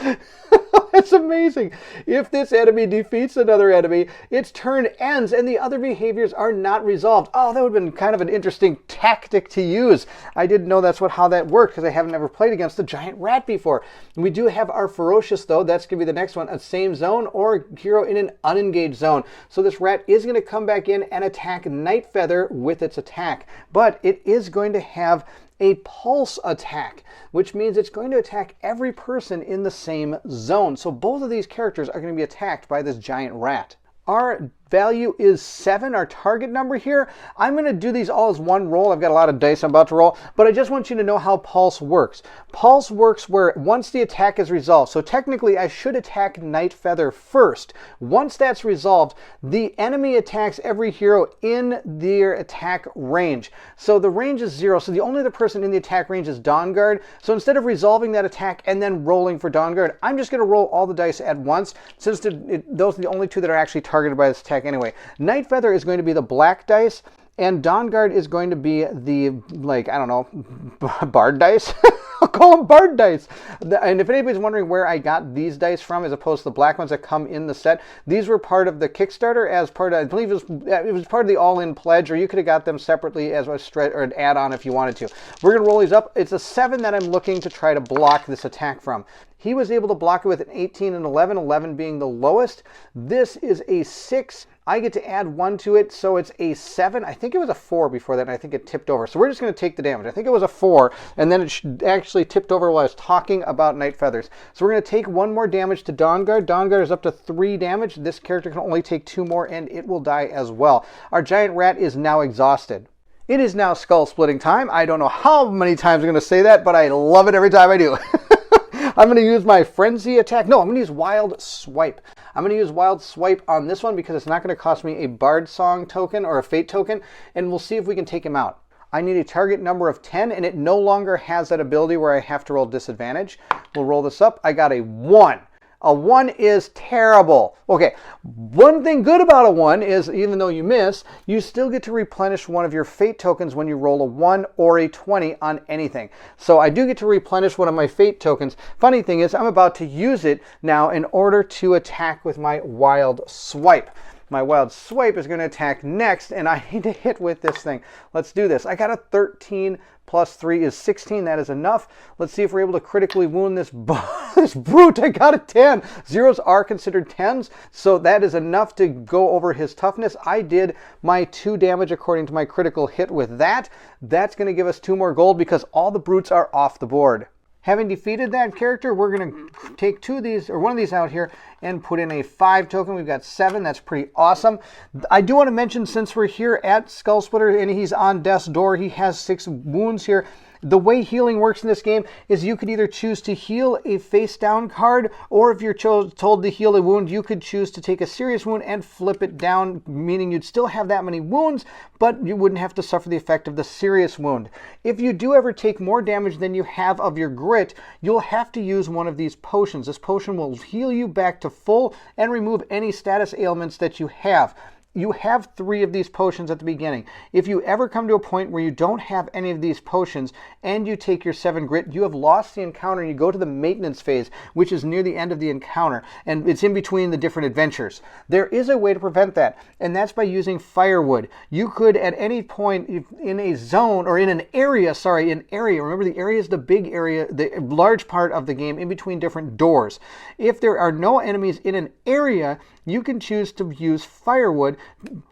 Speaker 1: That's amazing. If this enemy defeats another enemy, its turn ends and the other behaviors are not resolved. Oh, that would have been kind of an interesting tactic to use. I didn't know that's how that worked because I haven't ever played against the Giant Rat before. We do have our Ferocious, though. That's going to be the next one. A same zone or hero in an unengaged zone. So this rat is going to come back in and attack Nightfeather with its attack. But it is going to have a pulse attack, which means it's going to attack every person in the same zone. So both of these characters are going to be attacked by this Giant Rat. Our value is 7, our target number here. I'm going to do these all as one roll. I've got a lot of dice I'm about to roll, but I just want you to know how Pulse works. Pulse works where once the attack is resolved, so technically I should attack Nightfeather first. Once that's resolved, the enemy attacks every hero in their attack range. So the range is 0, so the only other person in the attack range is Dawnguard. So instead of resolving that attack and then rolling for Dawnguard, I'm just going to roll all the dice at once, since those are the only 2 that are actually targeted by this attack anyway. Nightfeather is going to be the black dice, and Dawnguard is going to be the, like, I don't know, Bard dice? I'll call them Bard dice. And if anybody's wondering where I got these dice from, as opposed to the black ones that come in the set, these were part of the Kickstarter as part of, I believe it was part of the all-in pledge, or you could have got them separately as an add-on if you wanted to. We're going to roll these up. It's a 7 that I'm looking to try to block this attack from. He was able to block it with an 18 and 11, 11 being the lowest. This is a 6. I get to add 1 to it, so it's a 7. I think it was a 4 before that, and I think it tipped over. So we're just going to take the damage. I think it was a 4, and then it actually tipped over while I was talking about Nightfeathers. So we're going to take 1 more damage to Dawnguard. Dawnguard is up to 3 damage. This character can only take 2 more, and it will die as well. Our Giant Rat is now exhausted. It is now skull splitting time. I don't know how many times I'm going to say that, but I love it every time I do. I'm going to use my Frenzy attack. No, I'm going to use Wild Swipe. I'm going to use Wild Swipe on this one because it's not going to cost me a Bardsung token or a Fate token, and we'll see if we can take him out. I need a target number of 10, and it no longer has that ability where I have to roll disadvantage. We'll roll this up. I got a 1. A 1 is terrible. Okay, one thing good about a 1 is even though you miss, you still get to replenish one of your Fate tokens when you roll a 1 or a 20 on anything. So I do get to replenish one of my Fate tokens. Funny thing is I'm about to use it now in order to attack with my Wild Swipe. My Wild Swipe is going to attack next, and I need to hit with this thing. Let's do this. I got a 13 plus 3 is 16. That is enough. Let's see if we're able to critically wound this Brute. I got a 10. Zeros are considered 10s, so that is enough to go over his toughness. I did my 2 damage according to my critical hit with that. That's going to give us 2 more gold because all the Brutes are off the board. Having defeated that character, we're going to take 2 of these, or 1 of these out here, and put in a 5 token. We've got 7. That's pretty awesome. I do want to mention, since we're here at Skull Splitter and he's on death's door, he has 6 wounds here. The way healing works in this game is you could either choose to heal a face down card, or if you're told to heal a wound, you could choose to take a serious wound and flip it down, meaning you'd still have that many wounds, but you wouldn't have to suffer the effect of the serious wound. If you do ever take more damage than you have of your grit, you'll have to use one of these potions. This potion will heal you back to full and remove any status ailments that you have. You have 3 of these potions at the beginning. If you ever come to a point where you don't have any of these potions and you take your 7 grit, you have lost the encounter and you go to the maintenance phase, which is near the end of the encounter, and it's in between the different adventures. There is a way to prevent that, and that's by using firewood. You could at any point in a zone, or in an area, remember the area is the big area, the large part of the game in between different doors. If there are no enemies in an area, you can choose to use firewood,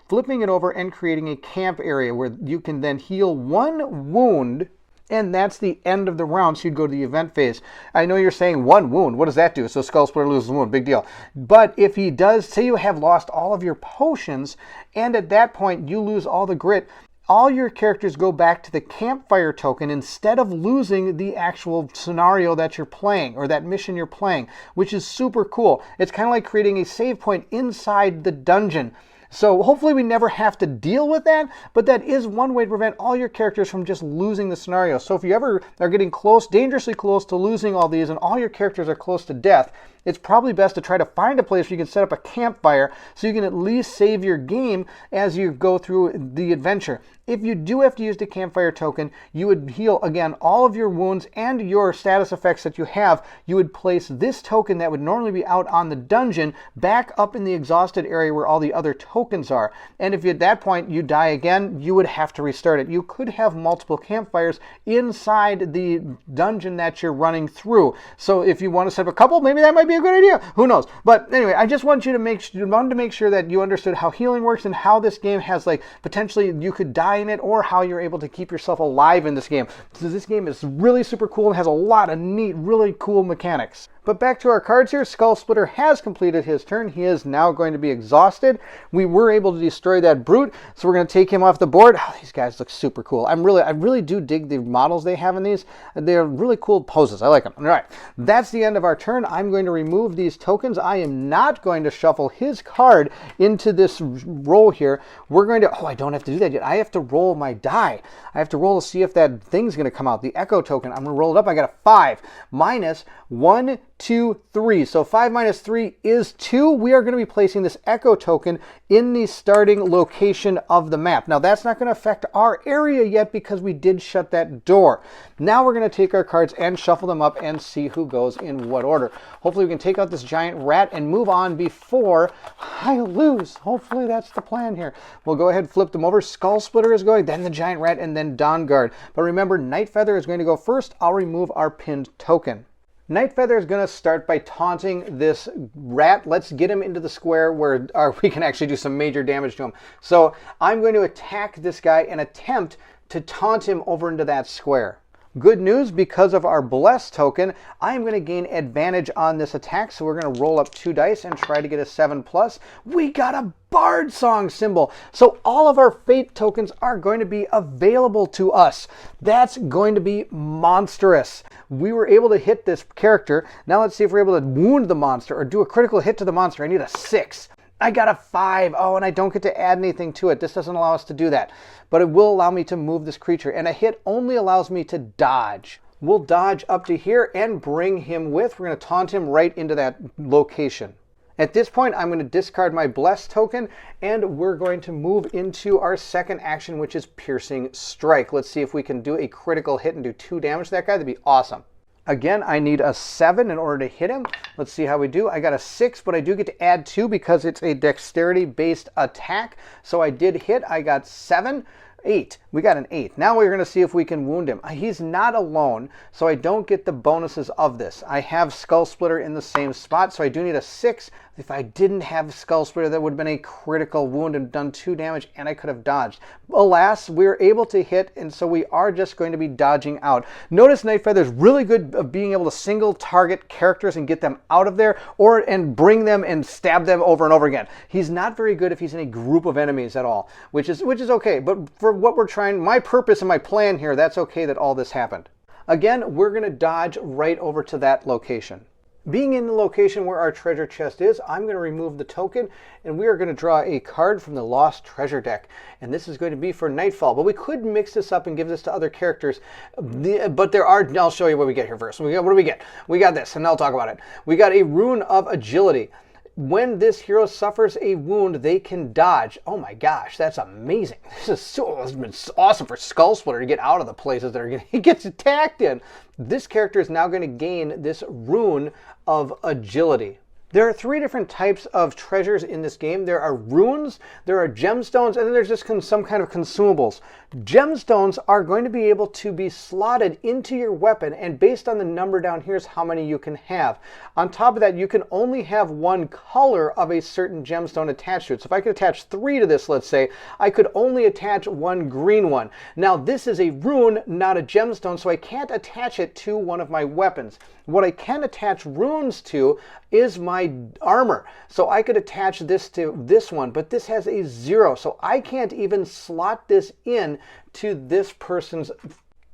Speaker 1: flipping it over and creating a camp area where you can then heal 1 wound, and that's the end of the round, so you'd go to the event phase. I know you're saying 1 wound, what does that do? So Skull Splitter loses 1 wound, big deal. But if he does, say you have lost all of your potions, and at that point you lose all the grit, all your characters go back to the campfire token instead of losing the actual scenario that you're playing, or that mission you're playing, which is super cool. It's kind of like creating a save point inside the dungeon. So hopefully we never have to deal with that, but that is one way to prevent all your characters from just losing the scenario. So if you ever are getting close, dangerously close to losing all these, and all your characters are close to death, it's probably best to try to find a place where you can set up a campfire so you can at least save your game as you go through the adventure. If you do have to use the campfire token, you would heal, again, all of your wounds and your status effects that you have. You would place this token that would normally be out on the dungeon back up in the exhausted area where all the other tokens are. And if at that point you die again, you would have to restart it. You could have multiple campfires inside the dungeon that you're running through. So if you want to set up a couple, maybe that might be a good idea. Who knows? But anyway, I just want you to make sure that you understood how healing works and how this game has, like, potentially you could die in it, or how you're able to keep yourself alive in this game. So this game is really super cool and has a lot of neat, really cool mechanics. But back to our cards here. Skull Splitter has completed his turn. He is now going to be exhausted. We were able to destroy that brute, so we're going to take him off the board. Oh, these guys look super cool. I really do dig the models they have in these. They're really cool poses. I like them. All right, that's the end of our turn. I'm going to remove these tokens. I am not going to shuffle his card into this roll here. We're going to, I don't have to do that yet. I have to roll my die. I have to roll to see if that thing's going to come out. The Echo token. I'm going to roll it up. I got a 5 minus 1, 2, 3. So 5 minus 3 is 2. We are going to be placing this Echo token in the starting location of the map. Now that's not going to affect our area yet because we did shut that door. Now we're going to take our cards and shuffle them up and see who goes in what order. Hopefully we can take out this giant rat and move on before I lose. Hopefully that's the plan here. We'll go ahead and flip them over. Skull Splitter is going, then the giant rat, and then Dawnguard. But remember, Nightfeather is going to go first. I'll remove our pinned token. Nightfeather is going to start by taunting this rat. Let's get him into the square where we can actually do some major damage to him. So I'm going to attack this guy and attempt to taunt him over into that square. Good news, because of our Bless token, I am going to gain advantage on this attack. So we're going to roll up 2 dice and try to get a 7+. We got a Bardsung symbol. So all of our fate tokens are going to be available to us. That's going to be monstrous. We were able to hit this character. Now let's see if we're able to wound the monster or do a critical hit to the monster. I need a 6. I got a 5. Oh, and I don't get to add anything to it. This doesn't allow us to do that. But it will allow me to move this creature. And a hit only allows me to dodge. We'll dodge up to here and bring him with. We're going to taunt him right into that location. At this point, I'm going to discard my Bless token, and we're going to move into our second action, which is Piercing Strike. Let's see if we can do a critical hit and do 2 damage to that guy. That'd be awesome. Again, I need a 7 in order to hit him. Let's see how we do. I got a 6, but I do get to add 2 because it's a dexterity-based attack. So I did hit. I got 7. 8. We got an 8. Now we're going to see if we can wound him. He's not alone, so I don't get the bonuses of this. I have Skull Splitter in the same spot, so I do need a 6. If I didn't have Skull Splitter, that would have been a critical wound and done 2 damage, and I could have dodged. Alas, we're able to hit, and so we are just going to be dodging out. Notice Nightfeather's really good at being able to single target characters and get them out of there, and bring them and stab them over and over again. He's not very good if he's in a group of enemies at all, which is okay. But for for what we're trying, my purpose and my plan here, that's okay that all this happened. Again, we're going to dodge right over to that location. Being in the location where our treasure chest is, I'm going to remove the token, and we are going to draw a card from the Lost Treasure deck. And this is going to be for Nightfall. But we could mix this up and give this to other characters. But I'll show you what we get here first. What do we get? We got this, and I'll talk about it. We got a Rune of Agility. When this hero suffers a wound, they can dodge. Oh my gosh, that's amazing. It's been awesome for Skull Splitter to get out of the places that he gets attacked in. This character is now going to gain this Rune of Agility. There are 3 different types of treasures in this game. There are runes, there are gemstones, and then there's just some kind of consumables. Gemstones are going to be able to be slotted into your weapon, and based on the number down here is how many you can have. On top of that, you can only have one color of a certain gemstone attached to it. So if I could attach 3 to this, let's say, I could only attach 1 green one. Now this is a rune, not a gemstone, so I can't attach it to one of my weapons. What I can attach runes to is my armor. So I could attach this to this one, but this has a 0. So I can't even slot this in to this person's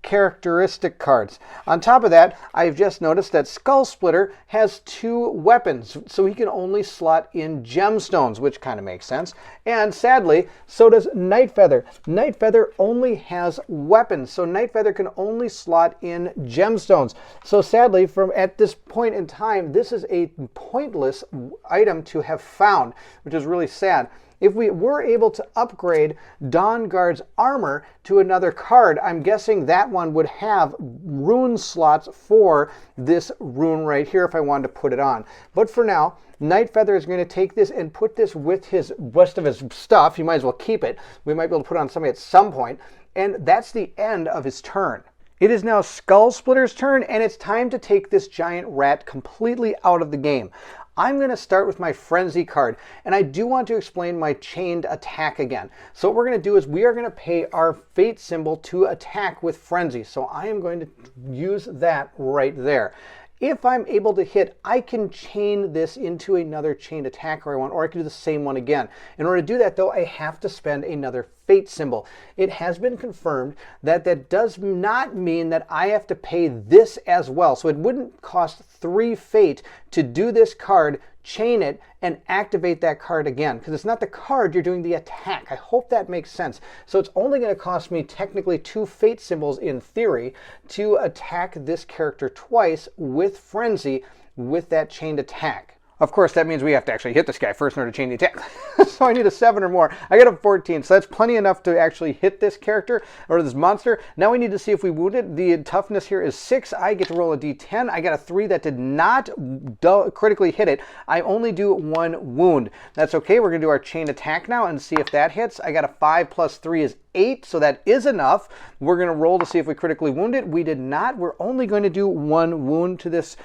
Speaker 1: characteristic cards. On top of that, I've just noticed that Skull Splitter has 2 weapons, so he can only slot in gemstones, which kind of makes sense. And sadly, so does Nightfeather. Nightfeather only has weapons, so Nightfeather can only slot in gemstones. So sadly, from at this point in time, this is a pointless item to have found, which is really sad. If we were able to upgrade Dawnguard's armor to another card, I'm guessing that one would have rune slots for this rune right here if I wanted to put it on. But for now, Nightfeather is going to take this and put this with his rest of his stuff. He might as well keep it. We might be able to put it on somebody at some point. And that's the end of his turn. It is now Skull Splitter's turn, and it's time to take this giant rat completely out of the game. I'm going to start with my Frenzy card, and I do want to explain my chained attack again. So what we're going to do is we are going to pay our fate symbol to attack with Frenzy. So I am going to use that right there. If I'm able to hit, I can chain this into another chained attack or I can do the same one again. In order to do that, though, I have to spend another fate symbol. It has been confirmed that that does not mean that I have to pay this as well. So it wouldn't cost 3 fate to do this card, chain it, and activate that card again. Because it's not the card, you're doing the attack. I hope that makes sense. So it's only going to cost me technically 2 fate symbols in theory to attack this character twice with Frenzy with that chained attack. Of course, that means we have to actually hit this guy first in order to chain the attack. So I need a 7 or more. I got a 14, so that's plenty enough to actually hit this character or this monster. Now we need to see if we wound it. The toughness here is 6. I get to roll a d10. I got a 3 that did not critically hit it. I only do 1 wound. That's okay. We're going to do our chain attack now and see if that hits. I got a 5 plus 3 is 8, so that is enough. We're going to roll to see if we critically wound it. We did not. We're only going to do 1 wound to this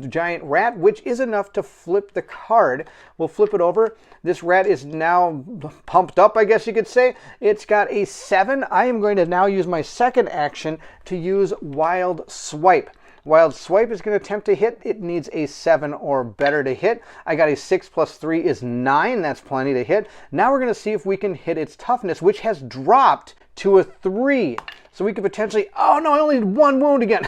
Speaker 1: giant rat, which is enough to flip the card. We'll flip it over. This rat is now pumped up, I guess you could say. It's got a 7. I am going to now use my second action to use Wild Swipe. Wild Swipe is going to attempt to hit. It needs a 7 or better to hit. I got a 6 plus 3 is 9. That's plenty to hit. Now we're going to see if we can hit its toughness, which has dropped to a 3. So we could potentially... Oh no, I only need 1 wound again.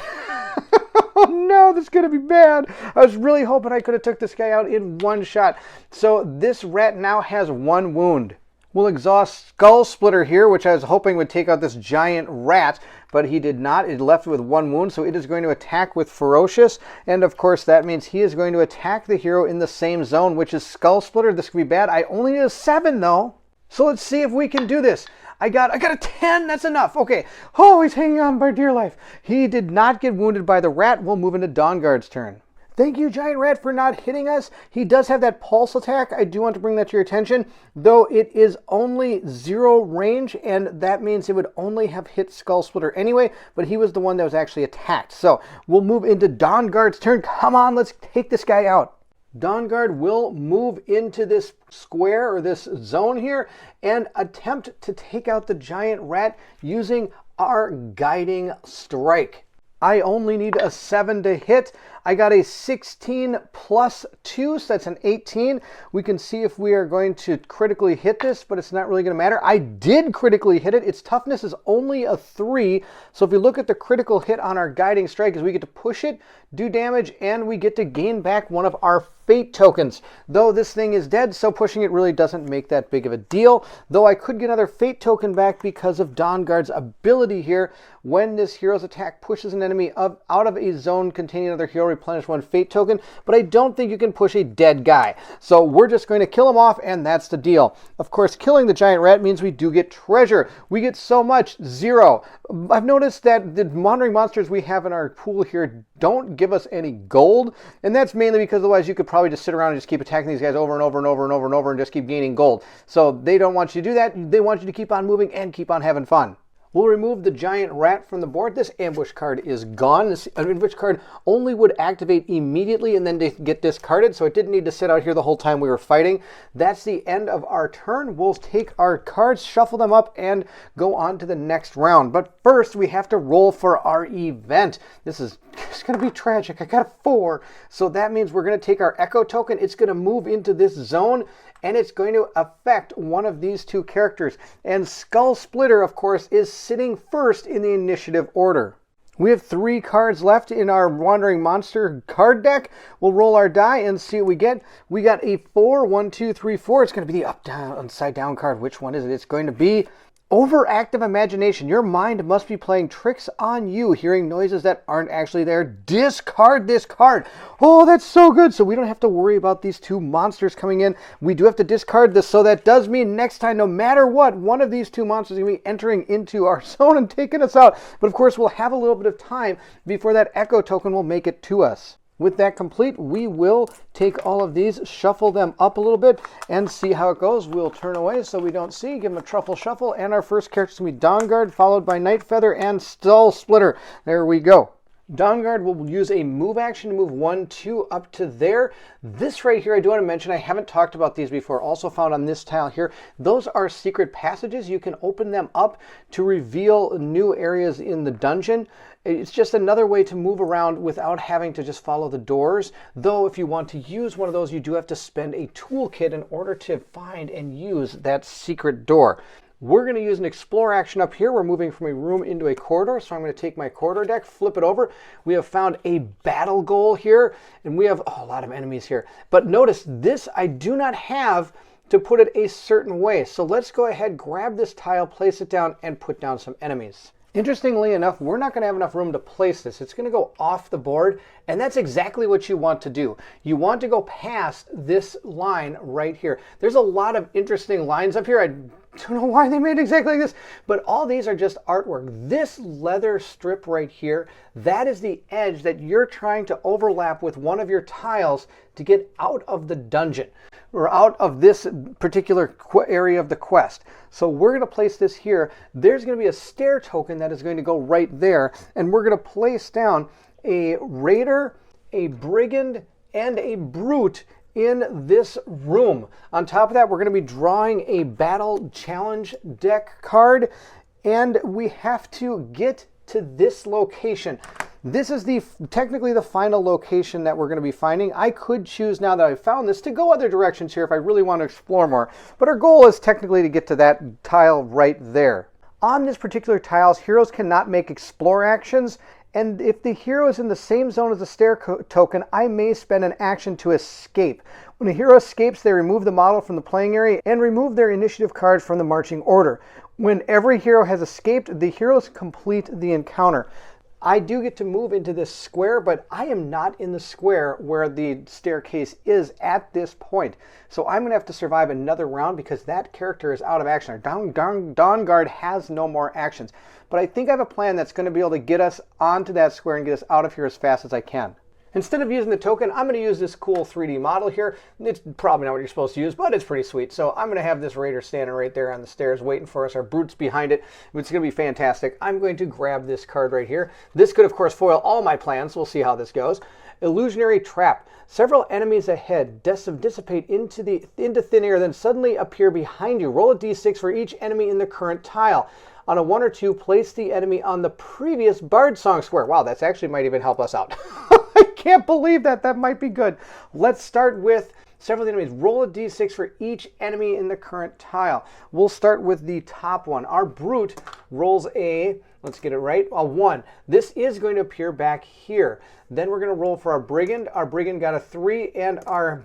Speaker 1: Oh no, this is going to be bad. I was really hoping I could have took this guy out in 1 shot. So this rat now has 1 wound. We'll exhaust Skull Splitter here, which I was hoping would take out this giant rat, but he did not. It left with 1 wound, so it is going to attack with Ferocious. And of course, that means he is going to attack the hero in the same zone, which is Skull Splitter. This could be bad. I only need a 7, though. So let's see if we can do this. I got a 10. That's enough. Okay. Oh, he's hanging on by dear life. He did not get wounded by the rat. We'll move into Dawnguard's turn. Thank you, Giant Rat, for not hitting us. He does have that pulse attack. I do want to bring that to your attention, though it is only 0 range, and that means it would only have hit Skull Splitter anyway, but he was the one that was actually attacked. So we'll move into Dawnguard's turn. Come on, let's take this guy out. Dawnguard will move into this square or this zone here and attempt to take out the giant rat using our Guiding Strike. I only need a 7 to hit. I got a 16 plus 2, so that's an 18. We can see if we are going to critically hit this, but it's not really going to matter. I did critically hit it. Its toughness is only a 3, so if you look at the critical hit on our guiding strike, is we get to push it, do damage, and we get to gain back one of our fate tokens. Though this thing is dead, so pushing it really doesn't make that big of a deal. Though I could get another fate token back because of Dawnguard's ability here. When this hero's attack pushes an enemy out of a zone containing another hero, replenish 1 fate token. But I don't think you can push a dead guy. So we're just going to kill him off, and that's the deal. Of course, killing the giant rat means we do get treasure. We get so much, 0. I've noticed that the wandering monsters we have in our pool here don't give us any gold, and that's mainly because otherwise you could probably just sit around and just keep attacking these guys over and over and over and over and over and just keep gaining gold. So they don't want you to do that. They want you to keep on moving and keep on having fun. We'll remove the giant rat from the board. This ambush card is gone. This ambush card only would activate immediately and then get discarded, so it didn't need to sit out here the whole time we were fighting. That's the end of our turn. We'll take our cards, shuffle them up, and go on to the next round. But first, we have to roll for our event. This is going to be tragic. I got a 4, so that means we're going to take our Echo token. It's going to move into this zone, and it's going to affect one of these 2 characters. And Skull Splitter, of course, is sitting first in the initiative order. We have 3 cards left in our Wandering Monster card deck. We'll roll our die and see what we get. We got a 4, 1, 2, 3, 4. It's going to be the up, down, upside down card. Which one is it? It's going to be Overactive Imagination. Your mind must be playing tricks on you, hearing noises that aren't actually there. Discard this card. Oh, that's so good. So we don't have to worry about these 2 monsters coming in. We do have to discard this, so that does mean next time, no matter what, one of these 2 monsters is going to be entering into our zone and taking us out. But of course, we'll have a little bit of time before that Echo token will make it to us. With that complete, we will take all of these, shuffle them up a little bit, and see how it goes. We'll turn away so we don't see, give them a truffle shuffle, and our first character is going to be Dawnguard, followed by Nightfeather and Skull Splitter. There we go. Dawnguard will use a move action to move 1, 2 up to there. This right here, I do want to mention, I haven't talked about these before, also found on this tile here. Those are secret passages. You can open them up to reveal new areas in the dungeon. It's just another way to move around without having to just follow the doors. Though if you want to use one of those, you do have to spend a toolkit in order to find and use that secret door. We're going to use an explore action up here. We're moving from a room into a corridor, so I'm going to take my corridor deck, flip it over. We have found a battle goal here, and we have a lot of enemies here. But notice this, I do not have to put it a certain way. So let's go ahead, grab this tile, place it down, and put down some enemies. Interestingly enough, we're not going to have enough room to place this. It's going to go off the board, and that's exactly what you want to do. You want to go past this line right here. There's a lot of interesting lines up here. I don't know why they made it exactly like this, but all these are just artwork. This leather strip right here, that is the edge that you're trying to overlap with one of your tiles to get out of the dungeon, or out of this particular area of the quest. So we're going to place this here. There's going to be a stair token that is going to go right there, and we're going to place down a raider, a brigand, and a brute in this room. On top of that, we're going to be drawing a battle challenge deck card, and we have to get to this location. This is technically the final location that we're going to be finding. I could choose, now that I've found this, to go other directions here if I really want to explore more. But our goal is technically to get to that tile right there. On this particular tiles, heroes cannot make explore actions. And if the hero is in the same zone as the stair token, I may spend an action to escape. When a hero escapes, they remove the model from the playing area and remove their initiative card from the marching order. When every hero has escaped, the heroes complete the encounter. I do get to move into this square, but I am not in the square where the staircase is at this point. So I'm going to have to survive another round because that character is out of action. Dawnguard has no more actions. But I think I have a plan that's going to be able to get us onto that square and get us out of here as fast as I can. Instead of using the token, I'm going to use this cool 3D model here. It's probably not what you're supposed to use, but it's pretty sweet. So I'm going to have this raider standing right there on the stairs waiting for us. Our brute's behind it. It's going to be fantastic. I'm going to grab this card right here. This could, of course, foil all my plans. We'll see how this goes. Illusionary Trap. Several enemies ahead dissipate into thin air, then suddenly appear behind you. Roll a d6 for each enemy in the current tile. On a 1 or 2, place the enemy on the previous Bardsung square. Wow, that's actually might even help us out. I can't believe that. That might be good. Let's start with several enemies. Roll a d6 for each enemy in the current tile. We'll start with the top one. Our brute rolls a, let's get it right, a 1. This is going to appear back here. Then we're going to roll for our brigand. Our brigand got a 3, and our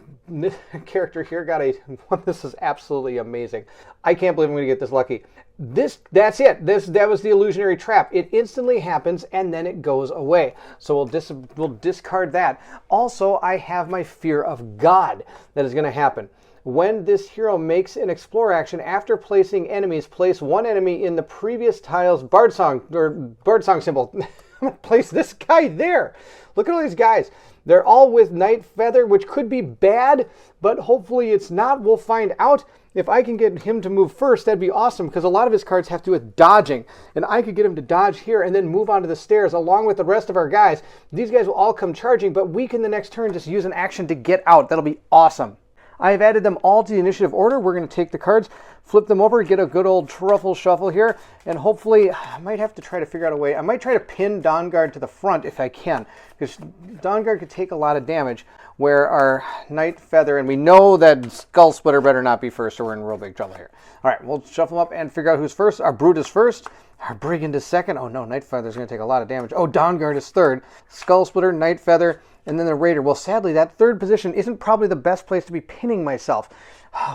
Speaker 1: character here got a 1. This is absolutely amazing. I can't believe I'm going to get this lucky. That's it. That was the illusionary trap. It instantly happens and then it goes away. So we'll discard that. Also, I have my fear of God that is going to happen. When this hero makes an explore action after placing enemies, place one enemy in the previous tile's Bardsung symbol. I'm going to place this guy there. Look at all these guys. They're all with Night Feather, which could be bad, but hopefully it's not. We'll find out. If I can get him to move first, that'd be awesome, because a lot of his cards have to do with dodging. And I could get him to dodge here and then move onto the stairs along with the rest of our guys. These guys will all come charging, but we can the next turn just use an action to get out. That'll be awesome. I have added them all to the initiative order. We're going to take the cards, flip them over, get a good old truffle shuffle here, and hopefully, I might have to try to figure out a way. I might try to pin Dawnguard to the front if I can, because Dawnguard could take a lot of damage, where our Night Feather, and we know that Skull Splitter better not be first, or we're in real big trouble here. All right, we'll shuffle them up and figure out who's first. Our Brute is first. Our Brigand is second. Oh no, Night Feather's going to take a lot of damage. Oh, Dawnguard is third. Skull Splitter, Night Feather, and then the Raider. Well, sadly, that third position isn't probably the best place to be pinning myself.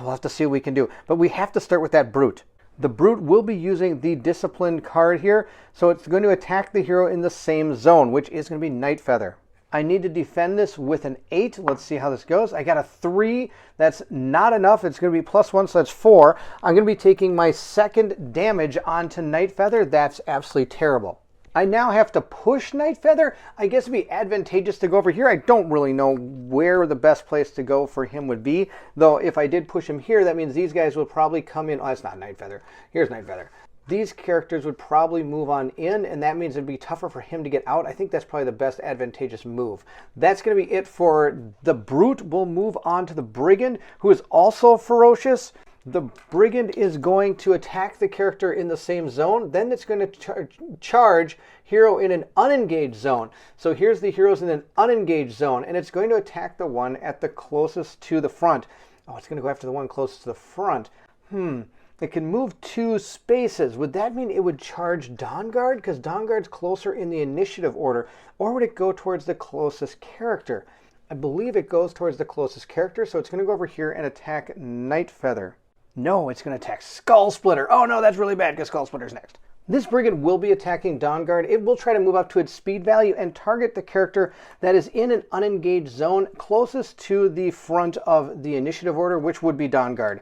Speaker 1: We'll have to see what we can do. But we have to start with that Brute. The Brute will be using the Disciplined card here, so it's going to attack the hero in the same zone, which is going to be Night Feather. I need to defend this with an 8. Let's see how this goes. I got a 3. That's not enough. It's going to be +1, so that's 4. I'm going to be taking my second damage onto Night Feather. That's absolutely terrible. I now have to push Night Feather. I guess it'd be advantageous to go over here. I don't really know where the best place to go for him would be. Though if I did push him here, that means these guys will probably come in. Oh, that's not Night Feather. Here's Night Feather. These characters would probably move on in, and that means it'd be tougher for him to get out. I think that's probably the best advantageous move. That's going to be it for the Brute. We'll move on to the Brigand, who is also ferocious. The Brigand is going to attack the character in the same zone. Then it's going to charge hero in an unengaged zone. So here's the heroes in an unengaged zone, and it's going to attack the one at the closest to the front. Oh, it's going to go after the one closest to the front. It can move 2 spaces. Would that mean it would charge Dawnguard? Because Dawnguard's closer in the initiative order. Or would it go towards the closest character? I believe it goes towards the closest character, so it's going to go over here and attack Night Feather. No, it's going to attack Skull Splitter. Oh no, that's really bad because Skull Splitter's next. This Brigand will be attacking Dawnguard. It will try to move up to its speed value and target the character that is in an unengaged zone closest to the front of the initiative order, which would be Dawnguard.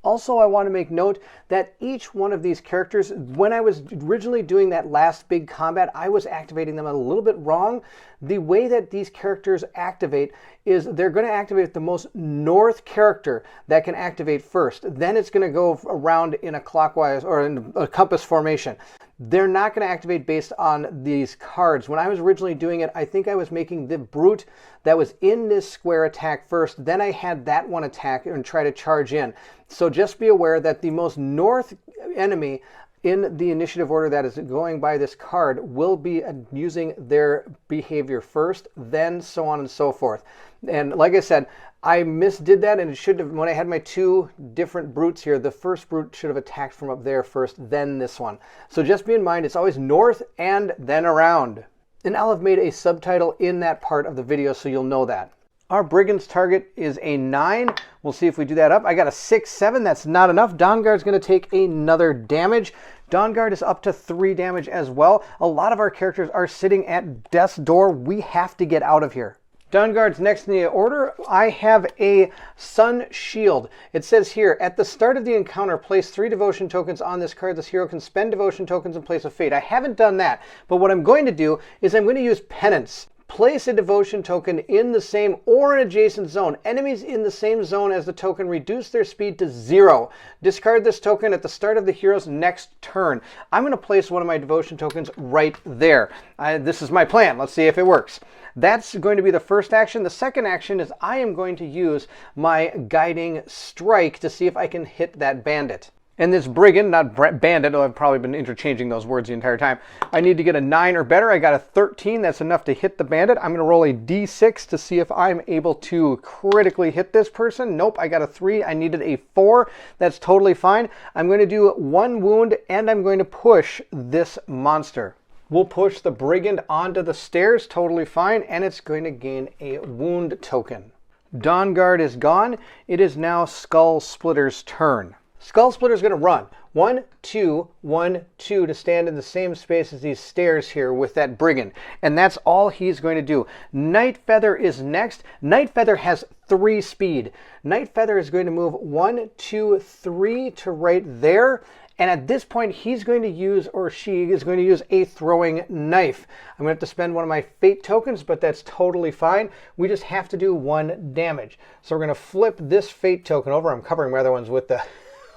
Speaker 1: Also, I want to make note that each one of these characters, when I was originally doing that last big combat, I was activating them a little bit wrong. The way that these characters activate is they're going to activate the most north character that can activate first. Then it's going to go around in a clockwise or in a compass formation. They're not going to activate based on these cards. When I was originally doing it, I think I was making the Brute that was in this square attack first. Then I had that one attack and try to charge in. So just be aware that the most north enemy in the initiative order that is going by this card will be using their behavior first, then so on and so forth. And like I said, I misdid that, and it should have, when I had my 2 different Brutes here, the first Brute should have attacked from up there first, then this one. So just be in mind, it's always north and then around. And I'll have made a subtitle in that part of the video so you'll know that. Our Brigand's target is a 9. We'll see if we do that up. I got a 6, 7. That's not enough. Dawnguard's going to take another damage. Dawnguard is up to 3 damage as well. A lot of our characters are sitting at death's door. We have to get out of here. Dawnguard's next in the order. I have a Sun Shield. It says here, at the start of the encounter, place 3 devotion tokens on this card. This hero can spend devotion tokens in place of fate. I haven't done that, but what I'm going to do is I'm going to use Penance. Place a devotion token in the same or an adjacent zone. Enemies in the same zone as the token reduce their speed to 0. Discard this token at the start of the hero's next turn. I'm going to place one of my devotion tokens right there. This is my plan. Let's see if it works. That's going to be the first action. The second action is I am going to use my Guiding Strike to see if I can hit that bandit. And this brigand, not bandit, I've probably been interchanging those words the entire time. I need to get a 9 or better. I got a 13. That's enough to hit the bandit. I'm going to roll a d6 to see if I'm able to critically hit this person. Nope, I got a 3. I needed a 4. That's totally fine. I'm going to do 1 wound, and I'm going to push this monster. We'll push the brigand onto the stairs, totally fine, and it's going to gain a wound token. Dawnguard is gone. It is now Skull Splitter's turn. Skull Splitter's going to run. 1, 2, 1, 2 to stand in the same space as these stairs here with that brigand. And that's all he's going to do. Nightfeather is next. Nightfeather has 3 speed. Nightfeather is going to move 1, 2, 3 to right there. And at this point, he's going to use, or she is going to use, a throwing knife. I'm going to have to spend one of my fate tokens, but that's totally fine. We just have to do 1 damage. So we're going to flip this fate token over. I'm covering my other ones with the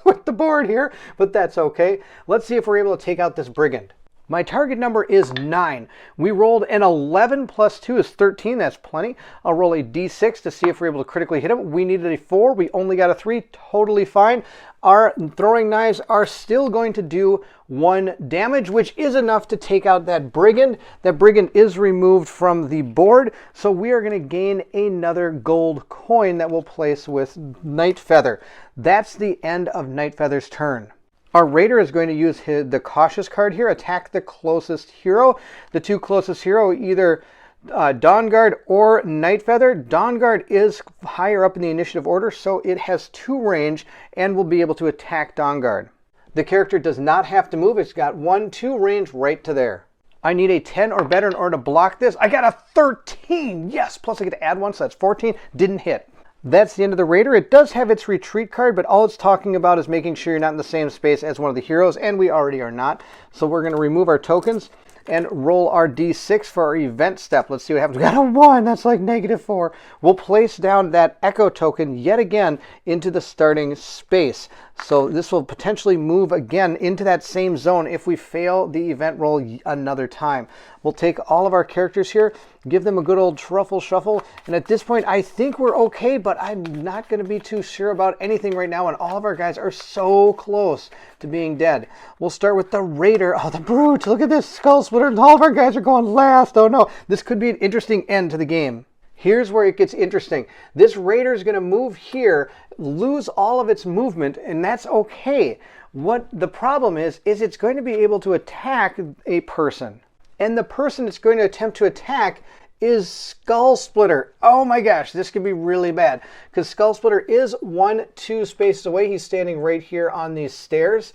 Speaker 1: with the board here, but that's okay. Let's see if we're able to take out this brigand. My target number is 9. We rolled an 11 plus 2 is 13. That's plenty. I'll roll a d6 to see if we're able to critically hit him. We needed a 4. We only got a 3. Totally fine. Our throwing knives are still going to do 1 damage, which is enough to take out that brigand. That brigand is removed from the board, so we are going to gain another gold coin that we'll place with Nightfeather. That's the end of Nightfeather's turn. Our raider is going to use the cautious card here, attack the closest hero. The 2 closest hero, either Dawnguard or Nightfeather. Dawnguard is higher up in the initiative order, so it has 2 range and will be able to attack Dawnguard. The character does not have to move. It's got 1, 2 range right to there. I need a 10 or better in order to block this. I got a 13. Yes, plus I get to add 1, so that's 14. Didn't hit. That's the end of the raider. It does have its retreat card, but all it's talking about is making sure you're not in the same space as one of the heroes, and we already are not. So we're going to remove our tokens and roll our d6 for our event step. Let's see what happens. We got a 1. That's like -4. We'll place down that echo token yet again into the starting space. So this will potentially move again into that same zone if we fail the event roll another time. We'll take all of our characters here, give them a good old truffle shuffle, and at this point I think we're okay, but I'm not going to be too sure about anything right now, and all of our guys are so close to being dead. We'll start with the raider. Oh, the brute! Look at this skull splitter, and all of our guys are going last. Oh no, this could be an interesting end to the game. Here's where it gets interesting. This raider is going to move here, lose all of its movement, and that's okay. What the problem is it's going to be able to attack a person. And the person it's going to attempt to attack is Skull Splitter. Oh my gosh, this could be really bad, because Skull Splitter is 1, 2 spaces away. He's standing right here on these stairs.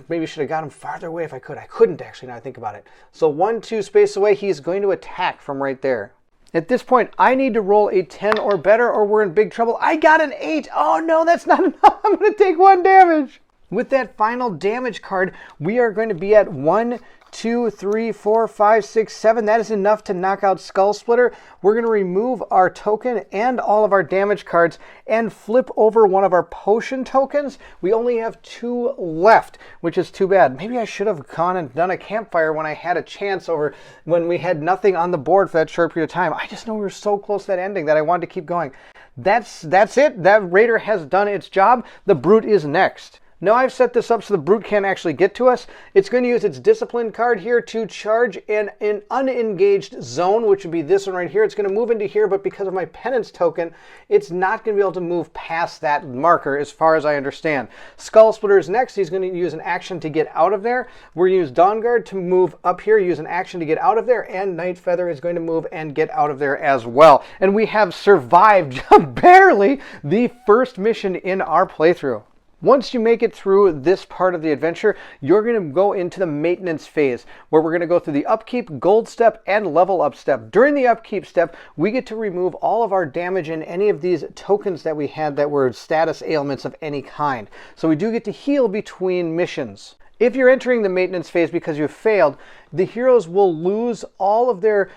Speaker 1: Maybe should have got him farther away if I could. I couldn't actually, now I think about it. So 1, 2 spaces away, he's going to attack from right there. At this point, I need to roll a 10 or better or we're in big trouble. I got an 8. Oh no, that's not enough. I'm going to take 1 damage. With that final damage card, we are going to be at 1, 2, 3, 4, 5, 6, 7. That is enough to knock out Skull Splitter. We're going to remove our token and all of our damage cards and flip over one of our potion tokens. We only have 2 left, which is too bad. Maybe I should have gone and done a campfire when I had a chance over when we had nothing on the board for that short period of time. I just know we were so close to that ending that I wanted to keep going. That's it. That raider has done its job. The brute is next. Now I've set this up so the brute can't actually get to us. It's going to use its discipline card here to charge in an unengaged zone, which would be this one right here. It's going to move into here, but because of my penance token, it's not going to be able to move past that marker as far as I understand. Skull Splitter is next. He's going to use an action to get out of there. We're going to use Dawnguard to move up here, use an action to get out of there, and Nightfeather is going to move and get out of there as well. And we have survived barely the first mission in our playthrough. Once you make it through this part of the adventure, you're going to go into the maintenance phase, where we're going to go through the upkeep, gold step, and level up step. During the upkeep step, we get to remove all of our damage and any of these tokens that we had that were status ailments of any kind. So we do get to heal between missions. If you're entering the maintenance phase because you failed, the heroes will lose all of their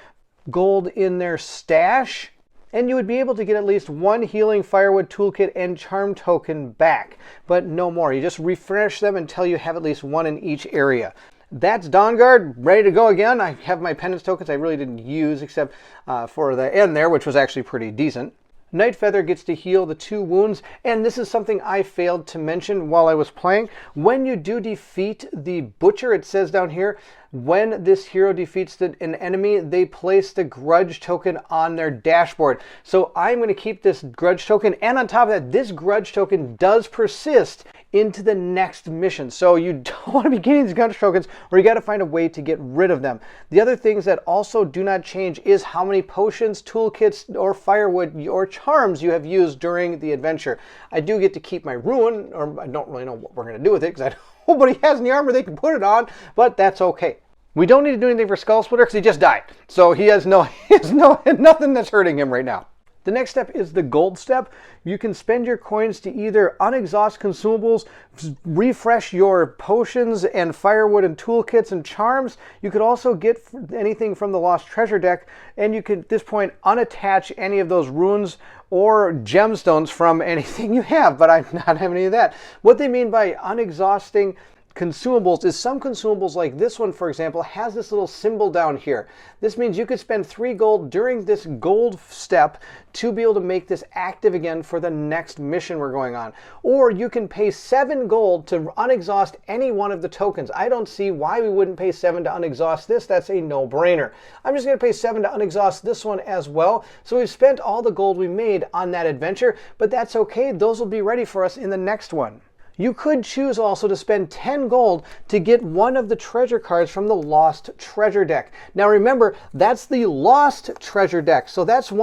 Speaker 1: gold in their stash, and you would be able to get at least 1 healing firewood toolkit and charm token back, but no more. You just refresh them until you have at least 1 in each area. That's Dawnguard, ready to go again. I have my penance tokens I really didn't use except for the end there, which was actually pretty decent. Night Feather gets to heal the 2 wounds, and this is something I failed to mention while I was playing. When you do defeat the Butcher, it says down here, when this hero defeats an enemy, they place the grudge token on their dashboard. So I'm going to keep this grudge token, and on top of that, this grudge token does persist into the next mission. So you don't want to be getting these grudge tokens, or you got to find a way to get rid of them. The other things that also do not change is how many potions, toolkits, or firewood, or charms you have used during the adventure. I do get to keep my ruin, or I don't really know what we're going to do with it, because nobody has any armor they can put it on, but that's okay. We don't need to do anything for Skull Splitter because he just died. So he has nothing that's hurting him right now. The next step is the gold step. You can spend your coins to either unexhaust consumables, refresh your potions and firewood and toolkits and charms. You could also get anything from the Lost Treasure deck, and you can at this point unattach any of those runes or gemstones from anything you have, but I'm not having any of that. What they mean by unexhausting consumables is some consumables like this one, for example, has this little symbol down here. This means you could spend 3 gold during this gold step to be able to make this active again for the next mission we're going on. Or you can pay 7 gold to unexhaust any one of the tokens. I don't see why we wouldn't pay 7 to unexhaust this. That's a no-brainer. I'm just going to pay 7 to unexhaust this one as well. So we've spent all the gold we made on that adventure, but that's okay. Those will be ready for us in the next one. You could choose also to spend 10 gold to get one of the treasure cards from the Lost Treasure deck. Now remember, that's the Lost Treasure deck. So that's the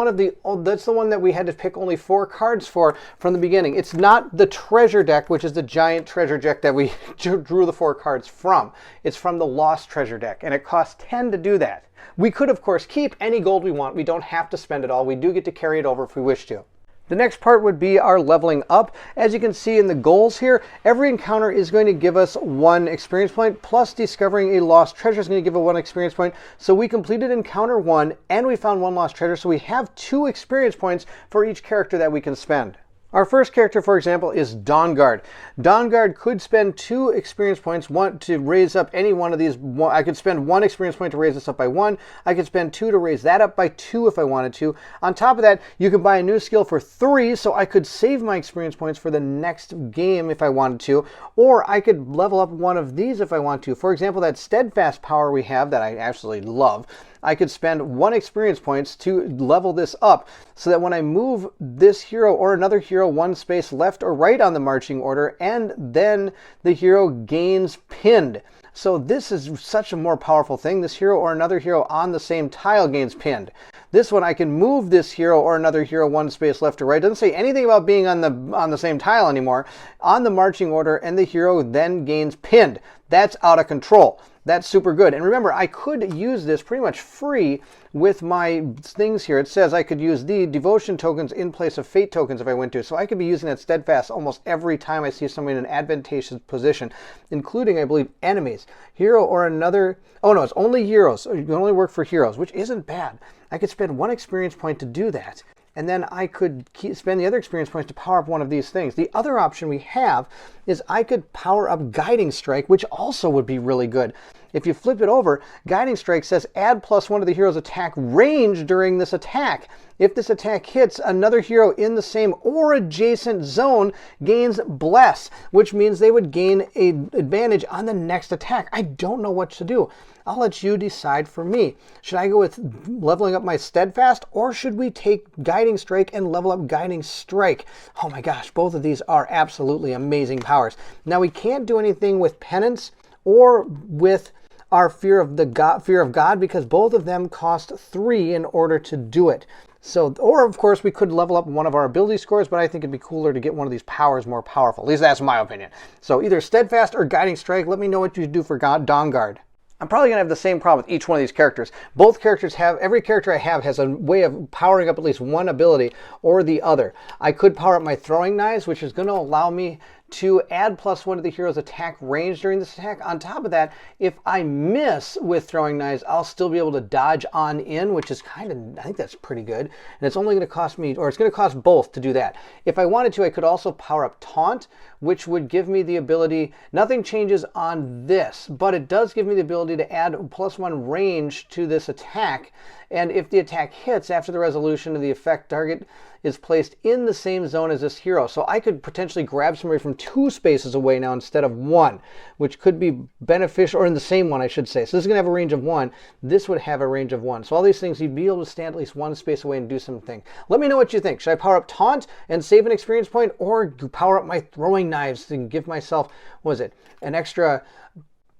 Speaker 1: one that we had to pick only 4 cards for from the beginning. It's not the Treasure deck, which is the giant treasure deck that we drew the 4 cards from. It's from the Lost Treasure deck, and it costs 10 to do that. We could, of course, keep any gold we want. We don't have to spend it all. We do get to carry it over if we wish to. The next part would be our leveling up. As you can see in the goals here, every encounter is going to give us 1 experience point, plus discovering a lost treasure is going to give us 1 experience point. So we completed encounter 1 and we found 1 lost treasure, so we have 2 experience points for each character that we can spend. Our first character, for example, is Dawnguard. Dawnguard could spend 2 experience points, 1 to raise up any one of these. I could spend 1 experience point to raise this up by 1. I could spend 2 to raise that up by 2 if I wanted to. On top of that, you could buy a new skill for 3, so I could save my experience points for the next game if I wanted to. Or I could level up one of these if I want to. For example, that steadfast power we have that I absolutely love. I could spend 1 experience points to level this up so that when I move this hero or another hero 1 space left or right on the marching order, and then the hero gains pinned. So this is such a more powerful thing. This hero or another hero on the same tile gains pinned. This one, I can move this hero or another hero 1 space left or right. It doesn't say anything about being on the same tile anymore. On the marching order, and the hero then gains pinned. That's out of control. That's super good. And remember, I could use this pretty much free with my things here. It says I could use the devotion tokens in place of fate tokens if I went to. So I could be using that steadfast almost every time I see somebody in an advantageous position, including, I believe, enemies. Hero or another. Oh no, it's only heroes. You can only work for heroes, which isn't bad. I could spend 1 experience point to do that. And then I could spend the other experience points to power up one of these things. The other option we have is I could power up Guiding Strike, which also would be really good. If you flip it over, Guiding Strike says add +1 to the hero's attack range during this attack. If this attack hits, another hero in the same or adjacent zone gains Bless, which means they would gain an advantage on the next attack. I don't know what to do. I'll let you decide for me. Should I go with leveling up my Steadfast, or should we take Guiding Strike and level up Guiding Strike? Oh my gosh, both of these are absolutely amazing powers. Now we can't do anything with Penance or with our Fear of God, because both of them cost 3 in order to do it. So, or of course we could level up one of our ability scores, but I think it'd be cooler to get one of these powers more powerful. At least that's my opinion. So either Steadfast or Guiding Strike. Let me know what you do for Dawnguard. I'm probably going to have the same problem with each one of these characters. Both characters every character I have has a way of powering up at least one ability or the other. I could power up my Throwing Knives, which is going to allow me to add +1 to the hero's attack range during this attack. On top of that, if I miss with Throwing Knives, I'll still be able to dodge on in, which is I think that's pretty good. And it's only going to cost me, or it's going to cost both to do that. If I wanted to, I could also power up Taunt, which would give me the ability, nothing changes on this, but it does give me the ability to add +1 range to this attack. And if the attack hits after the resolution of the effect, target is placed in the same zone as this hero. So I could potentially grab somebody from 2 spaces away now instead of 1, which could be beneficial, or in the same one, I should say. So this is going to have a range of 1. This would have a range of 1. So all these things, you'd be able to stand at least 1 space away and do something. Let me know what you think. Should I power up Taunt and save an experience point, or power up my throwing knives and give myself, what is it, an extra,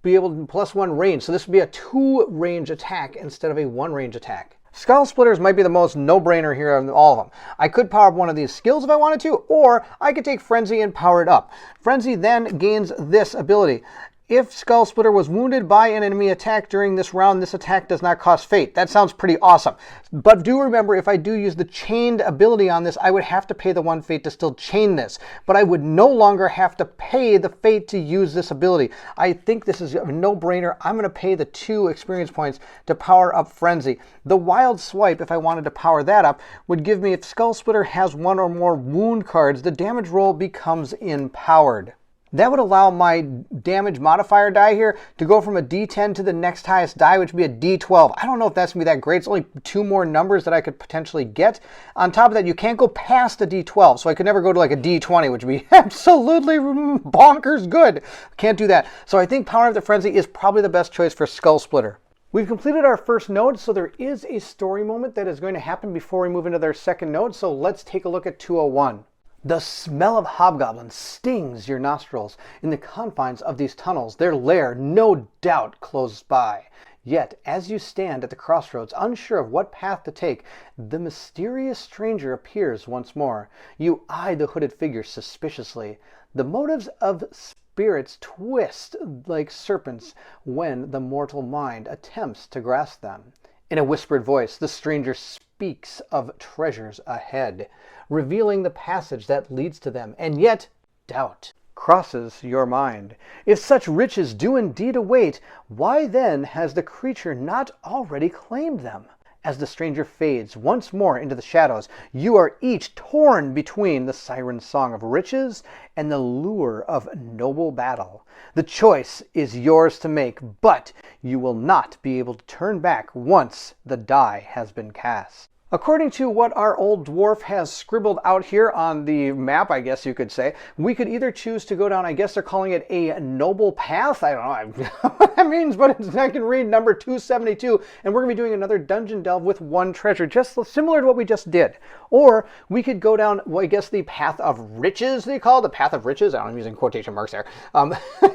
Speaker 1: be able to +1 range? So this would be a 2 range attack instead of a 1 range attack. Skull Splitters might be the most no-brainer here of all of them. I could power up one of these skills if I wanted to, or I could take Frenzy and power it up. Frenzy then gains this ability. If Skull Splitter was wounded by an enemy attack during this round, this attack does not cost fate. That sounds pretty awesome. But do remember, if I do use the chained ability on this, I would have to pay the 1 fate to still chain this. But I would no longer have to pay the fate to use this ability. I think this is a no-brainer. I'm going to pay the 2 experience points to power up Frenzy. The Wild Swipe, if I wanted to power that up, would give me, if Skull Splitter has 1 or more wound cards, the damage roll becomes empowered. That would allow my damage modifier die here to go from a D10 to the next highest die, which would be a D12. I don't know if that's going to be that great. It's only 2 more numbers that I could potentially get. On top of that, you can't go past a D12, so I could never go to like a D20, which would be absolutely bonkers good. Can't do that. So I think Power of the Frenzy is probably the best choice for Skull Splitter. We've completed our first node, so there is a story moment that is going to happen before we move into their second node, so let's take a look at 201. The smell of hobgoblins stings your nostrils. In the confines of these tunnels, their lair no doubt closes by. Yet, as you stand at the crossroads, unsure of what path to take, the mysterious stranger appears once more. You eye the hooded figure suspiciously. The motives of spirits twist like serpents when the mortal mind attempts to grasp them. In a whispered voice, the stranger speaks of treasures ahead, revealing the passage that leads to them, and yet doubt crosses your mind. If such riches do indeed await, why then has the creature not already claimed them? As the stranger fades once more into the shadows, you are each torn between the siren song of riches and the lure of noble battle. The choice is yours to make, but you will not be able to turn back once the die has been cast. According to what our old dwarf has scribbled out here on the map, I guess you could say, we could either choose to go down, I guess they're calling it a noble path. I don't know what that means, but I can read number 272, and we're going to be doing another dungeon delve with 1 treasure, just similar to what we just did. Or we could go down, well, I guess the path of riches, they call it the path of riches. I don't know, I'm using quotation marks there.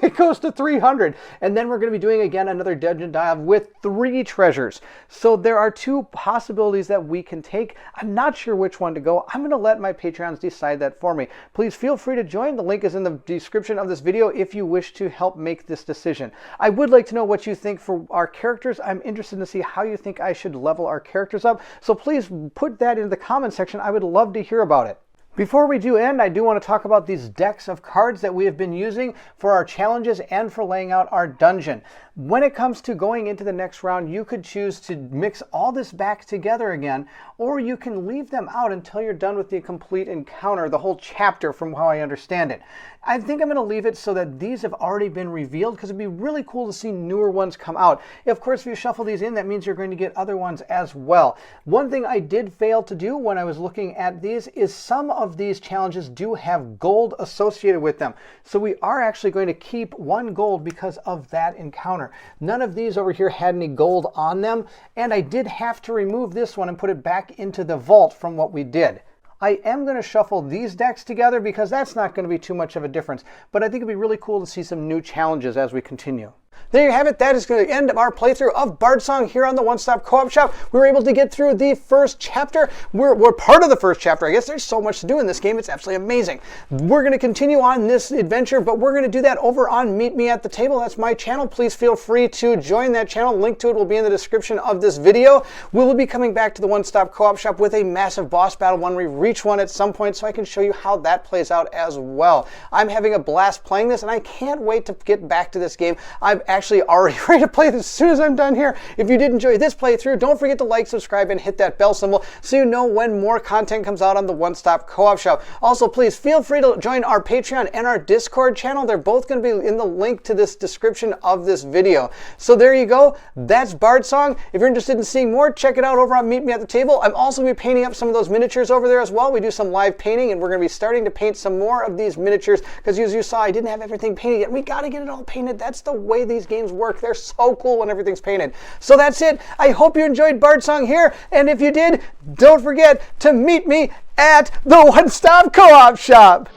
Speaker 1: It goes to 300, and then we're going to be doing again another dungeon dive with 3 treasures. So there are 2 possibilities that we can take. I'm not sure which one to go. I'm going to let my Patreons decide that for me. Please feel free to join. The link is in the description of this video if you wish to help make this decision. I would like to know what you think for our characters. I'm interested to see how you think I should level our characters up. So please put that in the comment section. I would love to hear about it. Before we do end, I do want to talk about these decks of cards that we have been using for our challenges and for laying out our dungeon. When it comes to going into the next round, you could choose to mix all this back together again, or you can leave them out until you're done with the complete encounter, the whole chapter from how I understand it. I think I'm going to leave it so that these have already been revealed, because it'd be really cool to see newer ones come out. Of course, if you shuffle these in, that means you're going to get other ones as well. One thing I did fail to do when I was looking at these is some of these challenges do have gold associated with them. So we are actually going to keep 1 gold because of that encounter. None of these over here had any gold on them, and I did have to remove this one and put it back into the vault from what we did. I am going to shuffle these decks together because that's not going to be too much of a difference, but I think it'd be really cool to see some new challenges as we continue. There you have it. That is going to end our playthrough of Bardsung here on the One Stop Co-op Shop. We were able to get through the first chapter. We're part of the first chapter. I guess there's so much to do in this game. It's absolutely amazing. We're going to continue on this adventure, but we're going to do that over on Meet Me at the Table. That's my channel. Please feel free to join that channel. Link to it will be in the description of this video. We will be coming back to the One Stop Co-op Shop with a massive boss battle when we reach one at some point, so I can show you how that plays out as well. I'm having a blast playing this, and I can't wait to get back to this game. I'm actually already ready to play this as soon as I'm done here. If you did enjoy this playthrough, don't forget to like, subscribe, and hit that bell symbol so you know when more content comes out on the One Stop Co-op Shop. Also, please feel free to join our Patreon and our Discord channel. They're both going to be in the link to this description of this video. So there you go. That's Bardsung. If you're interested in seeing more, check it out over on Meet Me at the Table. I'm also going to be painting up some of those miniatures over there as well. We do some live painting, and we're going to be starting to paint some more of these miniatures because, as you saw, I didn't have everything painted yet. We got to get it all painted. That's the way these games work. They're so cool when everything's painted. So that's it. I hope you enjoyed Bardsung here, and if you did, don't forget to meet me at the One Stop Co-op Shop.